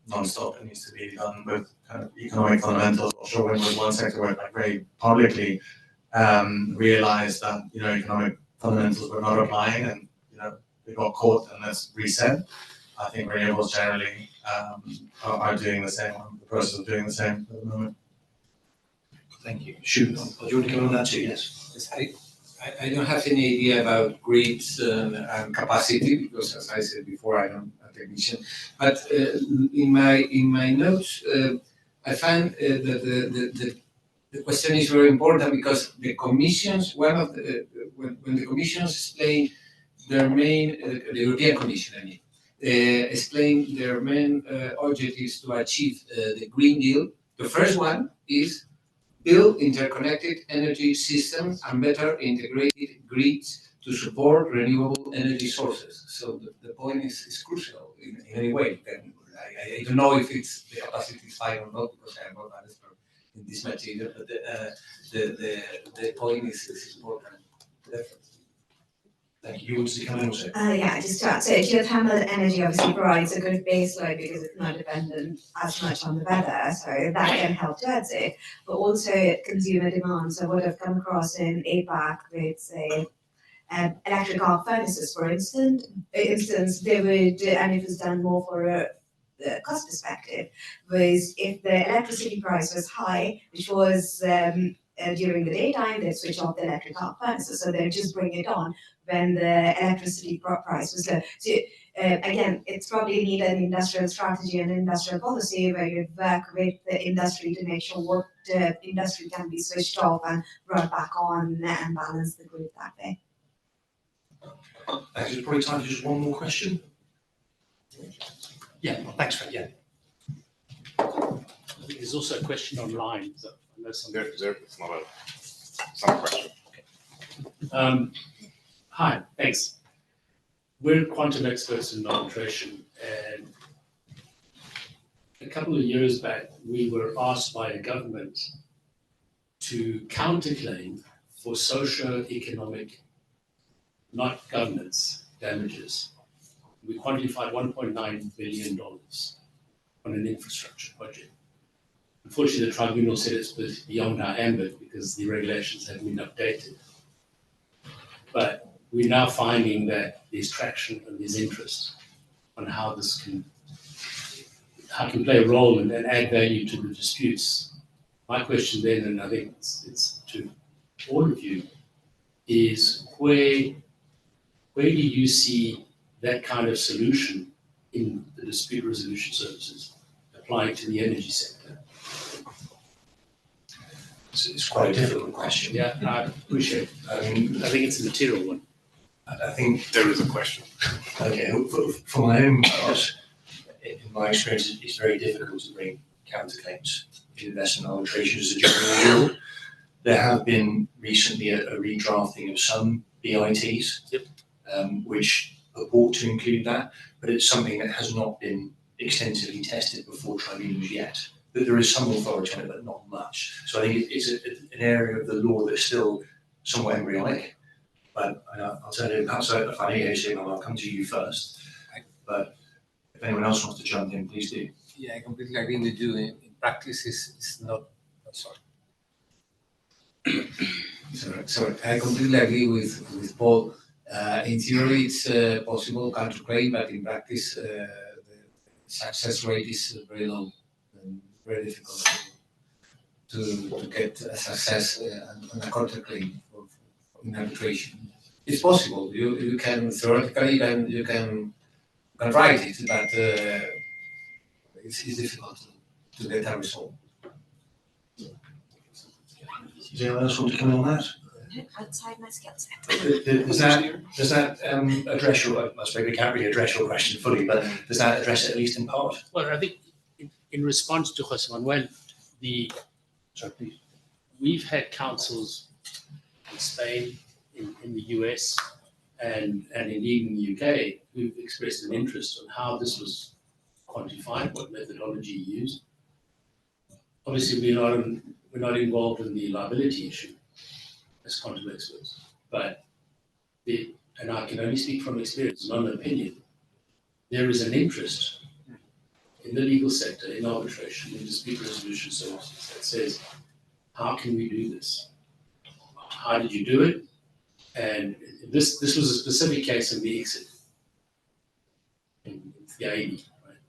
non-stop. It needs to be done with kind of economic fundamentals. Offshore wind was one sector where like very publicly realized that economic fundamentals were not applying, and they got caught and that's reset. I think renewables generally are doing the same, or in the process of doing the same at the moment. Thank you. Shoot, do you want to come on that too? Yes. I don't have any idea about grids and capacity because, as I said before, I'm a technician. But in my notes, I found that the question is very important because the commissions, when the commissions explain their main, the European Commission, I mean, explain their main objectives to achieve the Green Deal. The first one is build interconnected energy systems and better integrated grids to support renewable energy sources. So the point is crucial in any way. And I don't know if it's the capacity is fine or not because I am not an expert in this material, but the point is important. Definitely. Thank you. You want to come in also? Yeah, just to add, so geothermal energy obviously provides a good baseload because it's not dependent as much on the weather, so that can help towards it. But also consumer demand. So what I've come across in APAC with, say, electric arc furnaces, for instance, they would, and it was done more for a cost perspective, was if the electricity price was high, which was during the daytime, they'd switch off the electric arc furnaces, so they'd just bring it on when the electricity price was low. So again, it's probably need an industrial strategy and industrial policy where you work with the industry to make sure what industry can be switched off and brought back on and balance the grid that way. There's probably time for just one more question. Yeah, thanks, Fred. Yeah. I think there's also a question online. So I know some. It's not a question. Okay. Hi, thanks. We're quantum experts in arbitration, and a couple of years back, we were asked by the government to counterclaim for socio-economic, not governance, damages. We quantified $1.9 billion on an infrastructure project. Unfortunately, the tribunal said it's beyond our ambit because the regulations haven't been updated. But we're now finding that there's traction and there's interest on how this can play a role and add value to the disputes. My question then, and I think it's to all of you, is where do you see that kind of solution in the dispute resolution services applying to the energy sector? It's quite a difficult question. Yeah, I appreciate it. I think it's a material one. I think there is a question. Okay, for my own part, in my experience, it's very difficult to bring counterclaims in investment arbitration as a general rule. There have been recently a redrafting of some BITs, which purport to include that, but it's something that has not been extensively tested before tribunals yet. But there is some authority on it, but not much. So I think it's an area of the law that's still somewhat embryonic. But I'll turn it perhaps if I hear you, I'll come to you first. But if anyone else wants to jump in, please do. Yeah, I completely agree with you. In practice, it's not. Sorry. Sorry. I completely agree with Paul. In theory, it's possible counterclaim, but in practice, the success rate is very low and very difficult to get a success on a counterclaim in arbitration. It's possible. You can theoretically you can write it, but it's difficult to get a result. Does anyone else want to come in on that? Outside my skill set. Does that address your? I suppose we can't really address your question fully, but does that address it at least in part? Well, I think in response to José Manuel, we've had councils in Spain, in the US, and indeed in the UK who've expressed an interest on how this was quantified, what methodology used. Obviously, we're not involved in the liability issue. as quantum experts. But and I can only speak from experience, not an opinion, there is an interest in the legal sector, in arbitration, in dispute resolution services that says, how can we do this? How did you do it? And this was a specific case in the exit in the 80, right?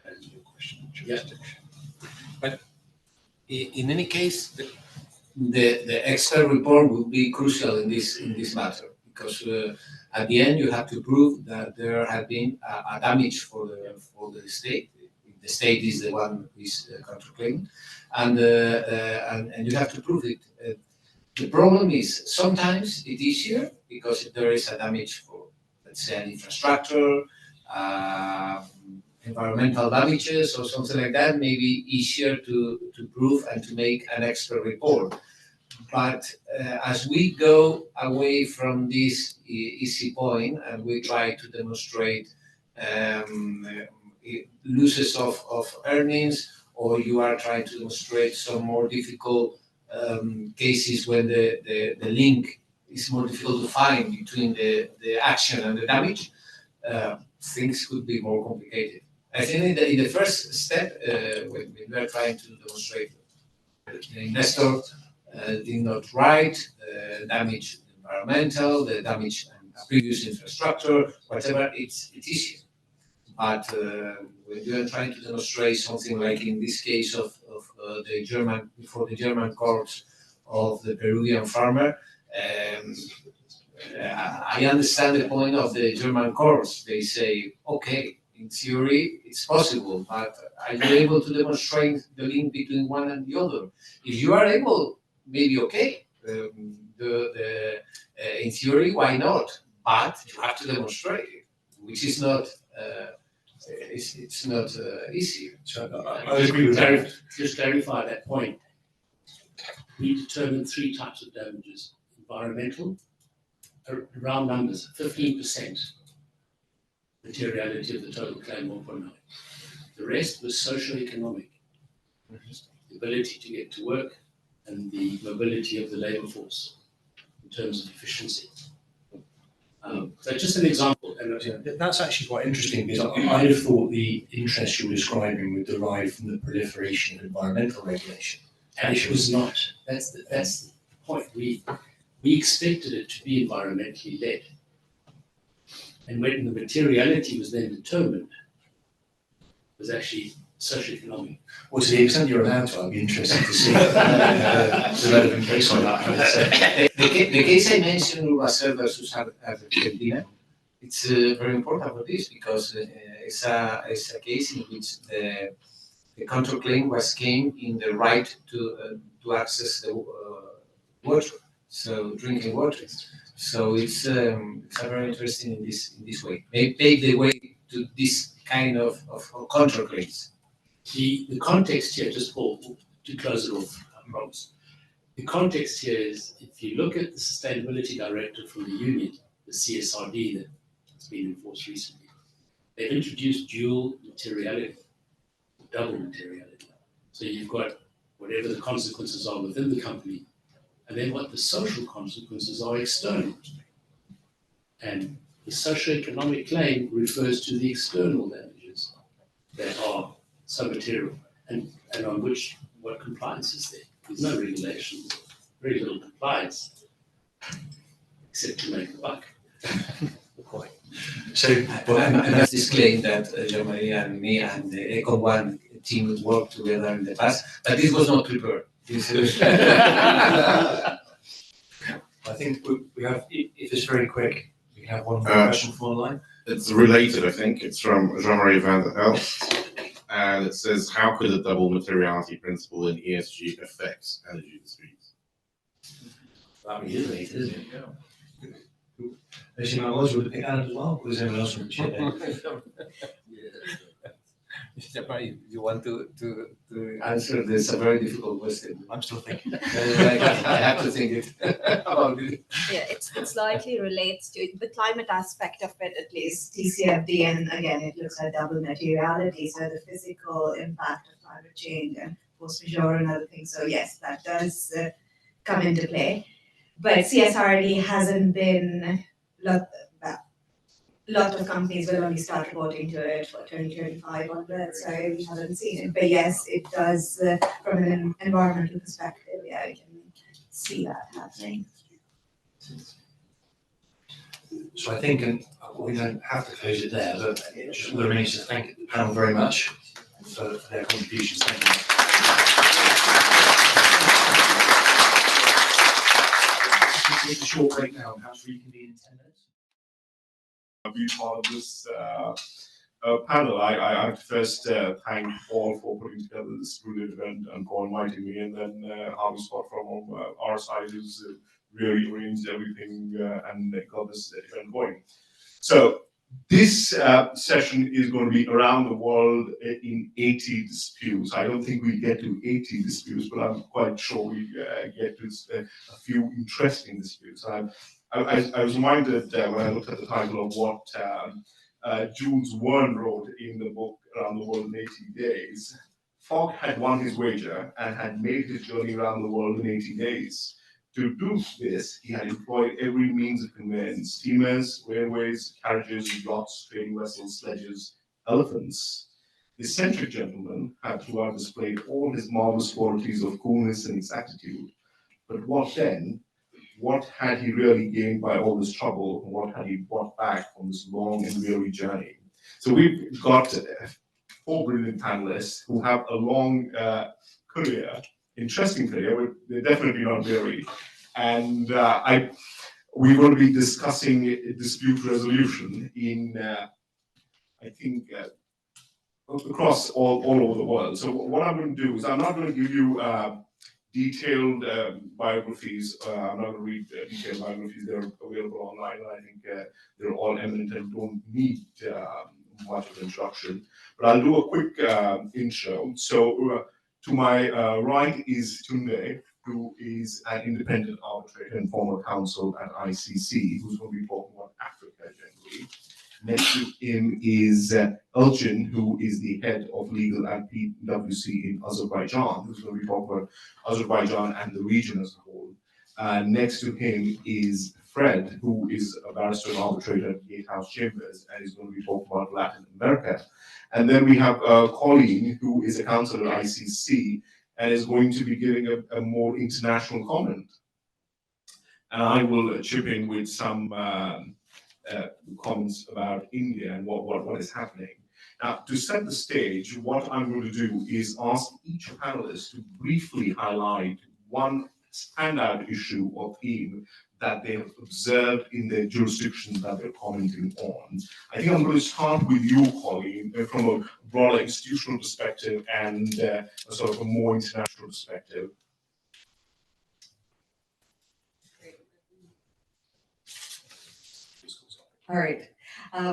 And your question, jurisdiction. But in any case, the expert report will be crucial in this matter, because at the end you have to prove that there had been a damage for the state. The state is the one who is counterclaiming, and you have to prove it. The problem is sometimes it's easier because if there is a damage for, let's say, an infrastructure, environmental damages or something like that, maybe easier to prove and to make an expert report. But as we go away from this easy point and we try to demonstrate losses of earnings, or you are trying to demonstrate some more difficult cases when the link is more difficult to find between the action and the damage, things could be more complicated. I think in the first step, when we are trying to demonstrate the investor did not write, damage environmental, the damage previous infrastructure, whatever, it's easier. But when you are trying to demonstrate something like in this case of the German, before the German courts of the Peruvian farmer, I understand the point of the German courts. They say, okay, in theory it's possible, but are you able to demonstrate the link between one and the other? If you are able, maybe okay. In theory, why not? But you have to demonstrate it, which is not. It's not easy. I agree with that. Just clarify that point. We determined 3 types of damages: environmental, round numbers, 15% materiality of the total claim 1.9. The rest was socio-economic, the ability to get to work and the mobility of the labour force in terms of efficiency. So just an example. And that's actually quite interesting, because I'd have thought the interest you're describing would derive from the proliferation of environmental regulation. And it was not. That's the point. We expected it to be environmentally led. And when the materiality was then determined, it was actually socioeconomic. Well, to the extent you're allowed to, I'd be interested to see the relevant case on that. The case I mentioned, Russell versus Argentina, it's very important for this because it's a case in which the counterclaim came in the right to access the water, so drinking water. So it's very interesting in this way. They pave the way to this kind of counterclaims. The context here, just to close it off, I promise. The context here is, if you look at the sustainability directive from the union, the CSRD that's been enforced recently, they've introduced dual materiality, double materiality. So you've got whatever the consequences are within the company, and then what the social consequences are external. And the socioeconomic claim refers to the external damages that are so material, and on which what compliance is there. There's no regulations, very little compliance, except to make a buck. So, I must disclaim that Germany and me and the Eco1 team worked together in the past, but this was not prepared. I think we have, if it's very quick, we have one more question from online. It's related, I think. It's from Jean-Marie van der Helst. And it says, how could a double materiality principle in ESG affect energy disputes? That is related, isn't it? Yeah. Is anyone else would pick on it as well? Or is anyone else want to chip in? You want to answer this? A very difficult question. I'm still thinking. I have to think about it. Yeah, it's likely relates to the climate aspect of it, at least TCFD, and again, it looks at double materiality, so the physical impact of climate change and force majeure and other things. So yes, that does come into play. but CSRD hasn't been, lot of companies will only start reporting to it for 2025 onwards, so we haven't seen it. But yes, it does, from an environmental perspective, yeah, we can see that happening. So I think we don't have to close it there, but it just remains to thank the panel very much for their contributions. Thank you. We'll take a short break now and perhaps reconvene in 10 minutes. Be part of this panel. I have to first thank Paul for putting together this brilliant event and for inviting me, and then Harvey Scott from our side who's really arranged everything and got this event going. So this session is going to be around the world in 80 disputes. I don't think we get to 80 disputes, but I'm quite sure we get to a few interesting disputes. I was reminded when I looked at the title of what Jules Verne wrote in the book Around the World in 80 Days. Fogg had won his wager and had made his journey around the world in 80 days. To do this, he had employed every means of conveyance: steamers, railways, carriages, yachts, trading vessels, sledges, elephants. The eccentric gentleman had throughout displayed all his marvelous qualities of coolness and exactitude. But what then? What had he really gained by all this trouble, and what had he brought back from this long and weary journey? So we've got 4 brilliant panelists who have a long career, interesting career, but they're definitely not weary. And we're going to be discussing dispute resolution in, I think, across all over the world. So what I'm going to do is I'm not going to give you detailed biographies. I'm not going to read detailed biographies. They're available online, and I think they're all eminent and don't need much of an introduction. But I'll do a quick intro. So to my right is Tunde, who is an independent arbitrator and former counsel at ICC, who's going to be talking about Africa generally. Next to him is Elchin, who is the head of legal at PwC in Azerbaijan, who's going to be talking about Azerbaijan and the region as a whole. Next to him is Fred, who is a barrister and arbitrator at Gatehouse Chambers, and is going to be talking about Latin America. And then we have Colleen, who is a counsel at ICC, and is going to be giving a more international comment. And I will chip in with some comments about India and what is happening. Now, to set the stage, what I'm going to do is ask each panelist to briefly highlight one standout issue or theme that they have observed in their jurisdiction that they're commenting on. I think I'm going to start with you, Colleen, from a broader institutional perspective and a sort of a more international perspective. All right.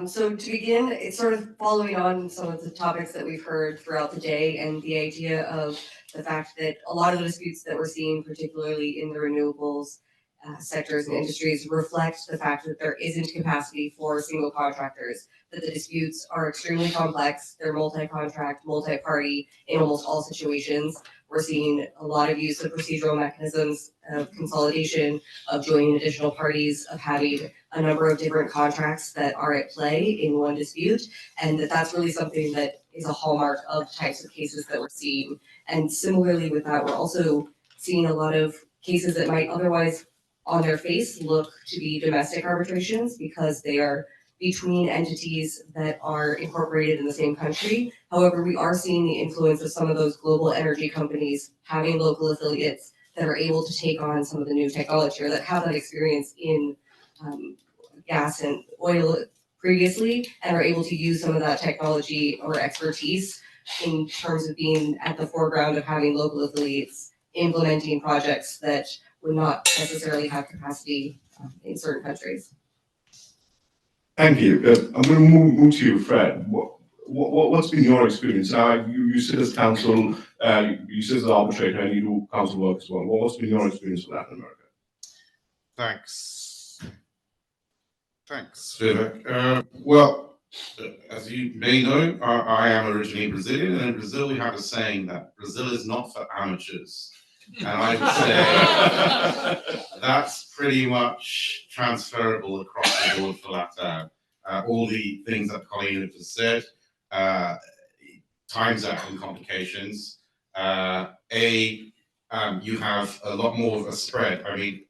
So to begin, it's sort of following on some of the topics that we've heard throughout the day, and the idea of the fact that a lot of the disputes that we're seeing, particularly in the renewables sectors and industries, reflect the fact that there isn't capacity for single contractors, that the disputes are extremely complex, they're multi-contract, multi-party in almost all situations. We're seeing a lot of use of procedural mechanisms of consolidation, of joining additional parties, of having a number of different contracts that are at play in one dispute, and that's really something that is a hallmark of types of cases that we're seeing. And similarly with that, we're also seeing a lot of cases that might otherwise on their face look to be domestic arbitrations because they are between entities that are incorporated in the same country. However, we are seeing the influence of some of those global energy companies having local affiliates that are able to take on some of the new technology or that have that experience in gas and oil previously and are able to use some of that technology or expertise in terms of being at the foreground of having local affiliates implementing projects that would not necessarily have capacity in certain countries. Thank you. I'm going to move to you, Fred. What's been your experience? Now, you sit as counsel, you sit as an arbitrator, and you do counsel work as well. What's been your experience with Latin America? Thanks, Vivek. Well, as you may know, I am originally Brazilian, and in Brazil we have a saying that Brazil is not for amateurs. And I would say that's pretty much transferable across the board for LATAM. All the things that Colleen has just said, times out in complications. You have a lot more of a spread. I mean,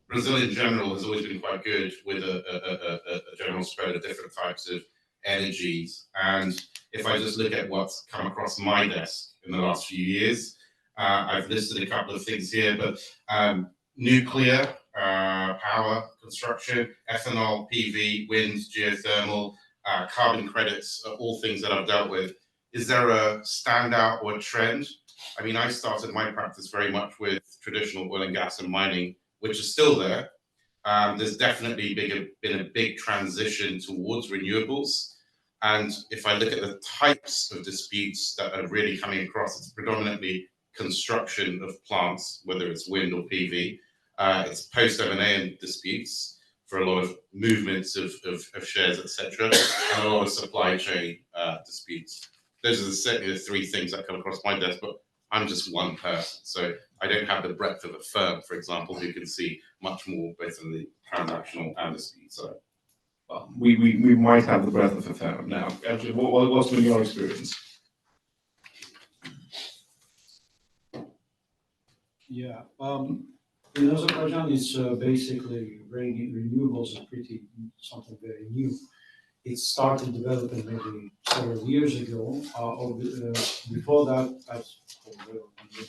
Brazil in general has always been quite good with a general spread of different types of energies. And if I just look at what's come across my desk in the last few years, I've listed a couple of things here, but nuclear power construction, ethanol, PV, wind, geothermal, carbon credits are all things that I've dealt with. Is there a standout or a trend? I mean, I started my practice very much with traditional oil and gas and mining, which is still there. There's definitely been a big transition towards renewables. And if I look at the types of disputes that are really coming across, it's predominantly construction of plants, whether it's wind or PV. It's post-M&A disputes for a lot of movements of shares, etc., and a lot of supply chain disputes. Those are certainly the three things that come across my desk, but I'm just one person, so I don't have the breadth of a firm, for example, who can see much more both on the transactional and the speed side. Well, we might have the breadth of a firm now. Actually, what's been your experience? Yeah, in Azerbaijan, it's basically renewables is pretty something very new. It started developing maybe several years ago. Before that, as you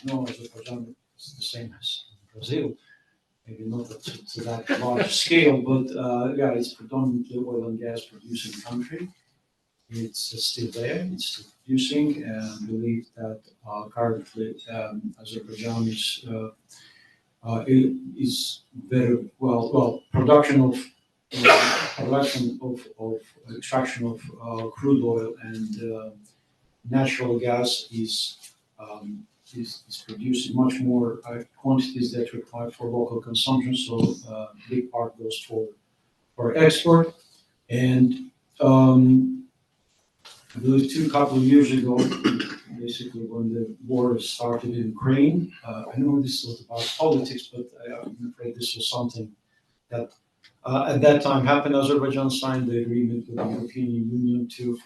know, Azerbaijan is the same as Brazil. Maybe not to that large scale, but yeah, it's predominantly oil and gas producing country. It's still there, it's still producing, and I believe that currently Azerbaijan is very well production of extraction of crude oil and natural gas is producing much more quantities that require for local consumption. So big part goes for export. And I believe couple of years ago, basically when the war started in Ukraine, I know this was about politics, but I'm afraid this was something that at that time happened. Azerbaijan signed the agreement with the European Union to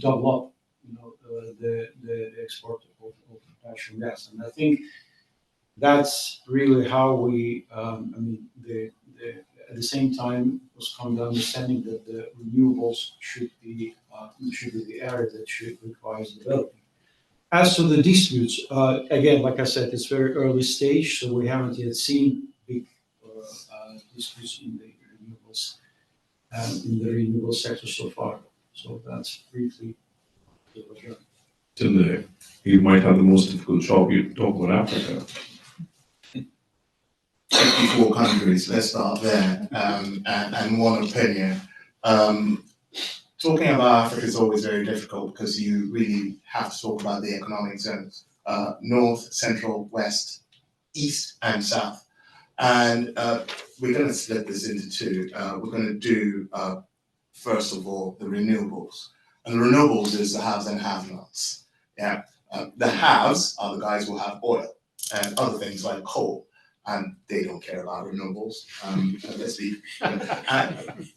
double up, the export of natural gas, and I think that's really how we. At the same time, was come to understanding that the renewables should be the area that requires developing. As to the disputes, again, like I said, it's very early stage, so we haven't yet seen big disputes in the renewable sector so far. So that's briefly. Today, you might have the most difficult job. You talk about Africa. 54 countries, let's start there, and one opinion. Talking about Africa is always very difficult because you really have to talk about the economic zones, north, central, west, east, and south. And we're going to split this into two. We're going to do, first of all, the renewables. And the renewables is the haves and have-nots. Yeah, the haves are the guys who have oil and other things like coal. And they don't care about renewables.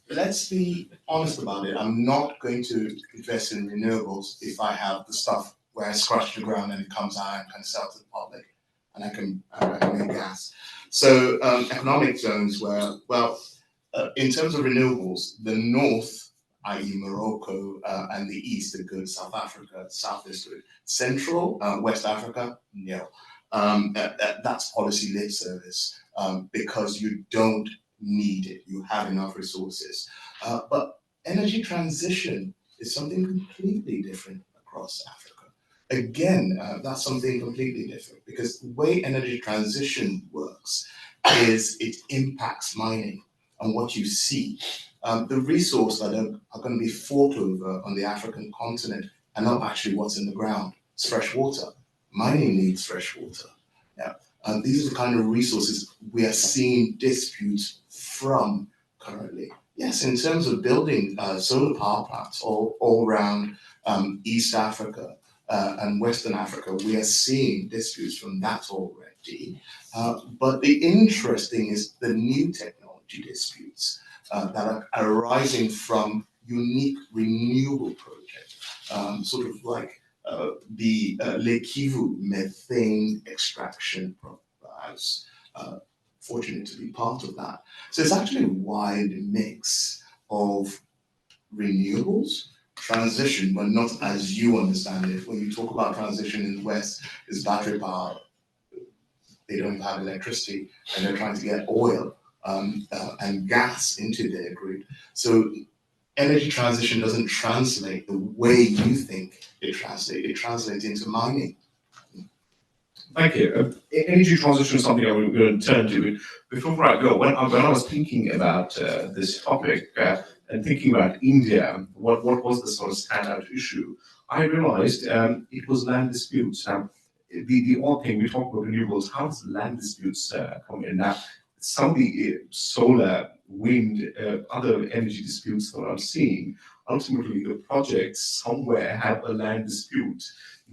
Let's be honest about it. I'm not going to invest in renewables if I have the stuff where I scratch the ground and it comes out and can sell to the public, and I can make gas. So economic zones where, in terms of renewables, the north, i.e. Morocco, and the east are good. South Africa, south is good. Central, West Africa, no. That's policy lip service because you don't need it. You have enough resources. But energy transition is something completely different across Africa. Again, that's something completely different because the way energy transition works is it impacts mining and what you see. The resource that are going to be fought over on the African continent are not actually what's in the ground. It's fresh water. Mining needs fresh water. Yeah, these are the kind of resources we are seeing disputes from currently. Yes, in terms of building solar power plants all around East Africa, and Western Africa, we are seeing disputes from that already. But the interesting is the new technology disputes that are arising from unique renewable projects, sort of like the Lake Kivu methane extraction. I was fortunate to be part of that. So it's actually a wide mix of renewables, transition, but not as you understand it. When you talk about transition in the West, it's battery power. They don't have electricity, and they're trying to get oil and gas into their grid. So energy transition doesn't translate the way you think it translates. It translates into mining. Thank you. Energy transition is something I'm going to turn to. Before I go, when I was thinking about this topic and thinking about India, what was the sort of standout issue? I realized it was land disputes. Now, the odd thing, we talk about renewables, how does land disputes come in? Now, some of the solar, wind, other energy disputes that I'm seeing, ultimately the projects somewhere have a land dispute.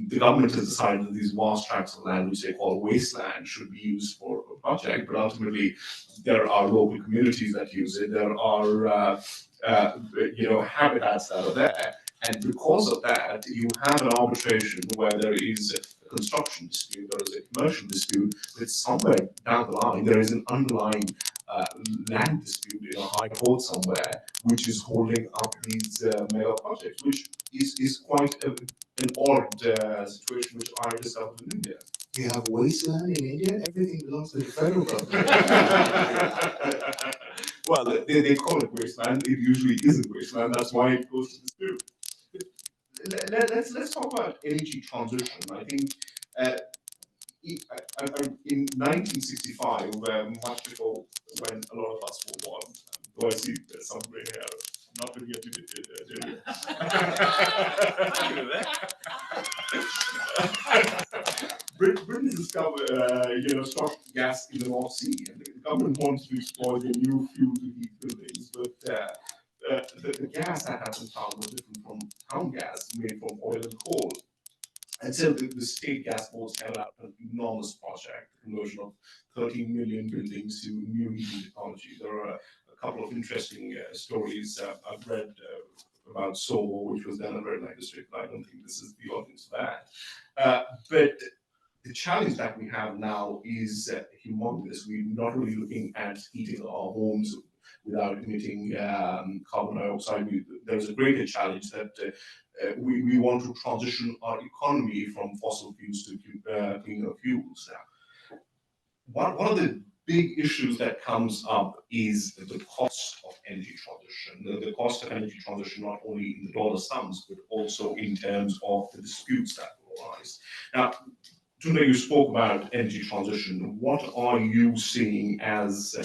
The government has decided that these vast tracts of land, which they call wasteland, should be used for a project, but ultimately there are local communities that use it. There are habitats that are there, and because of that, you have an arbitration where there is a construction dispute, there is a commercial dispute, but somewhere down the line there is an underlying land dispute in a high court somewhere, which is holding up these mega projects, which is quite an odd situation which I discovered in India. You have wasteland in India, everything belongs to the federal government. Well, they call it wasteland, it usually isn't wasteland, that's why it goes to dispute. Let's talk about energy transition. I think in 1965, much before when a lot of us were born, though I see there's some gray hair, I'm not looking at you, Britain discovered, stocked gas in the North Sea, and the government wanted to exploit the new fuel to heat buildings, but the gas that had been found was different from town gas made from oil and coal. And so the state gas boards carried out an enormous project, the conversion of 13 million buildings to new heating technology. There are a couple of interesting stories I've read about Soho, which was done in a red light district, but I don't think this is the audience for that. But the challenge that we have now is humongous. We're not really looking at heating our homes without emitting carbon dioxide. There's a greater challenge that we want to transition our economy from fossil fuels to cleaner fuels. One of the big issues that comes up is the cost of energy transition. The cost of energy transition, not only in the dollar sums, but also in terms of the disputes that will arise. Now, Tunde, you spoke about energy transition. What are you seeing as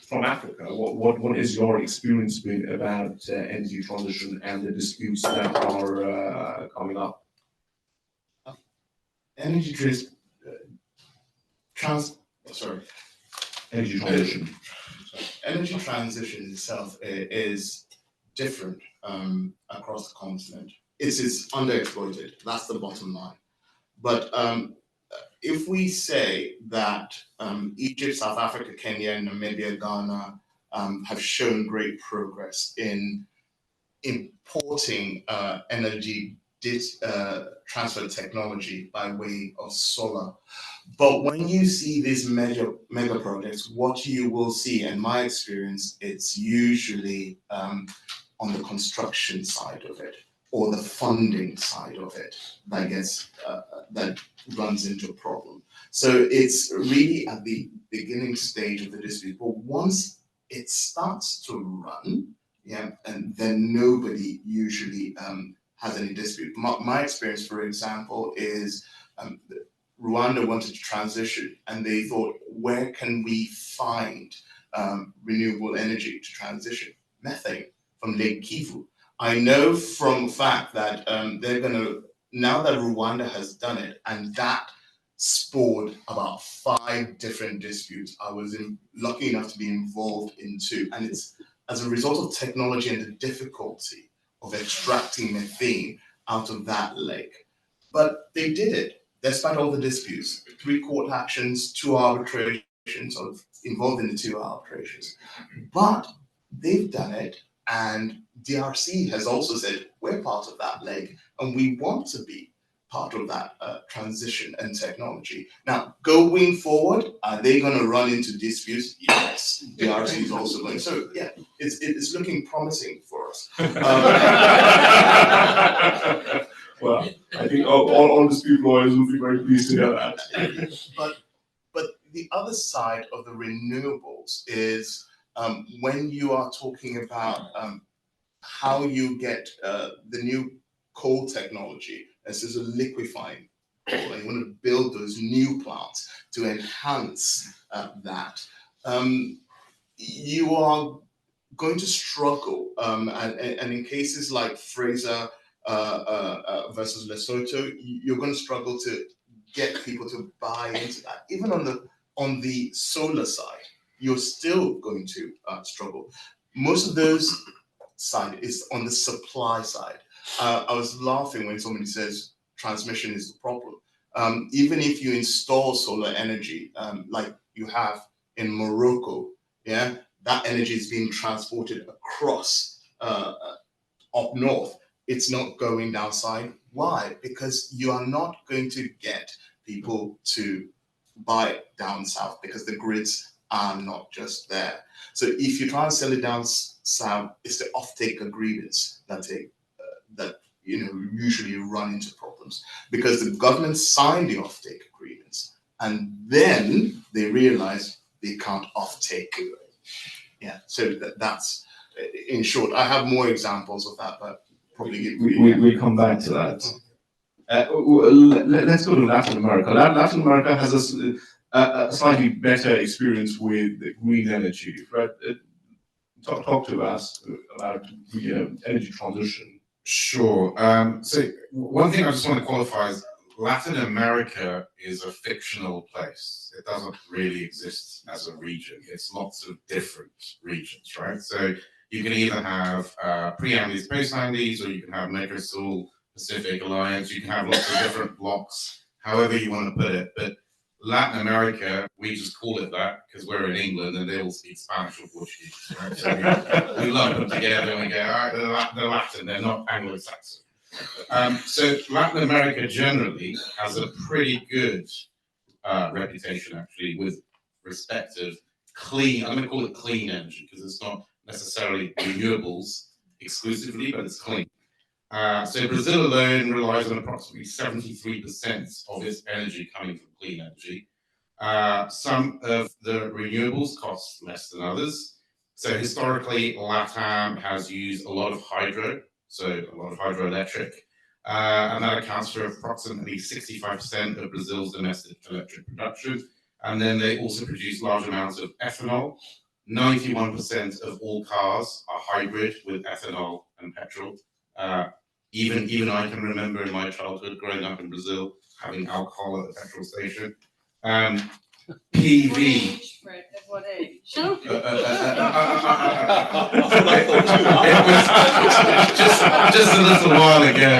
from Africa? What is your experience been about energy transition and the disputes that are coming up? Energy energy transition. Energy transition itself is different across the continent. It's underexploited. That's the bottom line. But if we say that Egypt, South Africa, Kenya, Namibia, Ghana have shown great progress in importing energy transfer technology by way of solar. But when you see these mega projects, what you will see, in my experience, it's usually on the construction side of it or the funding side of it that gets that runs into a problem. So it's really at the beginning stage of the dispute. But once it starts to run, and then nobody usually has any dispute. My experience, for example, is Rwanda wanted to transition, and they thought, where can we find renewable energy to transition? Methane from Lake Kivu. I know from fact that they're going to, now that Rwanda has done it, and that spawned about 5 different disputes. I was lucky enough to be involved in 2, and it's as a result of technology and the difficulty of extracting methane out of that lake. But they did it despite all the disputes. 3 court actions, 2 arbitrations, sort of involved in the 2 arbitrations. But they've done it, and DRC has also said, we're part of that leg, and we want to be part of that transition and technology. Now, going forward, are they going to run into disputes? Yes, DRC is also going. So yeah, it's looking promising for us. Well, I think all dispute lawyers will be very pleased to hear that. But the other side of the renewables is when you are talking about how you get the new coal technology, this is a liquefying coal, and you want to build those new plants to enhance that. You are going to struggle, and in cases like Fraser versus Lesotho, you're going to struggle to get people to buy into that. Even on the solar side, you're still going to struggle. Most of those side is on the supply side. I was laughing when somebody says transmission is the problem. Even if you install solar energy, like you have in Morocco, yeah, that energy is being transported across up north. It's not going downside. Why? Because you are not going to get people to buy down south because the grids are not just there. So if you try and sell it down south, it's the offtake agreements that usually run into problems because the government signed the offtake agreements and then they realize they can't offtake. Yeah, so that's in short. I have more examples of that, but probably we come back to that. Let's go to Latin America. Latin America has a slightly better experience with green energy. Right? Talk to us about energy transition. Sure. So one thing I just want to qualify is Latin America is a fictional place. It doesn't really exist as a region. It's lots of different regions, right? So you can either have pre-Andes, post-Andes, or you can have Mercosur, Pacific Alliance. You can have lots of different blocks, however you want to put it. But Latin America, we just call it that because we're in England and they all speak Spanish or Portuguese, right? So we lump them together and we go, all right, they're Latin, they're not Anglo-Saxon. So Latin America generally has a pretty good reputation actually with respect of clean, I'm going to call it clean energy because it's not necessarily renewables exclusively, but it's clean. So Brazil alone relies on approximately 73% of its energy coming from clean energy. Some of the renewables cost less than others. So historically, LATAM has used a lot of hydro, so a lot of hydroelectric, and that accounts for approximately 65% of Brazil's domestic electric production. And then they also produce large amounts of ethanol. 91% of all cars are hybrid with ethanol and petrol. Even I can remember in my childhood growing up in Brazil having alcohol at the petrol station. PV. At what age? It was just a little while ago.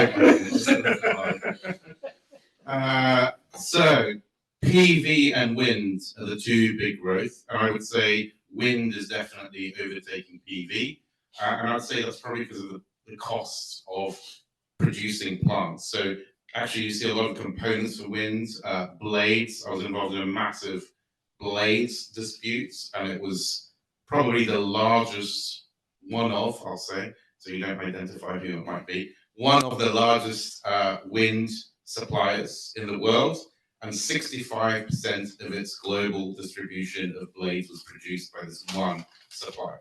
So PV and wind are the two big growth, and I would say wind is definitely overtaking PV, and I'd say that's probably because of the cost of producing plants. So actually, you see a lot of components for wind, blades. I was involved in a massive blades disputes, and it was probably the largest one of, I'll say, so you don't identify who it might be, one of the largest wind suppliers in the world, and 65% of its global distribution of blades was produced by this one supplier.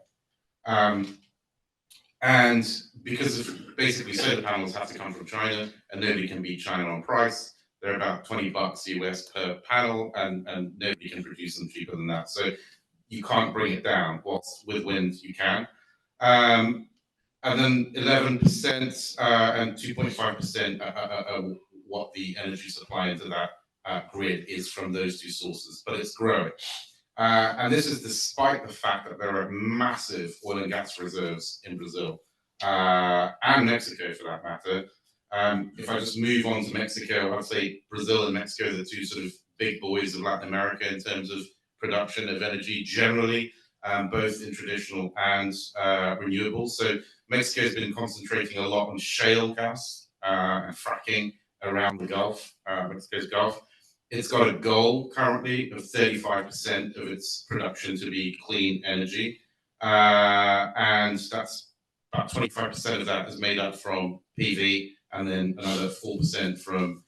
And because of basically solar panels have to come from China, and nobody can beat China on price. They're about $20 US per panel, and nobody can produce them cheaper than that. So you can't bring it down. Whilst with wind, you can. And then 11% and 2.5% are what the energy supply into that grid is from those two sources, but it's growing. And this is despite the fact that there are massive oil and gas reserves in Brazil and Mexico, for that matter. If I just move on to Mexico, I'd say Brazil and Mexico are the two sort of big boys of Latin America in terms of production of energy generally, both in traditional and renewables. So Mexico has been concentrating a lot on shale gas and fracking around the Gulf, Mexico's Gulf. It's got a goal currently of 35% of its production to be clean energy. And that's about 25% of that is made up from PV, and then another 4% from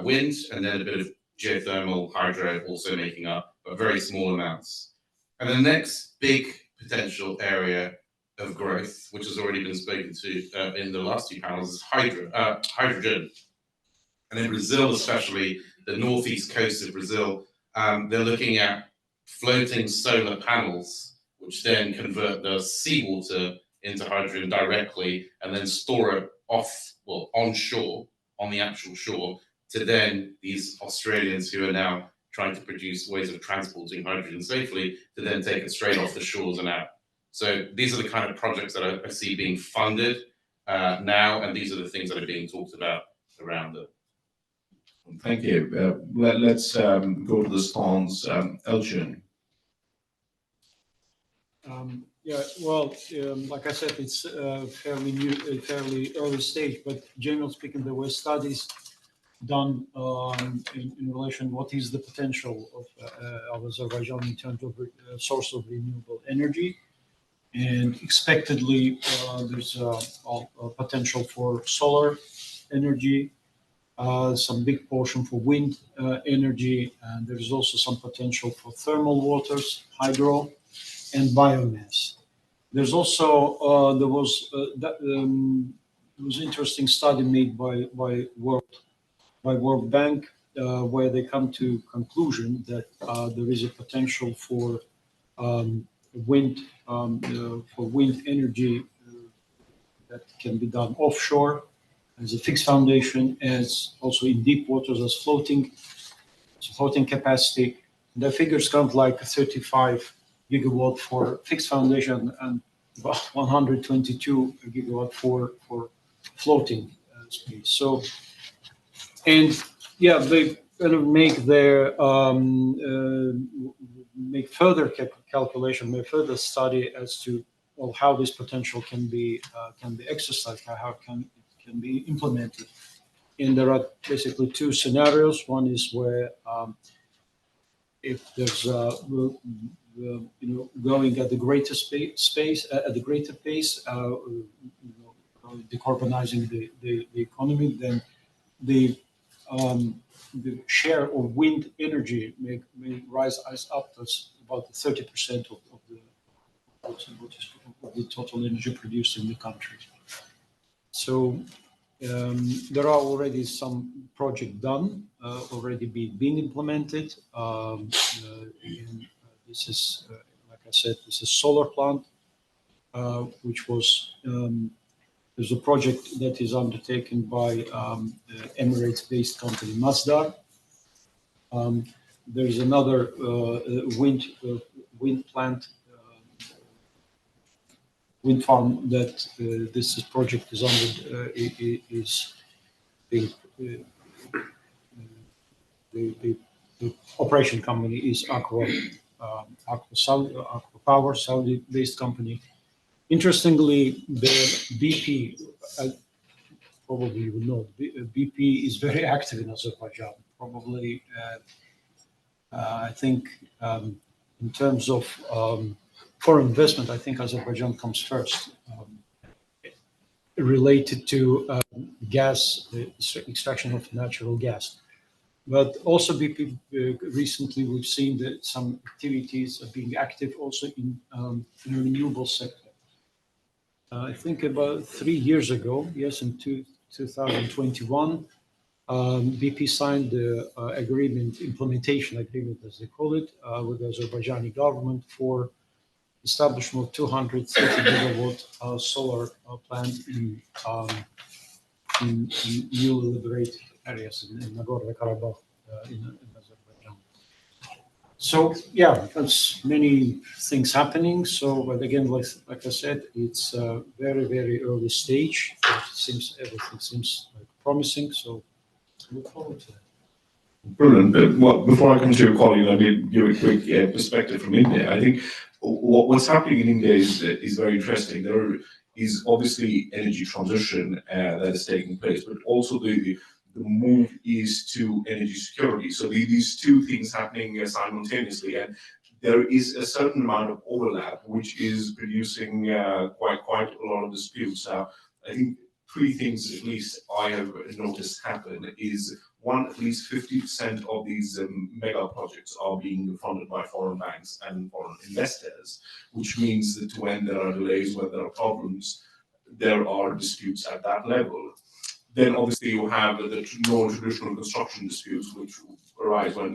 wind, and then a bit of geothermal, hydro also making up, but very small amounts. And the next big potential area of growth, which has already been spoken to in the last two panels, is hydrogen. And in Brazil, especially the northeast coast of Brazil, they're looking at floating solar panels, which then convert the seawater into hydrogen directly and then store it onshore, on the actual shore, to then these Australians who are now trying to produce ways of transporting hydrogen safely to then take it straight off the shores and out. So these are the kind of projects that I see being funded now, and these are the things that are being talked about around it. Thank you. Let's go to the spawns. Elgin. Yeah, well, like I said, it's fairly new, fairly early stage, but generally speaking, there were studies done in relation what is the potential of Azerbaijan in terms of source of renewable energy. And expectedly, there's a potential for solar energy, some big portion for wind energy, and there's also some potential for thermal waters, hydro, and biomass. There's also there was interesting study made by World Bank where they come to conclusion that there is a potential for wind energy that can be done offshore as a fixed foundation, as also in deep waters as floating capacity. The figures count like 35 gigawatt for fixed foundation and about 122 gigawatt for floating space. So, and yeah, they kind of make their make further calculation, make further study as to how this potential can be exercised, how it can be implemented. And there are basically two scenarios. One is where if there's going at the greater at the greater pace, decarbonizing the economy, then the share of wind energy may rise up to about 30% of the total energy produced in the country. So there are already some projects done, already being implemented. And this is, like I said, this is solar plant, which was there's a project that is undertaken by Emirates-based company Masdar. There is another wind plant, wind farm that this project is under is being the operation company is Aqua Power, Saudi-based company. Interestingly, the BP, probably you will know, BP is very active in Azerbaijan. Probably, I think in terms of foreign investment, I think Azerbaijan comes first, related to gas, extraction of natural gas. But also BP, recently we've seen that some activities are being active also in the renewable sector. I think about 3 years ago, yes, in 2021, BP signed the implementation agreement, as they call it, with the Azerbaijani government for establishment of 230 gigawatt solar plant in newly liberated areas in Nagorno-Karabakh in Azerbaijan. So yeah, there's many things happening. So, but again, like I said, it's a very, very early stage. Everything seems like promising, so I look forward to it. Brilliant. Well, before I come to your colleague, let me give a quick perspective from India. I think what's happening in India is very interesting. There is obviously energy transition that is taking place, but also the move is to energy security. So these two things happening simultaneously, and there is a certain amount of overlap, which is producing quite a lot of disputes. Now, I think three things at least I have noticed happen is one, at least 50% of these mega projects are being funded by foreign banks and foreign investors, which means that when there are delays, when there are problems, there are disputes at that level. Then obviously you have the non-traditional construction disputes, which arise when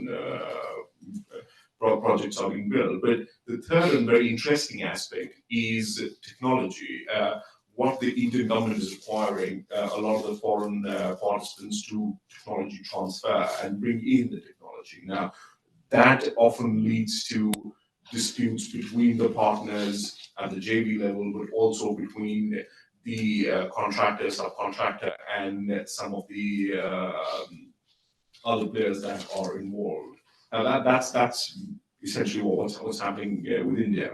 projects are being built. But the third and very interesting aspect is technology. What the Indian government is requiring a lot of the foreign participants to technology transfer and bring in the technology. Now, that often leads to disputes between the partners at the JV level, but also between the contractor, subcontractor, and some of the other players that are involved. Now, that's essentially what's happening with India.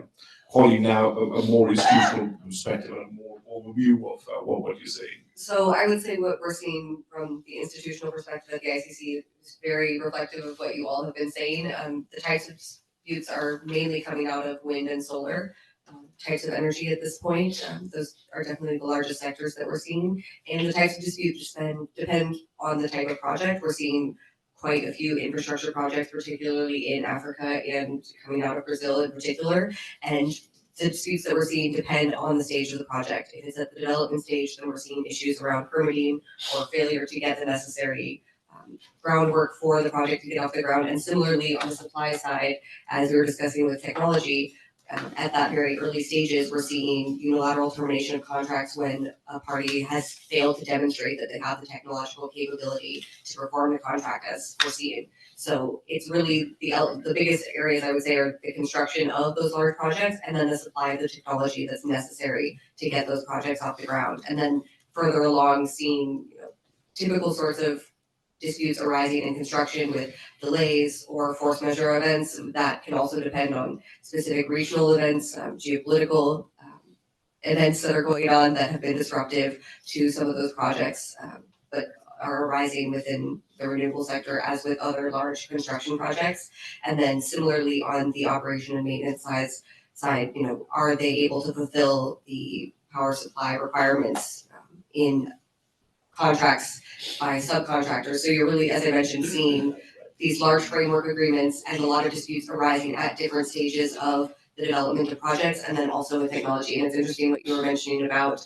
Holly, now a more institutional perspective and a more overview of what you're saying. So I would say what we're seeing from the institutional perspective at the ICC is very reflective of what you all have been saying. The types of disputes are mainly coming out of wind and solar types of energy at this point. Those are definitely the largest sectors that we're seeing. And the types of disputes depend on the type of project. We're seeing quite a few infrastructure projects, particularly in Africa and coming out of Brazil in particular. And the disputes that we're seeing depend on the stage of the project. If it's at the development stage, then we're seeing issues around permitting or failure to get the necessary groundwork for the project to get off the ground. And similarly, on the supply side, as we were discussing with technology, at that very early stages, we're seeing unilateral termination of contracts when a party has failed to demonstrate that they have the technological capability to perform the contract as foreseen. So it's really the biggest areas I would say are the construction of those large projects and then the supply of the technology that's necessary to get those projects off the ground. And then further along, seeing typical sorts of disputes arising in construction with delays or force majeure events that can also depend on specific regional events, geopolitical events that are going on that have been disruptive to some of those projects, but are arising within the renewable sector as with other large construction projects. And then similarly on the operation and maintenance side, are they able to fulfill the power supply requirements in contracts by subcontractors. So you're really, as I mentioned, seeing these large framework agreements and a lot of disputes arising at different stages of the development of projects and then also with technology. And it's interesting what you were mentioning about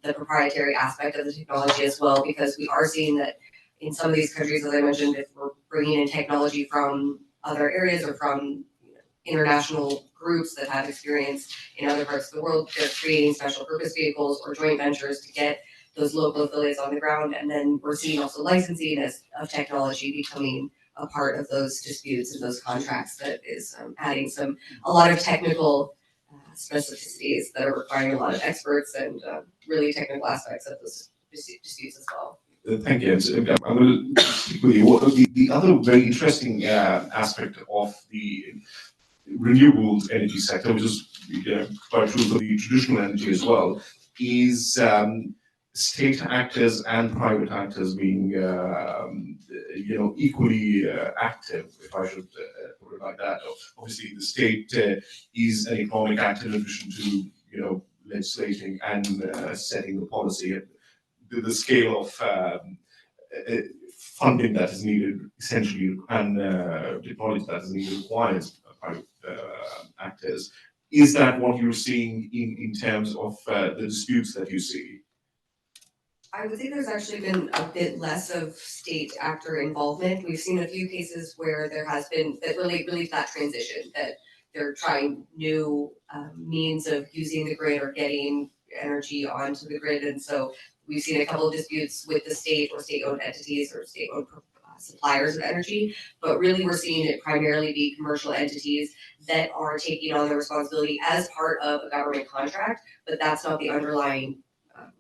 the proprietary aspect of the technology as well, because we are seeing that in some of these countries, as I mentioned, if we're bringing in technology from other areas or from international groups that have experience in other parts of the world, they're creating special purpose vehicles or joint ventures to get those local affiliates on the ground. And then we're seeing also licensing of technology becoming a part of those disputes and those contracts that is adding a lot of technical specificities that are requiring a lot of experts and really technical aspects of those disputes as well. Thank you. I'm going to stick with you. The other very interesting aspect of the renewables energy sector, which is quite true for the traditional energy as well, is state actors and private actors being, equally active, if I should put it like that. Obviously, the state is an economic actor in addition to, legislating and setting the policy. The scale of funding that is needed, essentially, and technology that is needed requires private actors. Is that what you're seeing in terms of the disputes that you see? I would say there's actually been a bit less of state actor involvement. We've seen a few cases where there has been that really that transition, that they're trying new means of using the grid or getting energy onto the grid. And so we've seen a couple of disputes with the state or state-owned entities or state-owned suppliers of energy, but really we're seeing it primarily be commercial entities that are taking on the responsibility as part of a government contract, but that's not the underlying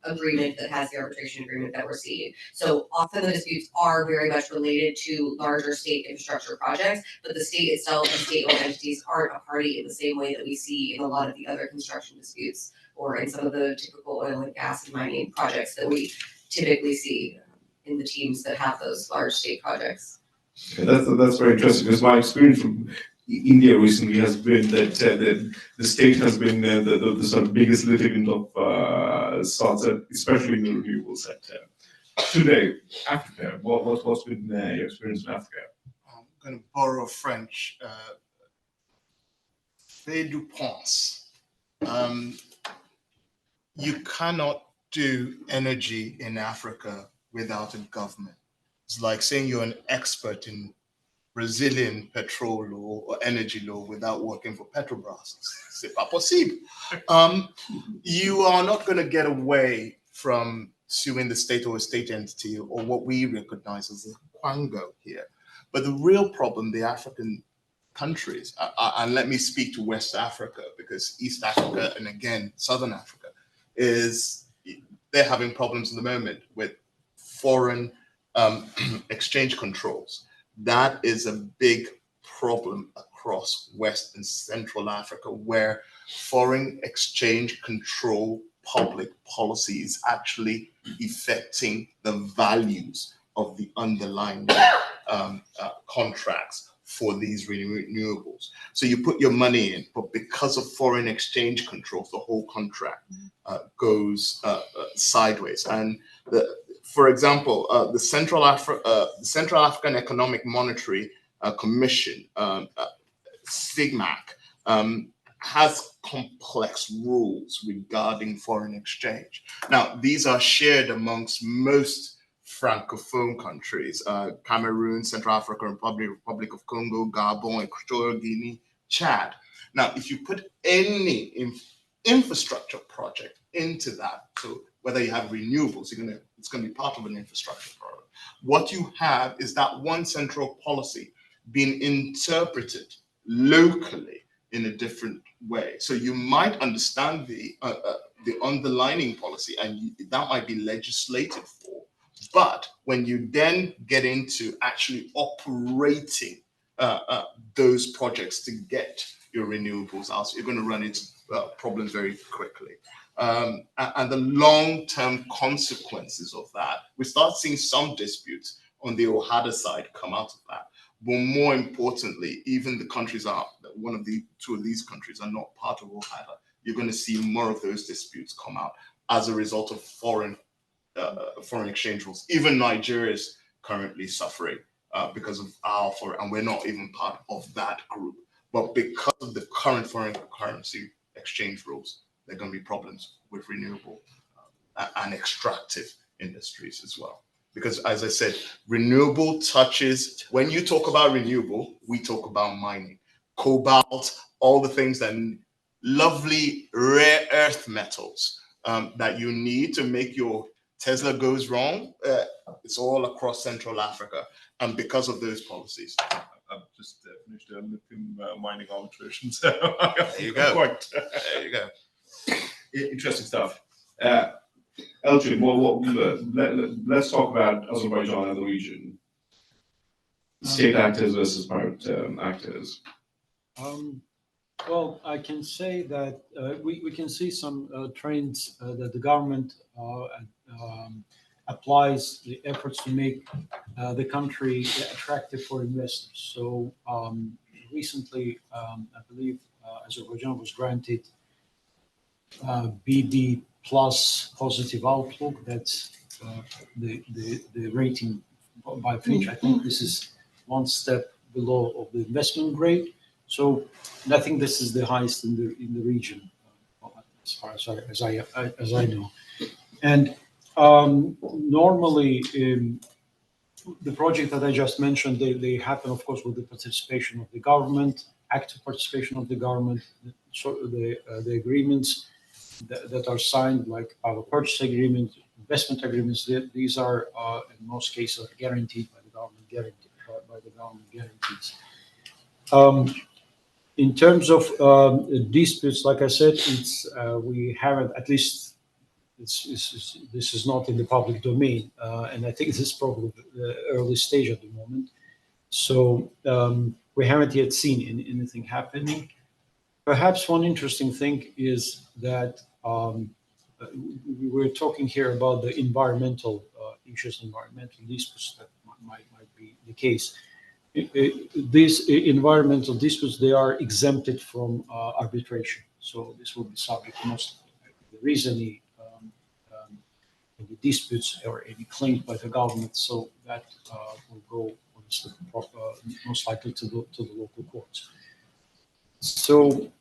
agreement that has the arbitration agreement that we're seeing. So often the disputes are very much related to larger state infrastructure projects, but the state itself and state-owned entities aren't a party in the same way that we see in a lot of the other construction disputes or in some of the typical oil and gas and mining projects that we typically see in the teams that have those large state projects. Okay, that's very interesting because my experience from India recently has been that the state has been the sort of biggest litigant of sorts, especially in the renewable sector. Today, Africa, what's been your experience in Africa? I'm going to borrow French. Fait du pense. You cannot do energy in Africa without a government. It's like saying you're an expert in Brazilian petrol law or energy law without working for Petrobras. C'est pas possible. You are not going to get away from suing the state or a state entity or what we recognize as a quango here. But the real problem, the African countries, and let me speak to West Africa because East Africa and again, Southern Africa, is they're having problems at the moment with foreign exchange controls. That is a big problem across West and Central Africa, where foreign exchange control public policy is actually affecting the values of the underlying contracts for these renewables. So you put your money in, but because of foreign exchange controls, the whole contract goes sideways. And for example, the Central African Economic Monetary Commission, SIGMAC, has complex rules regarding foreign exchange. Now, these are shared amongst most Francophone countries, Cameroon, Central African Republic of Congo, Gabon, Equatorial Guinea, Chad. Now, if you put any infrastructure project into that, so whether you have renewables, it's going to be part of an infrastructure project. What you have is that one central policy being interpreted locally in a different way. So you might understand the underlying policy, and that might be legislated for. But when you then get into actually operating those projects to get your renewables out, so you're going to run into problems very quickly. And the long-term consequences of that, we start seeing some disputes on the OHADA side come out of that. But more importantly, even the countries are, two of these countries are not part of OHADA. You're going to see more of those disputes come out as a result of foreign exchange rules. Even Nigeria is currently suffering because of our foreign, and we're not even part of that group. But because of the current foreign currency exchange rules, there are going to be problems with renewable and extractive industries as well. Because as I said, renewable touches, when you talk about renewable, we talk about mining, cobalt, all the things that lovely rare earth metals that you need to make your Tesla goes wrong. It's all across Central Africa. And because of those policies. I've just finished a lithium mining arbitration, so there you go. There you go. Interesting stuff. Elgin, let's talk about Azerbaijan and the region. State actors versus private actors. Well, I can say that we can see some trends that the government applies the efforts to make the country attractive for investors. So recently, I believe Azerbaijan was granted BB plus positive outlook. That's the rating by Fitch. I think this is one step below of the investment grade. So I think this is the highest in the region, as far as I know. And normally, the project that I just mentioned, they happen, of course, with the participation of the government, active participation of the government. So the agreements that are signed, like power purchase agreement, investment agreements, these are in most cases guaranteed by the government, guarantees. In terms of disputes, like I said, it's we haven't, at least this is not in the public domain, and I think this is probably the early stage at the moment. So we haven't yet seen anything happening. Perhaps one interesting thing is that we were talking here about the environmental issues, environmental disputes that might be the case. These environmental disputes, they are exempted from arbitration. So this will be subject most. There is any disputes or any claims by the government, so that will go most likely to the local courts. So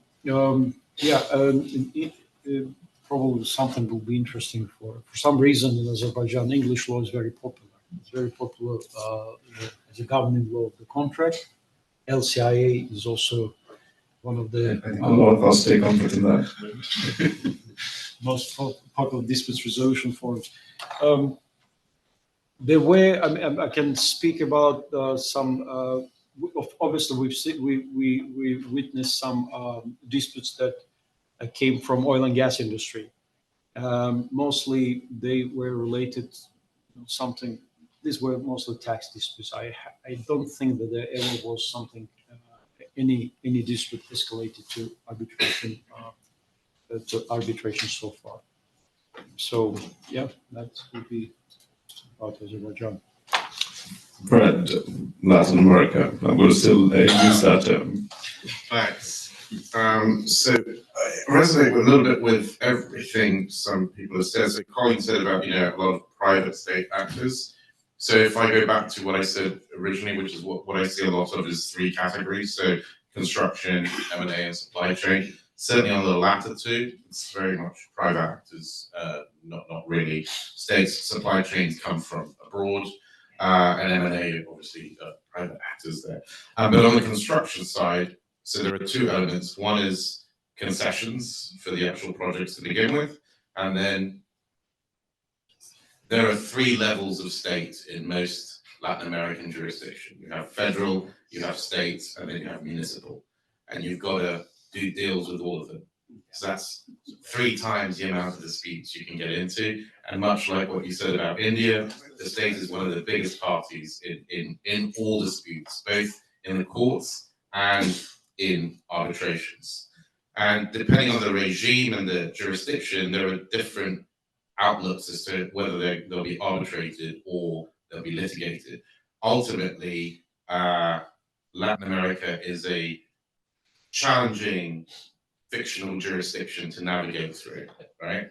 probably something will be interesting for some reason in Azerbaijan. English law is very popular. It's very popular as a governing law of the contract. LCIA is also one of the I think a lot of us take comfort in that. most popular disputes resolution forums. The way I can speak about some. Obviously, we witnessed some disputes that came from oil and gas industry. Mostly they were related something. These were mostly tax disputes. I don't think that there ever was something any dispute escalated to arbitration so far. So yeah, that would be about Azerbaijan. Brad, Latin America. I'm going to still use that term. Thanks. So I resonate a little bit with everything some people have said. So Colin said about, a lot of private state actors. So if I go back to what I said originally, which is what I see a lot of is three categories. So construction, M&A, and supply chain. Certainly on the latter two, it's very much private actors, not really states. Supply chains come from abroad, and M&A, obviously, private actors there. But on the construction side, so there are two elements. One is concessions for the actual projects to begin with, and then there are three levels of state in most Latin American jurisdiction. You have federal, you have state, and then you have municipal. And you've got to do deals with all of them. So that's 3 times the amount of disputes you can get into. And much like what you said about India, the state is one of the biggest parties in all disputes, both in the courts and in arbitrations. And depending on the regime and the jurisdiction, there are different outlooks as to whether they'll be arbitrated or they'll be litigated. Ultimately, Latin America is a challenging fictional jurisdiction to navigate through, right?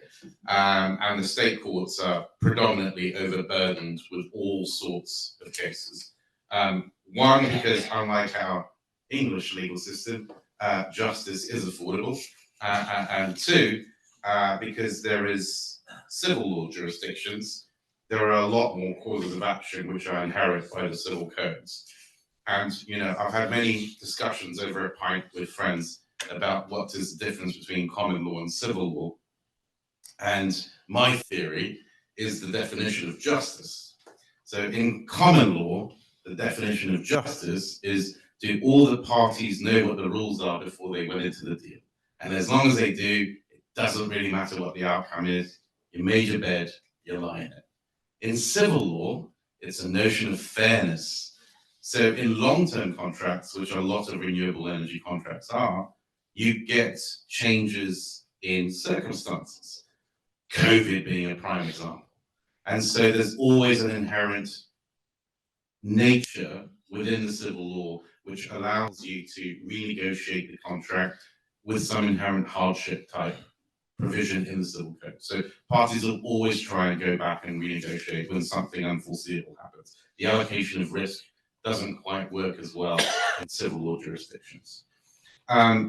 And the state courts are predominantly overburdened with all sorts of cases. One, because unlike our English legal system, justice is affordable. And two, because there is civil law jurisdictions, there are a lot more causes of action which are inherent by the civil codes. And, I've had many discussions over a pint with friends about what is the difference between common law and civil law. And my theory is the definition of justice. So in common law, the definition of justice is, do all the parties know what the rules are before they went into the deal? And as long as they do, it doesn't really matter what the outcome is. You made your bed, you lie in it. In civil law, it's a notion of fairness. So in long-term contracts, which a lot of renewable energy contracts are, you get changes in circumstances, COVID being a prime example. And so there's always an inherent nature within the civil law which allows you to renegotiate the contract with some inherent hardship type provision in the civil code. So parties will always try and go back and renegotiate when something unforeseeable happens. The allocation of risk doesn't quite work as well in civil law jurisdictions.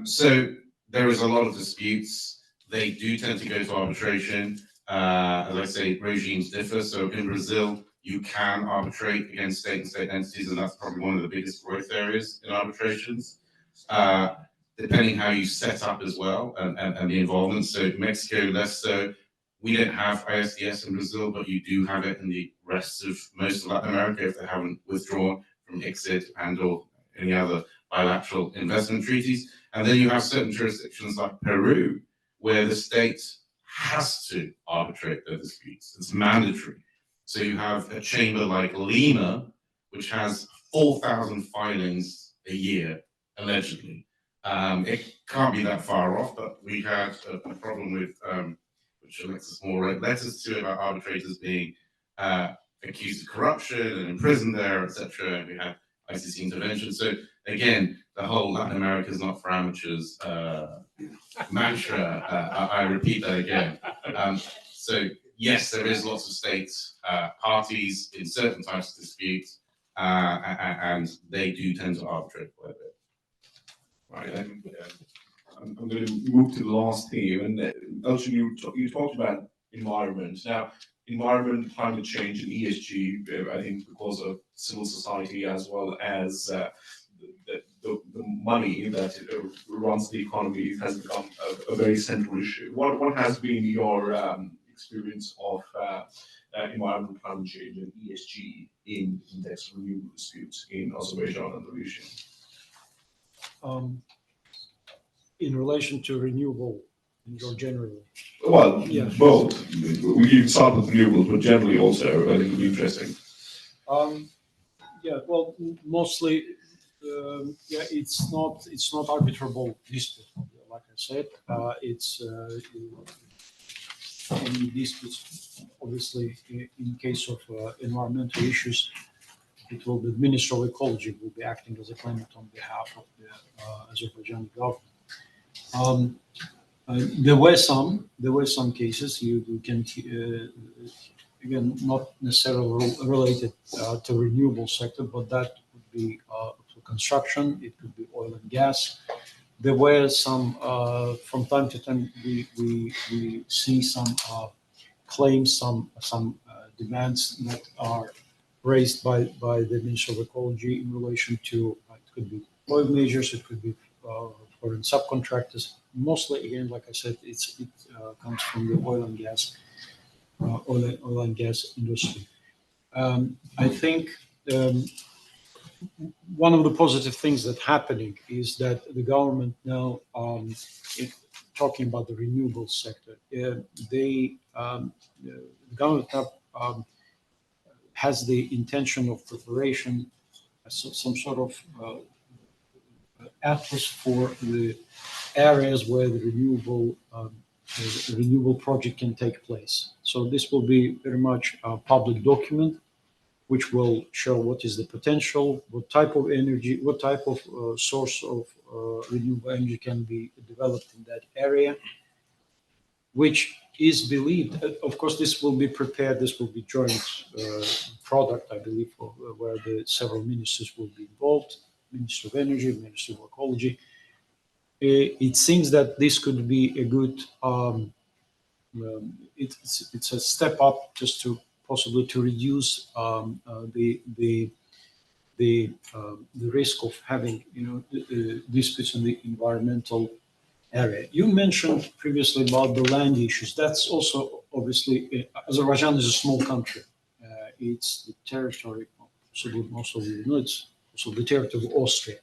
So there is a lot of disputes. They do tend to go to arbitration. As I say, regimes differ. So in Brazil, you can arbitrate against state and state entities, and that's probably one of the biggest growth areas in arbitrations. Depending how you set up as well and the involvement. So Mexico, less so. We don't have ISDS in Brazil, but you do have it in the rest of most of Latin America if they haven't withdrawn from ICSID and or any other bilateral investment treaties. And then you have certain jurisdictions like Peru, where the state has to arbitrate their disputes. It's mandatory. So you have a chamber like Lima, which has 4,000 filings a year, allegedly. It can't be that far off, but we had a problem with, which Alexis Moore wrote letters to about arbitrators being accused of corruption and imprisoned there, etc. And we had ICC intervention. So again, the whole Latin America is not for amateurs mantra. I repeat that again. So yes, there is lots of states parties in certain types of disputes, and they do tend to arbitrate quite a bit. Right. I'm going to move to the last theme. And Elgin, you talked about environment. Now, environment, climate change, and ESG, I think because of civil society as well as the money that runs the economy has become a very central issue. What has been your experience of environment, climate change, and ESG in the context of renewable disputes in Azerbaijan and the region? In relation to renewable or generally? Well, yeah. both. We can start with renewables, but generally also, I think it would be interesting. Yeah, well, mostly, yeah, it's not arbitrable dispute. Like I said, it's any disputes. Obviously, in case of environmental issues, it will the Minister of Ecology will be acting as a claimant on behalf of the Azerbaijani government. There were some cases you can again not necessarily related to renewable sector, but that would be for construction. It could be oil and gas. There were some from time to time we see some claims, some demands that are raised by the Ministry of Ecology in relation to it could be oil majors, it could be foreign subcontractors. Mostly, again, like I said, it comes from the oil and gas industry. I think one of the positive things that's happening is that the government now, talking about the renewable sector, the government now has the intention of preparation, some sort of atlas for the areas where the renewable project can take place. So this will be very much a public document, which will show what is the potential, what type of energy, what type of source of renewable energy can be developed in that area, which is believed. Of course, this will be prepared. This will be joint product, I believe, where the several ministers will be involved: Minister of Energy, Minister of Ecology. It seems that this could be a good. It's a step up just to possibly to reduce the risk of having disputes in the environmental area. You mentioned previously about the land issues. That's also obviously Azerbaijan is a small country. It's the territory. Most of you know it's also the territory of Austria,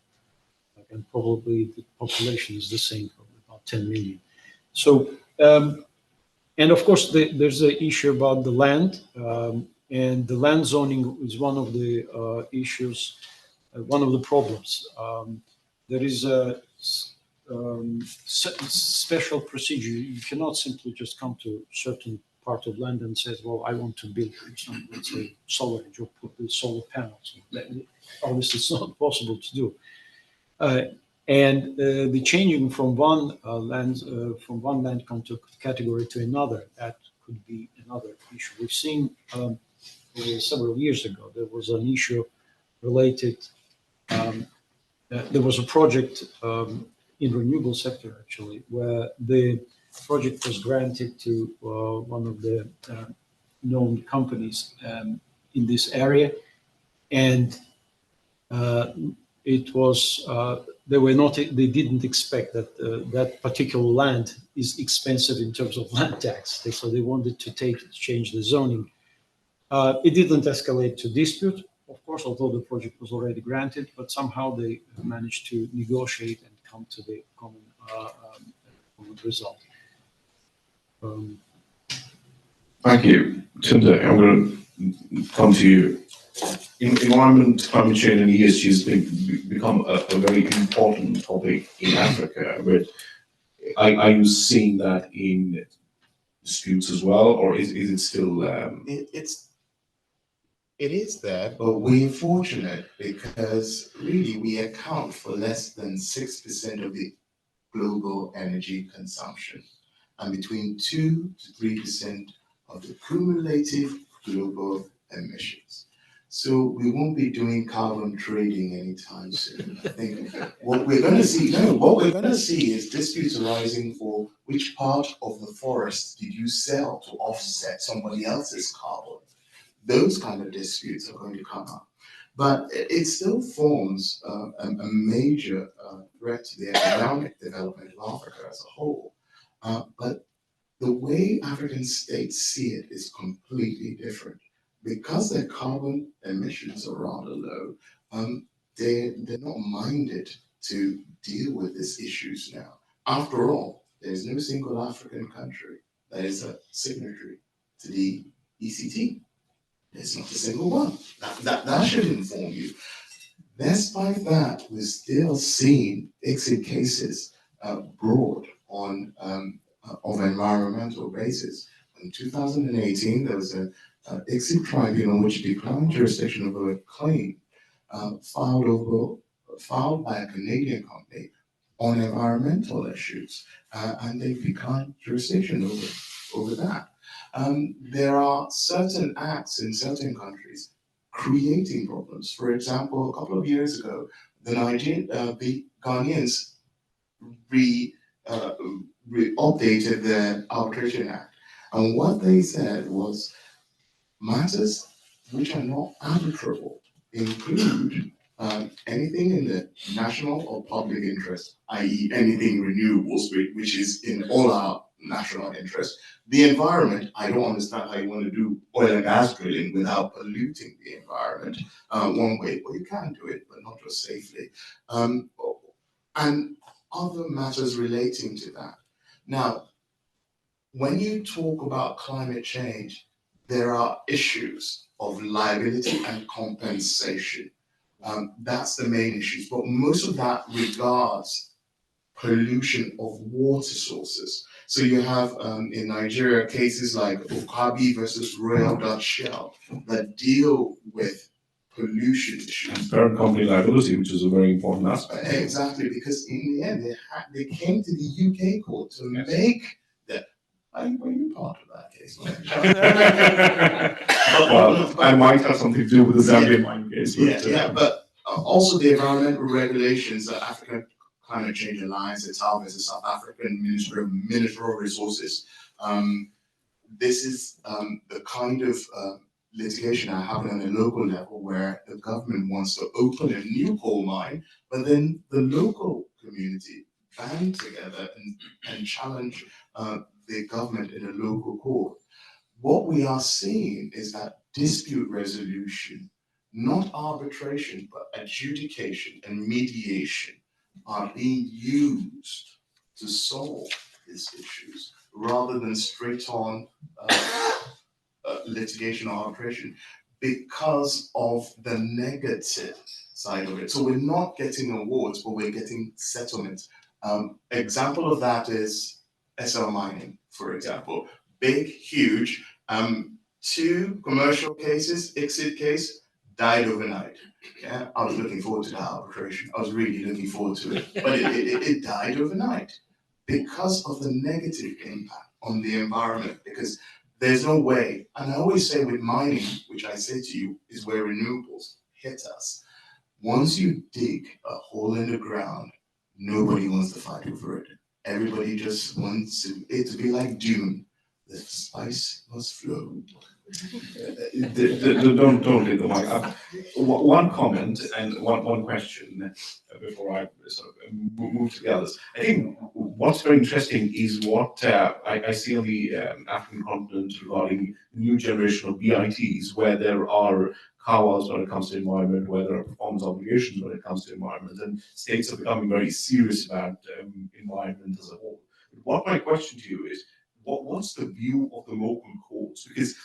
and probably the population is the same, probably about 10 million. So. And of course, there's the issue about the land, and the land zoning is one of the issues, one of the problems. There is a special procedure. You cannot simply just come to a certain part of land and say, well, I want to build some, let's say, solar or put the solar panels. Obviously, it's not possible to do. And the changing from one land category to another, that could be another issue. We've seen several years ago there was an issue related. There was a project in renewable sector actually, where the project was granted to one of the known companies in this area, and it was they didn't expect that that particular land is expensive in terms of land tax. So they wanted to change the zoning. It didn't escalate to dispute, of course, although the project was already granted, but somehow they managed to negotiate and come to the common result. Thank you. Tunde, I'm going to come to you. Environment, climate change, and ESG has become a very important topic in Africa. But are you seeing that in disputes as well, or is it still? It is there, but we're fortunate because really we account for less than 6% of the global energy consumption and between 2 to 3% of the cumulative global emissions. So we won't be doing carbon trading anytime soon. I think what we're going to see is disputes arising for which part of the forest did you sell to offset somebody else's carbon. Those kind of disputes are going to come up. But it still forms a major threat to the economic development of Africa as a whole. But the way African states see it is completely different. Because their carbon emissions are rather low, they're not minded to deal with these issues now. After all, there's no single African country that is a signatory to the ECT. There's not a single one. That should inform you. Despite that, we're still seeing exit cases brought on of environmental basis. In 2018, there was an exit tribunal which declined jurisdiction over a claim filed by a Canadian company on environmental issues, and they declined jurisdiction over that. There are certain acts in certain countries creating problems. For example, a couple of years ago, the Ghanaians updated their Arbitration Act, and what they said was matters which are not arbitrable include anything in the national or public interest, i.e. anything renewables, which is in all our national interest. The environment, I don't understand how you want to do oil and gas drilling without polluting the environment one way. Well, you can do it, but not just safely. And other matters relating to that. Now, when you talk about climate change, there are issues of liability and compensation. That's the main issues, but most of that regards pollution of water sources. So you have in Nigeria cases like Okabi versus Royal Dutch Shell that deal with pollution issues. Parent company liability, which is a very important aspect. Exactly, because in the end they came to the UK court to make that. Were you part of that case? Well, I might have something to do with the Zambian mining case. But also the environmental regulations that African Climate Change Alliance, the TAL versus South African Ministry of Mineral Resources. This is the kind of litigation that happened on a local level where the government wants to open a new coal mine, but then the local community band together and challenge the government in a local court. What we are seeing is that dispute resolution, not arbitration, but adjudication and mediation are being used to solve these issues rather than straight on litigation or arbitration because of the negative side of it. So we're not getting awards, but we're getting settlements. Example of that is SL Mining, for example. Big, huge, 2 commercial cases, exit case, died overnight. Yeah, I was looking forward to that arbitration. I was really looking forward to it, but it died overnight because of the negative impact on the environment, because there's no way, and I always say with mining, which I say to you, is where renewables hit us. Once you dig a hole in the ground, nobody wants to fight over it. Everybody just wants it to be like Dune. The spice must flow. Don't leave the mic up. One comment and one question before I sort of move to the others. I think what's very interesting is what I see on the African continent regarding new generation of BITs, where there are CAWAs when it comes to environment, where there are performance obligations when it comes to environment, and states are becoming very serious about environment as a whole. What my question to you is, what's the view of the local courts? Because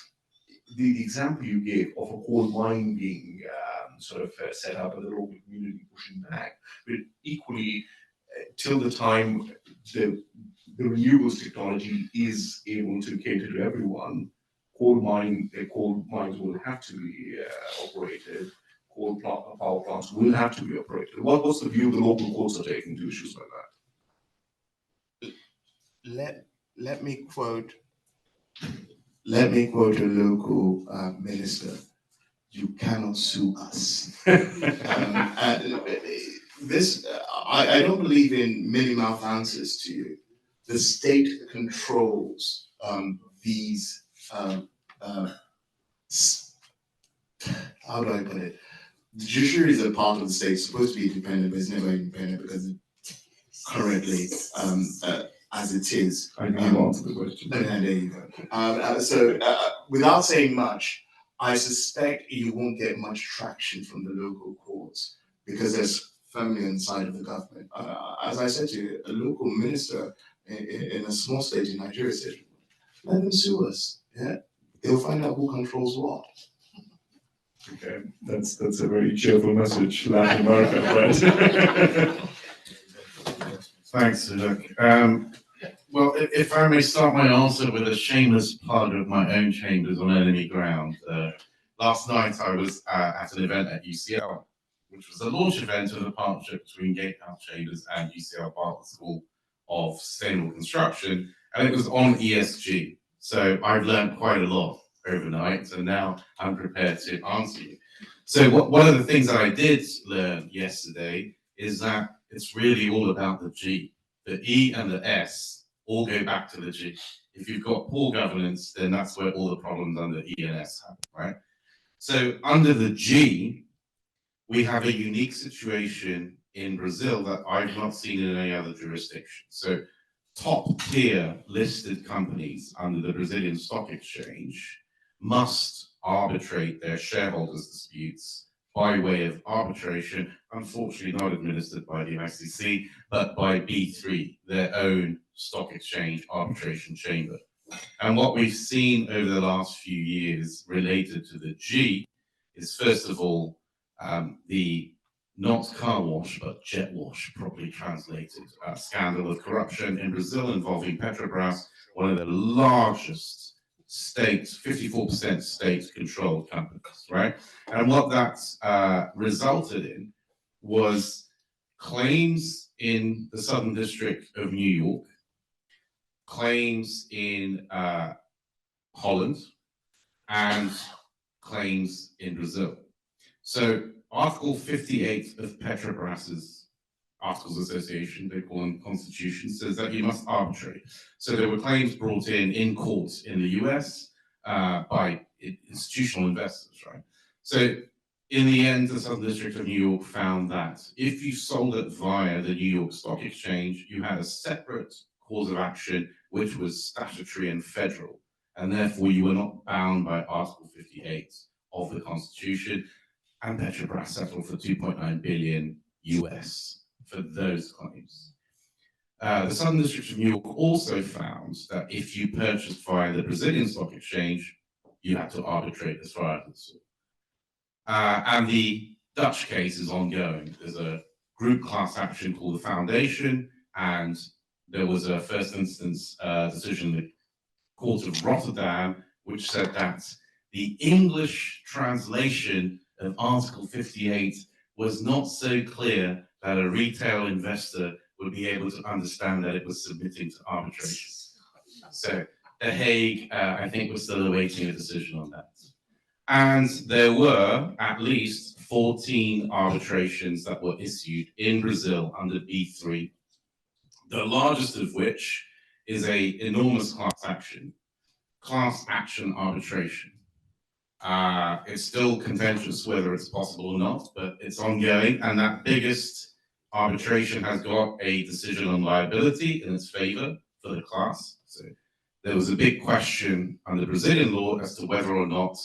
the example you gave of a coal mine being set up and the local community pushing back, but equally, till the time the renewables technology is able to cater to everyone, coal mines will have to be operated. Power plants will have to be operated. What's the view the local courts are taking to issues like that? Let me quote a local minister: "You cannot sue us." I don't believe in many mouth answers to you. The state controls these. How do I put it? The judiciary is a part of the state, supposed to be independent, but it's never independent because currently, as it is. I can answer the question. There you go. Without saying much, I suspect you won't get much traction from the local courts because there's firmly inside of the government. As I said to you, a local minister in a small state in Nigeria said, "Let them sue us. Yeah, they'll find out who controls what." Okay, that's a very cheerful message, Latin America, right? Thanks, Sujak. Well, if I may start my answer with a shameless plug of my own chambers on enemy ground. Last night I was at an event at UCL, which was a launch event of a partnership between Gatehouse Chambers and UCL Bartlett School of Sustainable Construction, and it was on ESG. So I've learned quite a lot overnight, and now I'm prepared to answer you. So one of the things that I did learn yesterday is that it's really all about the G. The E and the S all go back to the G. If you've got poor governance, then that's where all the problems under E and S happen, right? So under the G, we have a unique situation in Brazil that I've not seen in any other jurisdiction. So top tier listed companies under the Brazilian Stock Exchange must arbitrate their shareholders' disputes by way of arbitration, unfortunately not administered by the ICC, but by B3, their own stock exchange arbitration chamber. And what we've seen over the last few years related to the G is, first of all, the not car wash, but jet wash, properly translated, scandal of corruption in Brazil involving Petrobras, one of the largest state, 54% state-controlled companies, right? And what that resulted in was claims in the Southern District of New York, claims in Holland, and claims in Brazil. So Article 58 of Petrobras's Articles of Association, they call them Constitution, says that you must arbitrate. So there were claims brought in courts in the US by institutional investors, right? So in the end, the Southern District of New York found that if you sold it via the New York Stock Exchange, you had a separate cause of action, which was statutory and federal, and therefore you were not bound by Article 58 of the Constitution, and Petrobras settled for 2.9 billion US for those claims. The Southern District of New York also found that if you purchased via the Brazilian Stock Exchange, you had to arbitrate as far as it's and the Dutch case is ongoing. There's a group class action called the Foundation, and there was a first instance decision in the Court of Rotterdam, which said that the English translation of Article 58 was not so clear that a retail investor would be able to understand that it was submitting to arbitration. So The Hague, I think, was still awaiting a decision on that. And there were at least 14 arbitrations that were issued in Brazil under B3, the largest of which is an enormous class action arbitration. It's still contentious whether it's possible or not, but it's ongoing, and that biggest arbitration has got a decision on liability in its favor for the class. So there was a big question under Brazilian law as to whether or not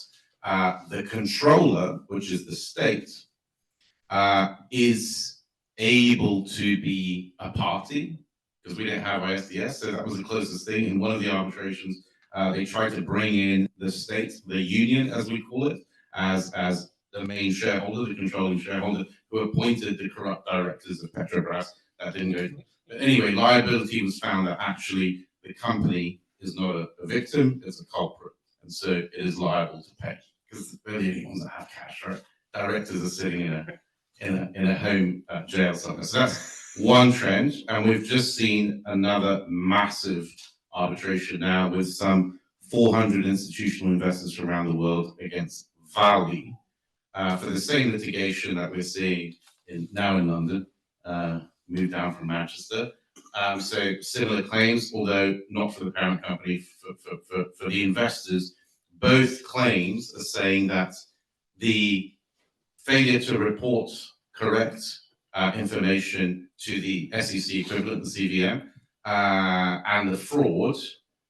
the controller, which is the state, is able to be a party because we didn't have ISDS, so that was the closest thing. In one of the arbitrations, they tried to bring in the state, the union, as we call it, as the main shareholder, the controlling shareholder, who appointed the corrupt directors of Petrobras. That didn't go. But anyway, liability was found that actually the company is not a victim, it's a culprit, and so it is liable to pay because they're the only ones that have cash, right? Directors are sitting in a home jail somewhere. So that's one trend, and we've just seen another massive arbitration now with some 400 institutional investors from around the world against Vali for the same litigation that we're seeing now in London, moved down from Manchester. So similar claims, although not for the parent company, for the investors. Both claims are saying that the failure to report correct information to the SEC equivalent, the CVM, and the fraud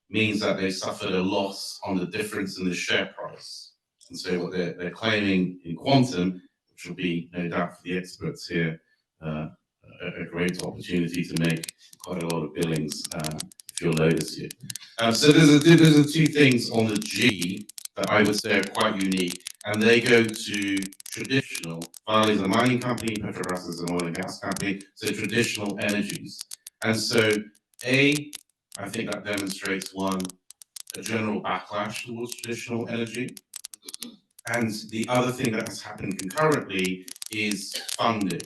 means that they suffered a loss on the difference in the share price. And so what they're claiming in quantum, which will be no doubt for the experts here, a great opportunity to make quite a lot of billings if you're Lotus here. So there's two things on the G that I would say are quite unique, and they go to traditional. Vale is a mining company, Petrobras is an oil and gas company, so traditional energies. And so, I think that demonstrates one, a general backlash towards traditional energy. And the other thing that has happened concurrently is funding.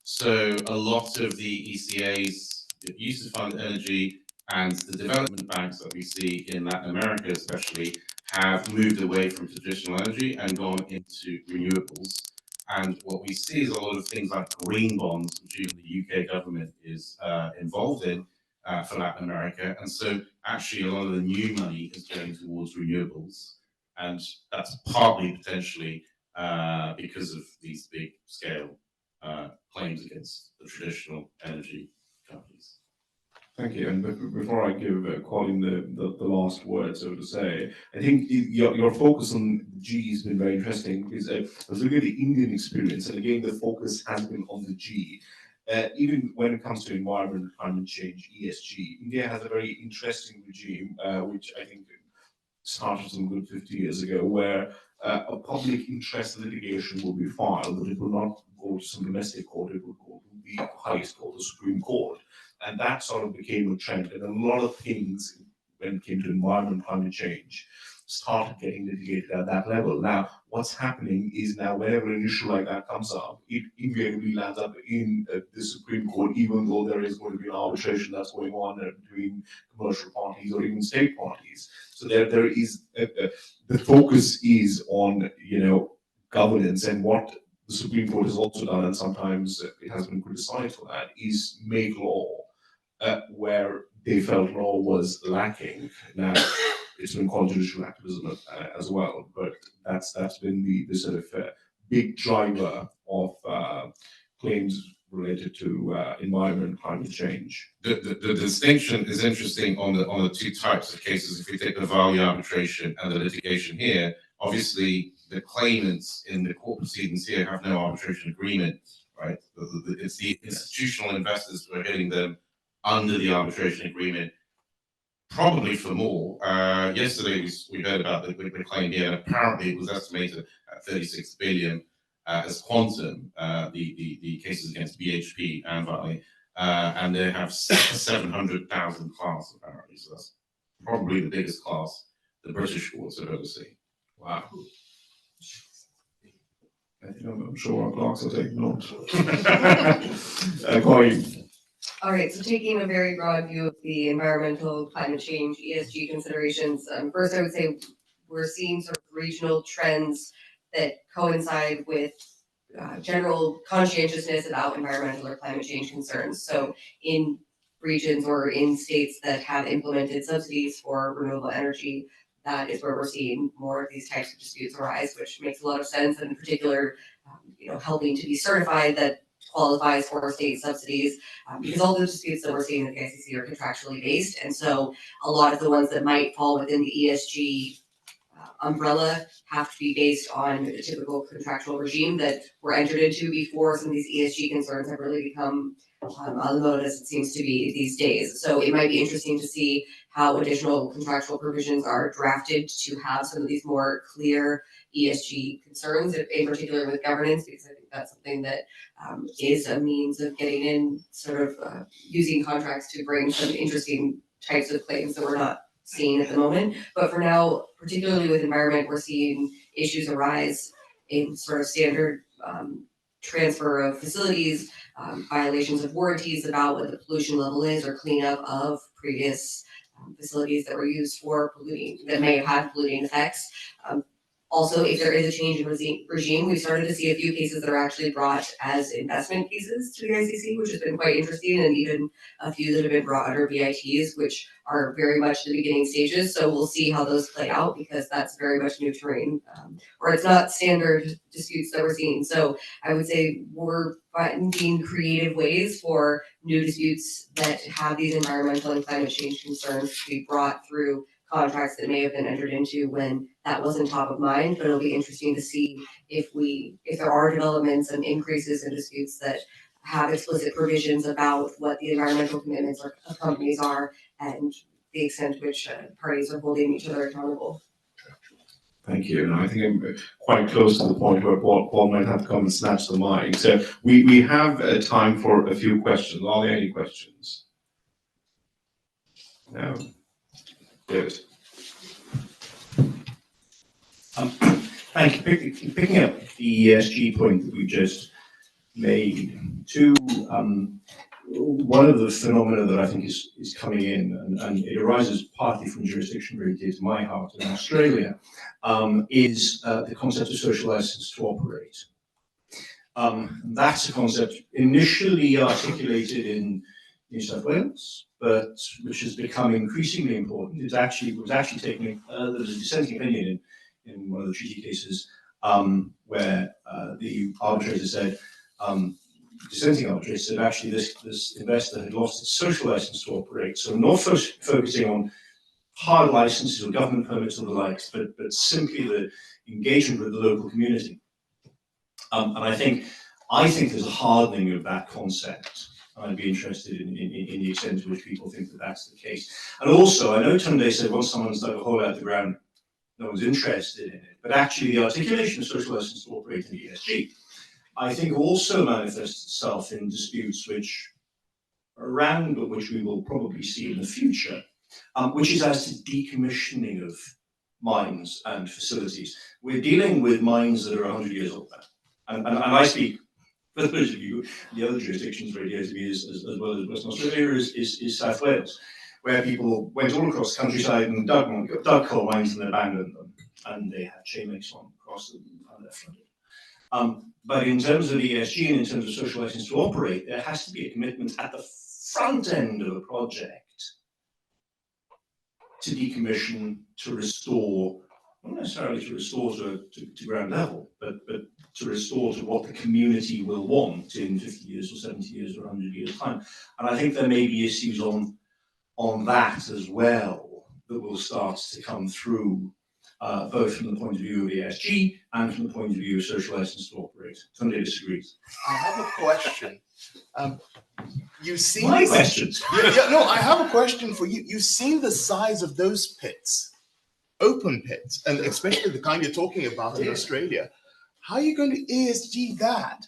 So a lot of the ECAs that used to fund energy and the development banks that we see in Latin America especially have moved away from traditional energy and gone into renewables. And what we see is a lot of things like green bonds, which even the UK government is involved in for Latin America. And so actually a lot of the new money is going towards renewables. And that's partly potentially because of these big scale claims against the traditional energy companies. Thank you. And before I give Colin the last word, so to say, I think your focus on G has been very interesting because I was looking at the Indian experience, and again, the focus has been on the G. Even when it comes to environment, climate change, ESG, India has a very interesting regime, which I think started some good 50 years ago, where a public interest litigation will be filed, but it will not go to some domestic court, it will go to the highest court, the Supreme Court. And that sort of became a trend. And a lot of things, when it came to environment, climate change, started getting litigated at that level. Now, what's happening is now whenever an issue like that comes up, it invariably lands up in the Supreme Court, even though there is going to be an arbitration that's going on between commercial parties or even state parties. So there is the focus is on governance, and what the Supreme Court has also done, and sometimes it has been criticized for that, is make law where they felt law was lacking. Now, it's been called judicial activism as well, but that's been the sort of big driver of claims related to environment, climate change. The distinction is interesting on the two types of cases. If we take the Vali arbitration and the litigation here, obviously the claimants in the court proceedings here have no arbitration agreement, right? It's the institutional investors who are hitting them under the arbitration agreement, probably for more. Yesterday we heard about the claim here, and apparently it was estimated at 36 billion as quantum, the cases against BHP and Vale, and they have 700,000 class apparently, so that's probably the biggest class the British courts have ever seen. Wow. I'm sure our clerks are taking notes. Colin. All right, so taking a very broad view of the environmental, climate change, ESG considerations, first I would say we're seeing sort of regional trends that coincide with general conscientiousness about environmental or climate change concerns. So in regions or in states that have implemented subsidies for renewable energy, that is where we're seeing more of these types of disputes arise, which makes a lot of sense, and in particular, helping to be certified that qualifies for state subsidies, because all the disputes that we're seeing at the ICC are contractually based, and so a lot of the ones that might fall within the ESG umbrella have to be based on the typical contractual regime that were entered into before some of these ESG concerns have really become on the mode as it seems to be these days. So it might be interesting to see how additional contractual provisions are drafted to have some of these more clear ESG concerns, in particular with governance, because I think that's something that is a means of getting in, sort of using contracts to bring some interesting types of claims that we're not seeing at the moment. But for now, particularly with environment, we're seeing issues arise in sort of standard transfer of facilities, violations of warranties about what the pollution level is, or cleanup of previous facilities that were used for polluting, that may have had polluting effects. Also, if there is a change in regime, we've started to see a few cases that are actually brought as investment cases to the ICC, which has been quite interesting, and even a few that have been brought under VITs, which are very much the beginning stages. So we'll see how those play out, because that's very much new terrain, or it's not standard disputes that we're seeing. So I would say we're finding creative ways for new disputes that have these environmental and climate change concerns to be brought through contracts that may have been entered into when that wasn't top of mind. But it'll be interesting to see if there are developments and increases in disputes that have explicit provisions about what the environmental commitments of companies are, and the extent to which parties are holding each other accountable. Thank you. And I think I'm quite close to the point where Paul might have to come and snatch the mic. So we have time for a few questions. Are there any questions? No. David. Thank you. Picking up the ESG point that we just made, one of the phenomena that I think is coming in, and it arises partly from jurisdiction very dear to my heart in Australia, is the concept of social license to operate. That's a concept initially articulated in New South Wales, but which has become increasingly important. It was actually taken, there was a dissenting opinion in one of the treaty cases where the arbitrator said, dissenting arbitrator said, actually this investor had lost its social license to operate. So not focusing on hard licenses or government permits or the likes, but simply the engagement with the local community. And I think there's a hardening of that concept. I'd be interested in the extent to which people think that that's the case. And also, I know Tunde said once someone's dug a hole out of the ground, no one's interested in it. But actually, the articulation of social license to operate in ESG, I think, also manifests itself in disputes which are around, but which we will probably see in the future, which is as to decommissioning of mines and facilities. We're dealing with mines that are 100 years old now. And I speak, for those of you, the other jurisdictions very dear to me, as well as Western Australia, is South Wales, where people went all across the countryside and dug coal mines and abandoned them, and they had chain links on across them and they're flooded. But in terms of ESG and in terms of social license to operate, there has to be a commitment at the front end of a project to decommission, to restore, not necessarily to restore to ground level, but to restore to what the community will want in 50 years or 70 years or 100 years' time. And I think there may be issues on that as well that will start to come through, both from the point of view of ESG and from the point of view of social license to operate. Somebody disagrees. I have a question. You've seen My questions. No, I have a question for you. You've seen the size of those pits, open pits, and especially the kind you're talking about in Australia. How are you going to ESG that?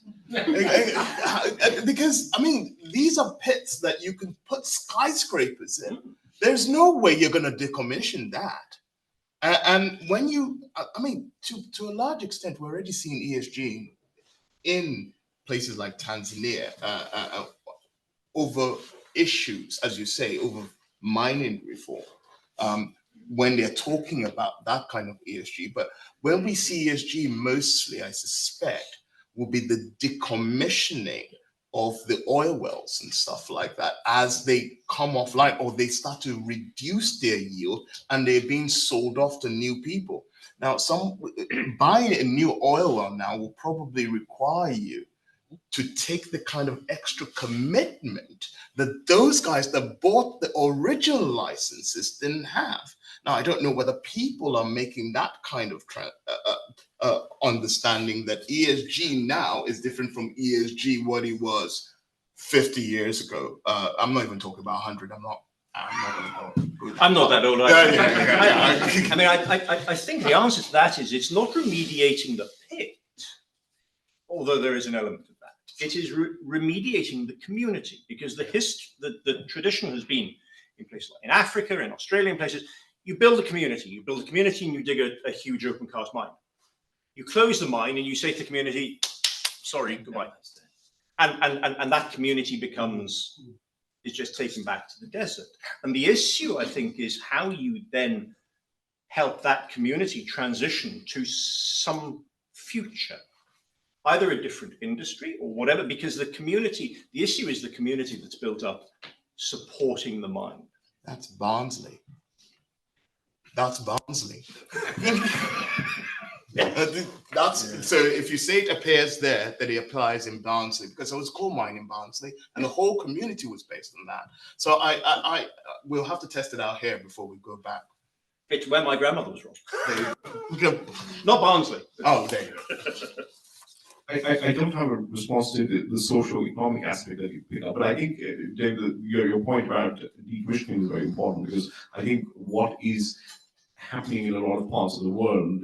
Because, I mean, these are pits that you can put skyscrapers in. There's no way you're going to decommission that. And when you, I mean, to a large extent, we're already seeing ESG in places like Tanzania over issues, as you say, over mining reform. When they're talking about that kind of ESG. But when we see ESG, mostly, I suspect, will be the decommissioning of the oil wells and stuff like that as they come offline, or they start to reduce their yield and they're being sold off to new people. Now, buying a new oil well now will probably require you to take the kind of extra commitment that those guys that bought the original licenses didn't have. Now, I don't know whether people are making that kind of understanding that ESG now is different from ESG what it was 50 years ago. I'm not even talking about 100. I'm not going to go. I'm not that old either. Yeah. I mean, I think the answer to that is it's not remediating the pit, although there is an element of that. It is remediating the community, because the tradition has been in places like in Africa, in Australia, in places, you build a community and you dig a huge open cast mine. You close the mine and you say to the community, sorry, goodbye. And that community is just taken back to the desert. And the issue, I think, is how you then help that community transition to some future, either a different industry or whatever, because the issue is the community that's built up supporting the mine. That's Barnsley. So if you say it appears there, that it applies in Barnsley, because I was coal mining in Barnsley and the whole community was based on that. So I we'll have to test it out here before we go back. It's where my grandmother was from. Not Barnsley. Oh, there you go. I don't have a response to the social economic aspect that you pick up, but I think, David, your point about decommissioning is very important, because I think what is happening in a lot of parts of the world,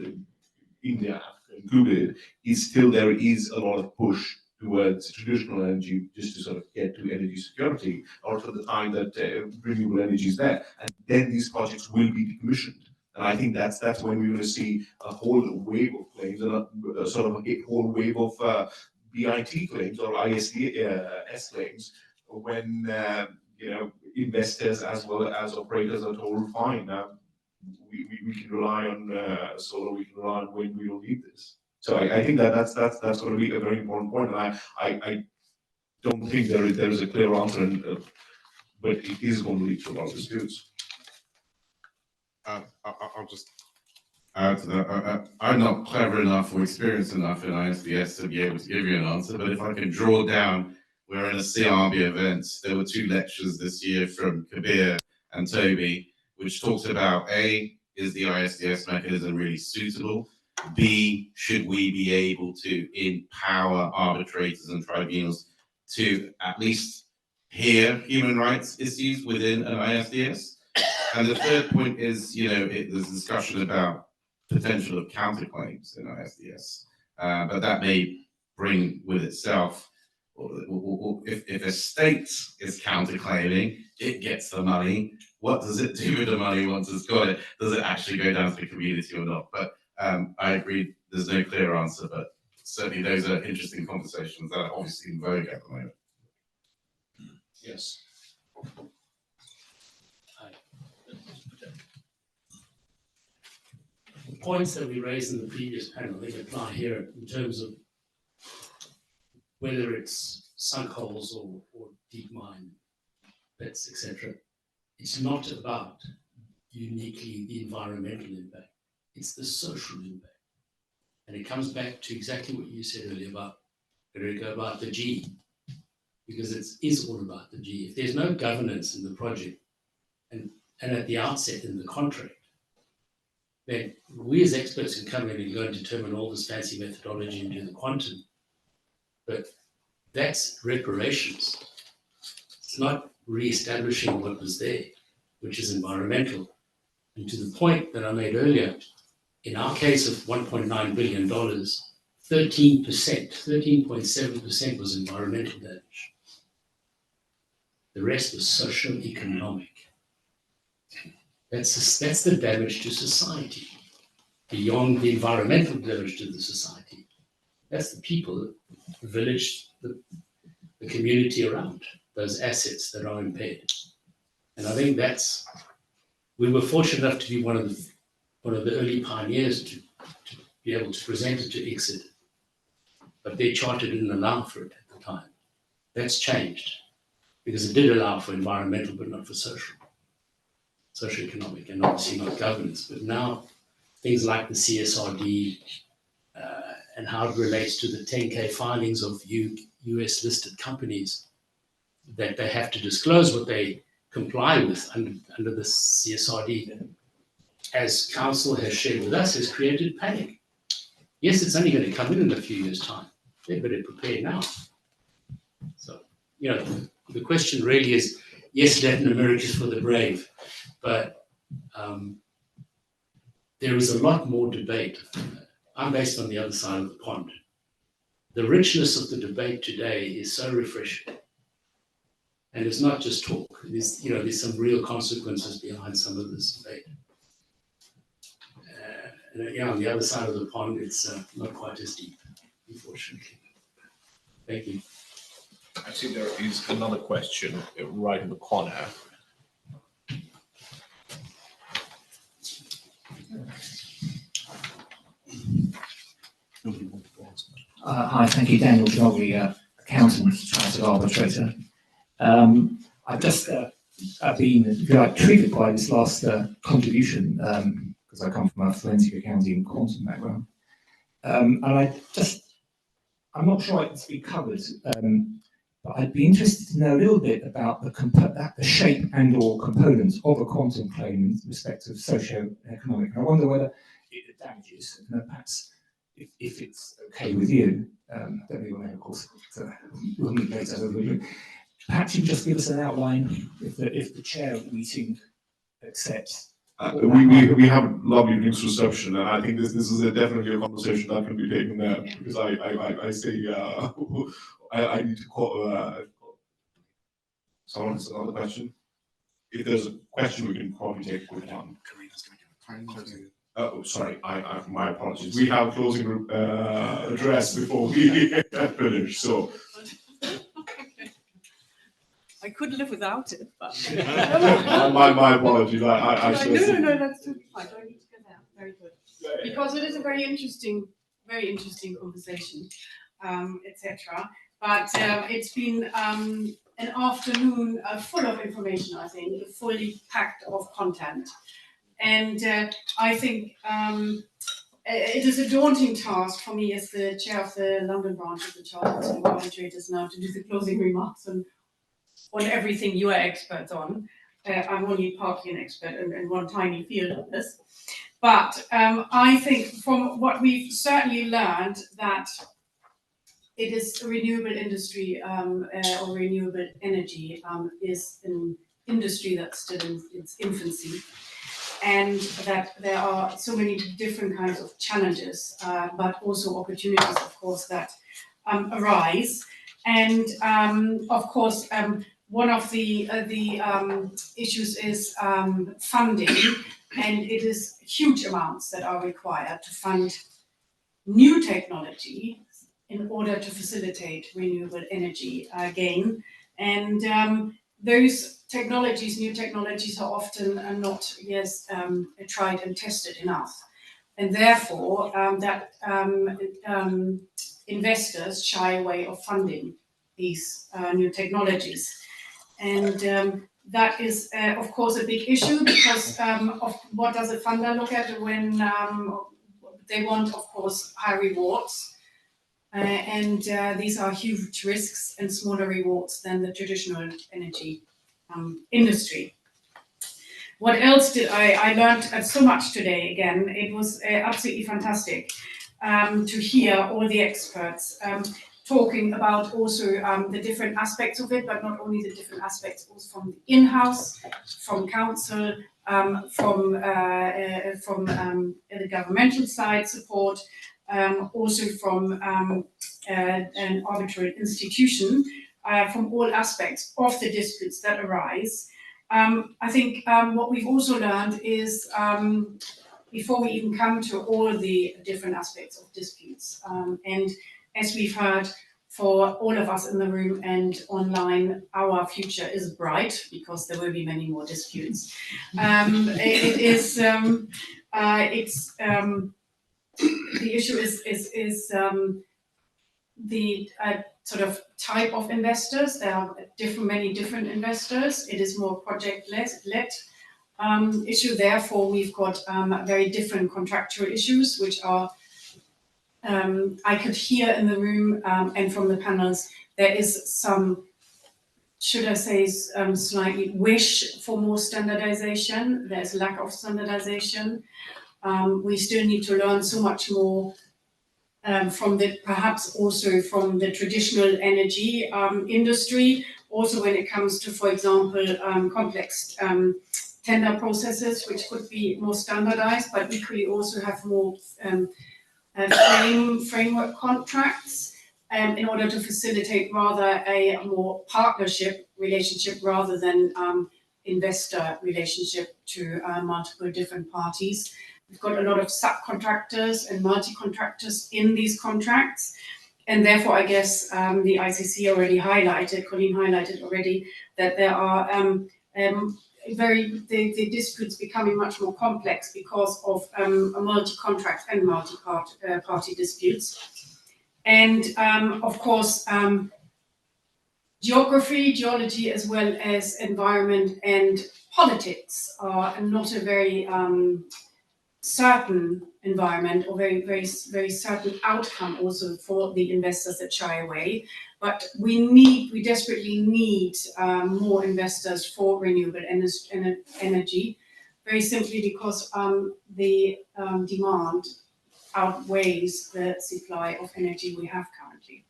India included, is still there is a lot of push towards traditional energy just to sort of get to energy security, or for the time that renewable energy is there. And then these projects will be decommissioned. And I think that's when we're going to see a whole wave of claims, and a sort of a whole wave of BIT claims or ISDS claims, when investors as well as operators are told, fine, we can rely on solar, we can rely on wind, we don't need this. So I think that's going to be a very important point, and I don't think there is a clear answer, but it is going to lead to a lot of disputes. I'll just add to that. I'm not clever enough or experienced enough in ISDS to be able to give you an answer, but if I can draw down, we're in a CRB event. There were 2 lectures this year from Kabir and Toby, which talked about A, is the ISDS mechanism really suitable? B, should we be able to empower arbitrators and tribunals to at least hear human rights issues within an ISDS? And the third point is, there's discussion about potential of counterclaims in ISDS, but that may bring with itself, if a state is counterclaiming, it gets the money. What does it do with the money once it's got it? Does it actually go down to the community or not? But I agree, there's no clear answer, but certainly those are interesting conversations that are obviously in vogue at the moment. Yes. The points that we raised in the previous panel, they apply here in terms of whether it's sunk holes or deep mine pits, etc. It's not about uniquely the environmental impact, it's the social impact. And it comes back to exactly what you said earlier about the G, because it is all about the G. If there's no governance in the project and at the outset in the contract, then we as experts can come in and go and determine all this fancy methodology and do the quantum, but that's reparations. It's not re-establishing what was there, which is environmental. And to the point that I made earlier, in our case of $1.9 billion, 13%, 13.7% was environmental damage. The rest was socio-economic. That's the damage to society, beyond the environmental damage to the society. That's the people, the village, the community around those assets that are impaired. And I think we were fortunate enough to be one of the early pioneers to be able to present it to ICSID, but their charter didn't allow for it at the time. That's changed, because it did allow for environmental, but not for socio-economic, and obviously not governance. But now things like the CSRD and how it relates to the 10K filings of US listed companies that they have to disclose what they comply with under the CSRD, as council has shared with us, has created panic. Yes, it's only going to come in a few years' time. They better prepare now. So, the question really is, yes, Latin America is for the brave, but there is a lot more debate. I'm based on the other side of the pond. The richness of the debate today is so refreshing. And it's not just talk. There's some real consequences behind some of this debate. On the other side of the pond, it's not quite as deep, unfortunately. Thank you. I see there is another question right in the corner. Hi, thank you, Daniel Jolly, accountant, chartered arbitrator. I've just been, if you like, triggered by this last contribution, because I come from a forensic accounting and quantum background. And I'm not sure it's been covered, but I'd be interested to know a little bit about the shape and/or components of a quantum claim in respect of socio-economic. I wonder whether it damages, perhaps, if it's okay with you. I don't know your name, of course. We'll meet later. Perhaps you can just give us an outline if the chair of the meeting accepts. We have lovely drinks reception, and I think this is definitely a conversation that can be taken there, because I say I need to call someone has another question. If there's a question, we can probably take a quick one. Oh, sorry, my apologies. We have closing address before we finish, so. I could live without it, but. my apologies. No, that's totally fine. Do I need to go there? Very good. Because it is a very interesting conversation, etc. But it's been an afternoon full of information, I think, fully packed of content. And I think it is a daunting task for me as the chair of the London branch of the Chartered Arbitrators now to do the closing remarks on everything you are experts on. I'm only partly an expert in one tiny field of this. But I think from what we've certainly learned that it is a renewable industry or renewable energy is an industry that's still in its infancy. And that there are so many different kinds of challenges, but also opportunities, of course, that arise. And of course, one of the issues is funding, and it is huge amounts that are required to fund new technology in order to facilitate renewable energy gain. And those new technologies are often not tried and tested enough. And therefore, investors shy away of funding these new technologies. And that is, of course, a big issue because of what does a funder look at when they want, of course, high rewards. And these are huge risks and smaller rewards than the traditional energy industry. What else did I learned so much today again. It was absolutely fantastic to hear all the experts talking about also the different aspects of it, but not only the different aspects, also from the in-house, from council, from the governmental side support, also from an arbitral institution, from all aspects of the disputes that arise. I think what we've also learned is before we even come to all the different aspects of disputes, and as we've heard, for all of us in the room and online, our future is bright because there will be many more disputes. The issue is the sort of type of investors. There are many different investors. It is more project-led issue. Therefore, we've got very different contractual issues, which are I could hear in the room and from the panels there is some, should I say, slightly wish for more standardization. There's lack of standardization. We still need to learn so much more perhaps also from the traditional energy industry, also when it comes to, for example, complex tender processes, which could be more standardized, but equally also have more framework contracts in order to facilitate rather a more partnership relationship rather than investor relationship to multiple different parties. We've got a lot of subcontractors and multi-contractors in these contracts. And therefore, I guess the ICC already highlighted, Colleen highlighted already, that there are the disputes becoming much more complex because of multi-contract and multi-party disputes. And of course, geography, geology, as well as environment and politics are not a very certain environment or very certain outcome also for the investors that shy away. But we desperately need more investors for renewable energy, very simply because the demand outweighs the supply of energy we have currently.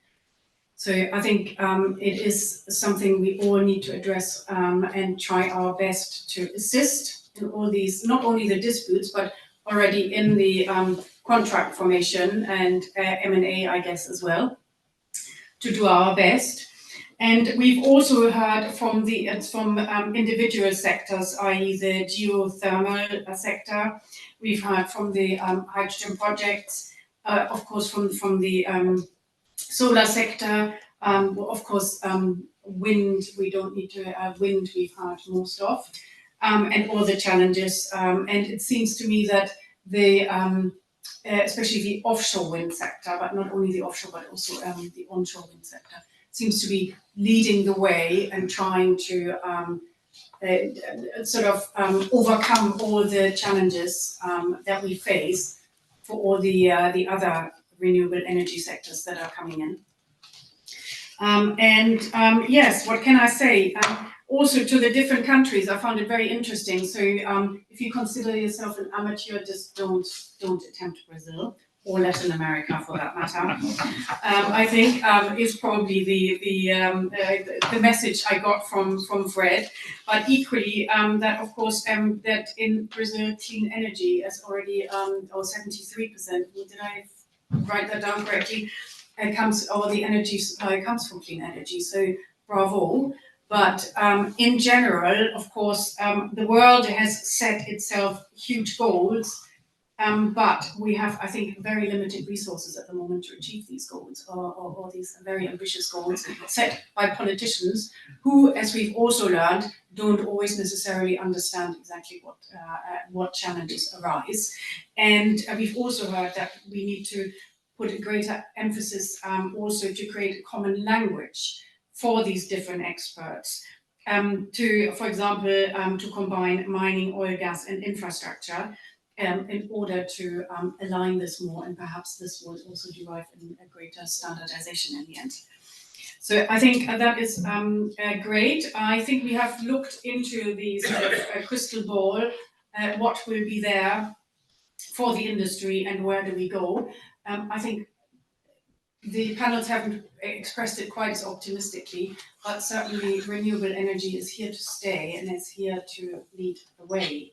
So I think it is something we all need to address and try our best to assist in all these, not only the disputes, but already in the contract formation and M&A, I guess, as well, to do our best. And we've also heard from individual sectors, i.e. the geothermal sector. We've heard from the hydrogen projects, of course, from the solar sector, of course, wind, we don't need to wind, we've heard most of. And all the challenges. And it seems to me that especially the offshore wind sector, but not only the offshore, but also the onshore wind sector, seems to be leading the way and trying to overcome all the challenges that we face for all the other renewable energy sectors that are coming in. Yes, what can I say? Also to the different countries, I found it very interesting. So if you consider yourself an amateur, just don't attempt Brazil or Latin America for that matter. I think is probably the message I got from Fred. But equally, that of course that in Brazil clean energy is already or 73%. Did I write that down correctly? The energy supply comes from clean energy. So bravo. But in general, of course, the world has set itself huge goals, but we have, I think, very limited resources at the moment to achieve these goals or these very ambitious goals set by politicians who, as we've also learned, don't always necessarily understand exactly what challenges arise. And we've also heard that we need to put a greater emphasis also to create a common language for these different experts for example, to combine mining, oil, gas and infrastructure in order to align this more, and perhaps this will also derive in a greater standardization in the end. So I think that is great. I think we have looked into the sort of crystal ball, what will be there for the industry and where do we go. I think the panels haven't expressed it quite as optimistically, but certainly renewable energy is here to stay and it's here to lead the way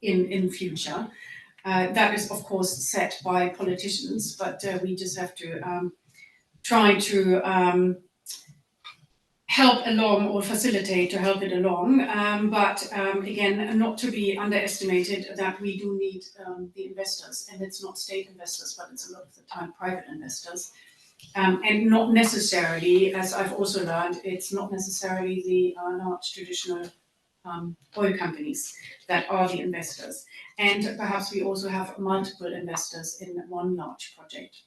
in future. That is, of course, set by politicians, but we just have to try to help along or facilitate to help it along. But again, not to be underestimated that we do need the investors, and it's not state investors, but it's a lot of the time private investors. And not necessarily, as I've also learned, it's not necessarily the large traditional oil companies that are the investors. And perhaps we also have multiple investors in one large project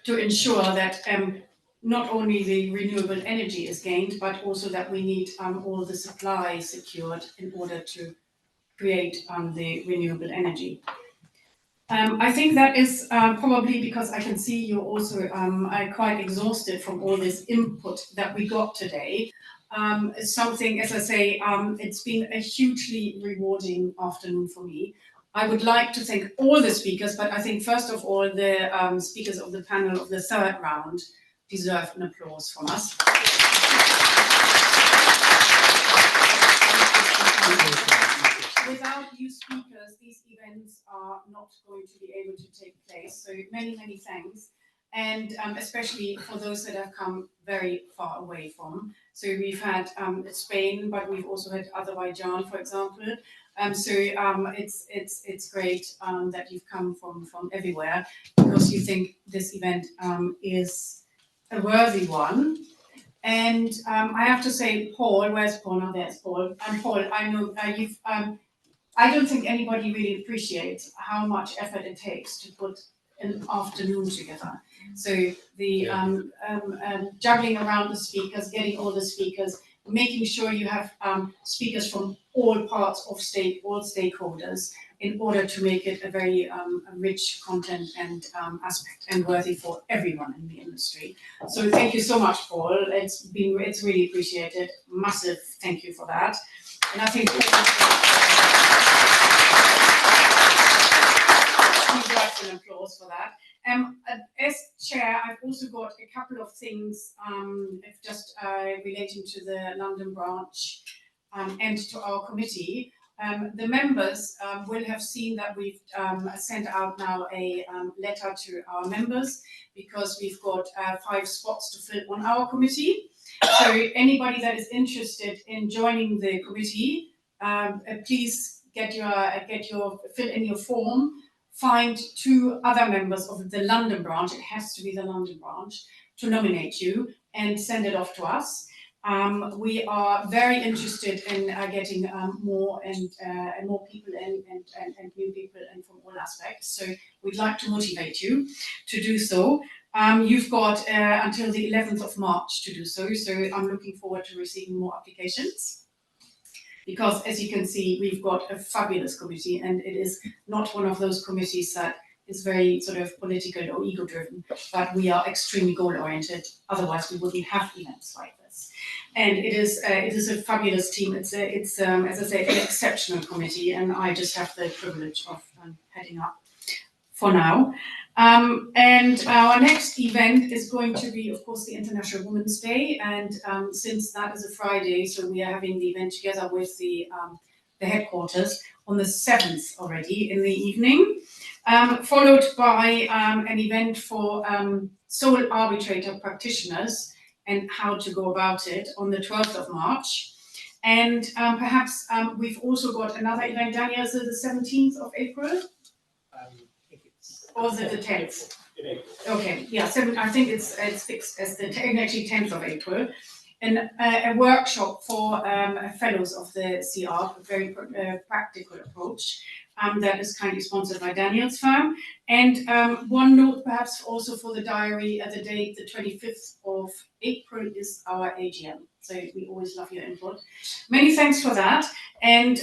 to ensure that not only the renewable energy is gained, but also that we need all the supply secured in order to create the renewable energy. I think that is probably because I can see you're also quite exhausted from all this input that we got today. Something, as I say, it's been a hugely rewarding afternoon for me. I would like to thank all the speakers, but I think first of all the speakers of the panel of the third round deserve an applause from us. Without you speakers, these events are not going to be able to take place. So many, many thanks. And especially for those that have come very far away from. So we've had Spain, but we've also had Azerbaijan, for example. It's great that you've come from everywhere because you think this event is a worthy one. And I have to say, Paul, where's Paul? Now there's Paul. And Paul, I know you've. I don't think anybody really appreciates how much effort it takes to put an afternoon together. So the juggling around the speakers, getting all the speakers, making sure you have speakers from all parts of all stakeholders in order to make it a very rich content and aspect and worthy for everyone in the industry. So thank you so much, Paul. It's really appreciated. Massive thank you for that. And I think an applause for that. As chair, I've also got a couple of things just relating to the London branch and to our committee. The members will have seen that we've sent out now a letter to our members because we've got 5 spots to fill on our committee. So anybody that is interested in joining the committee, please fill in your form. Find 2 other members of the London branch, it has to be the London branch, to nominate you and send it off to us. We are very interested in getting more and more people and new people in from all aspects. So we'd like to motivate you to do so. You've got until the 11th of March to do so. So I'm looking forward to receiving more applications. Because as you can see, we've got a fabulous committee and it is not one of those committees that is very sort of political or ego driven, but we are extremely goal oriented. Otherwise we wouldn't have events like this. And it is a fabulous team. It's as I say, an exceptional committee and I just have the privilege of heading up for now. And our next event is going to be, of course, the International Women's Day. And since that is a Friday, so we are having the event together with the headquarters on the 7th already in the evening, followed by an event for sole arbitrator practitioners and how to go about it on the 12th of March. And perhaps we've also got another event, Daniel, is it the 17th of April? Or is it the 10th? Okay, yeah, I think it's fixed as actually 10th of April. And a workshop for fellows of the CR, a very practical approach that is kindly sponsored by Daniel's firm. And one note perhaps also for the diary, the date, the 25th of April is our AGM. So we always love your input. Many thanks for that. And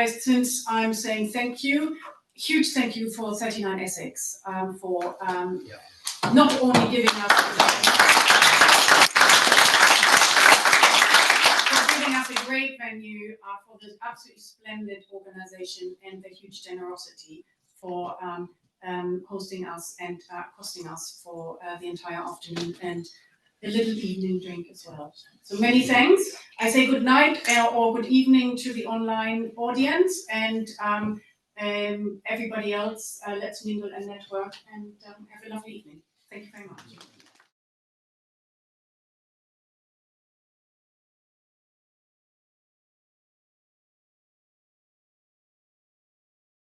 since I'm saying thank you, huge thank you for 39 Essex for not only giving us a great venue, for the absolutely splendid organisation and the huge generosity for hosting us and costing us for the entire afternoon and a little evening drink as well. So many thanks. I say good night or good evening to the online audience and everybody else, let's mingle and network and have a lovely evening. Thank you very much.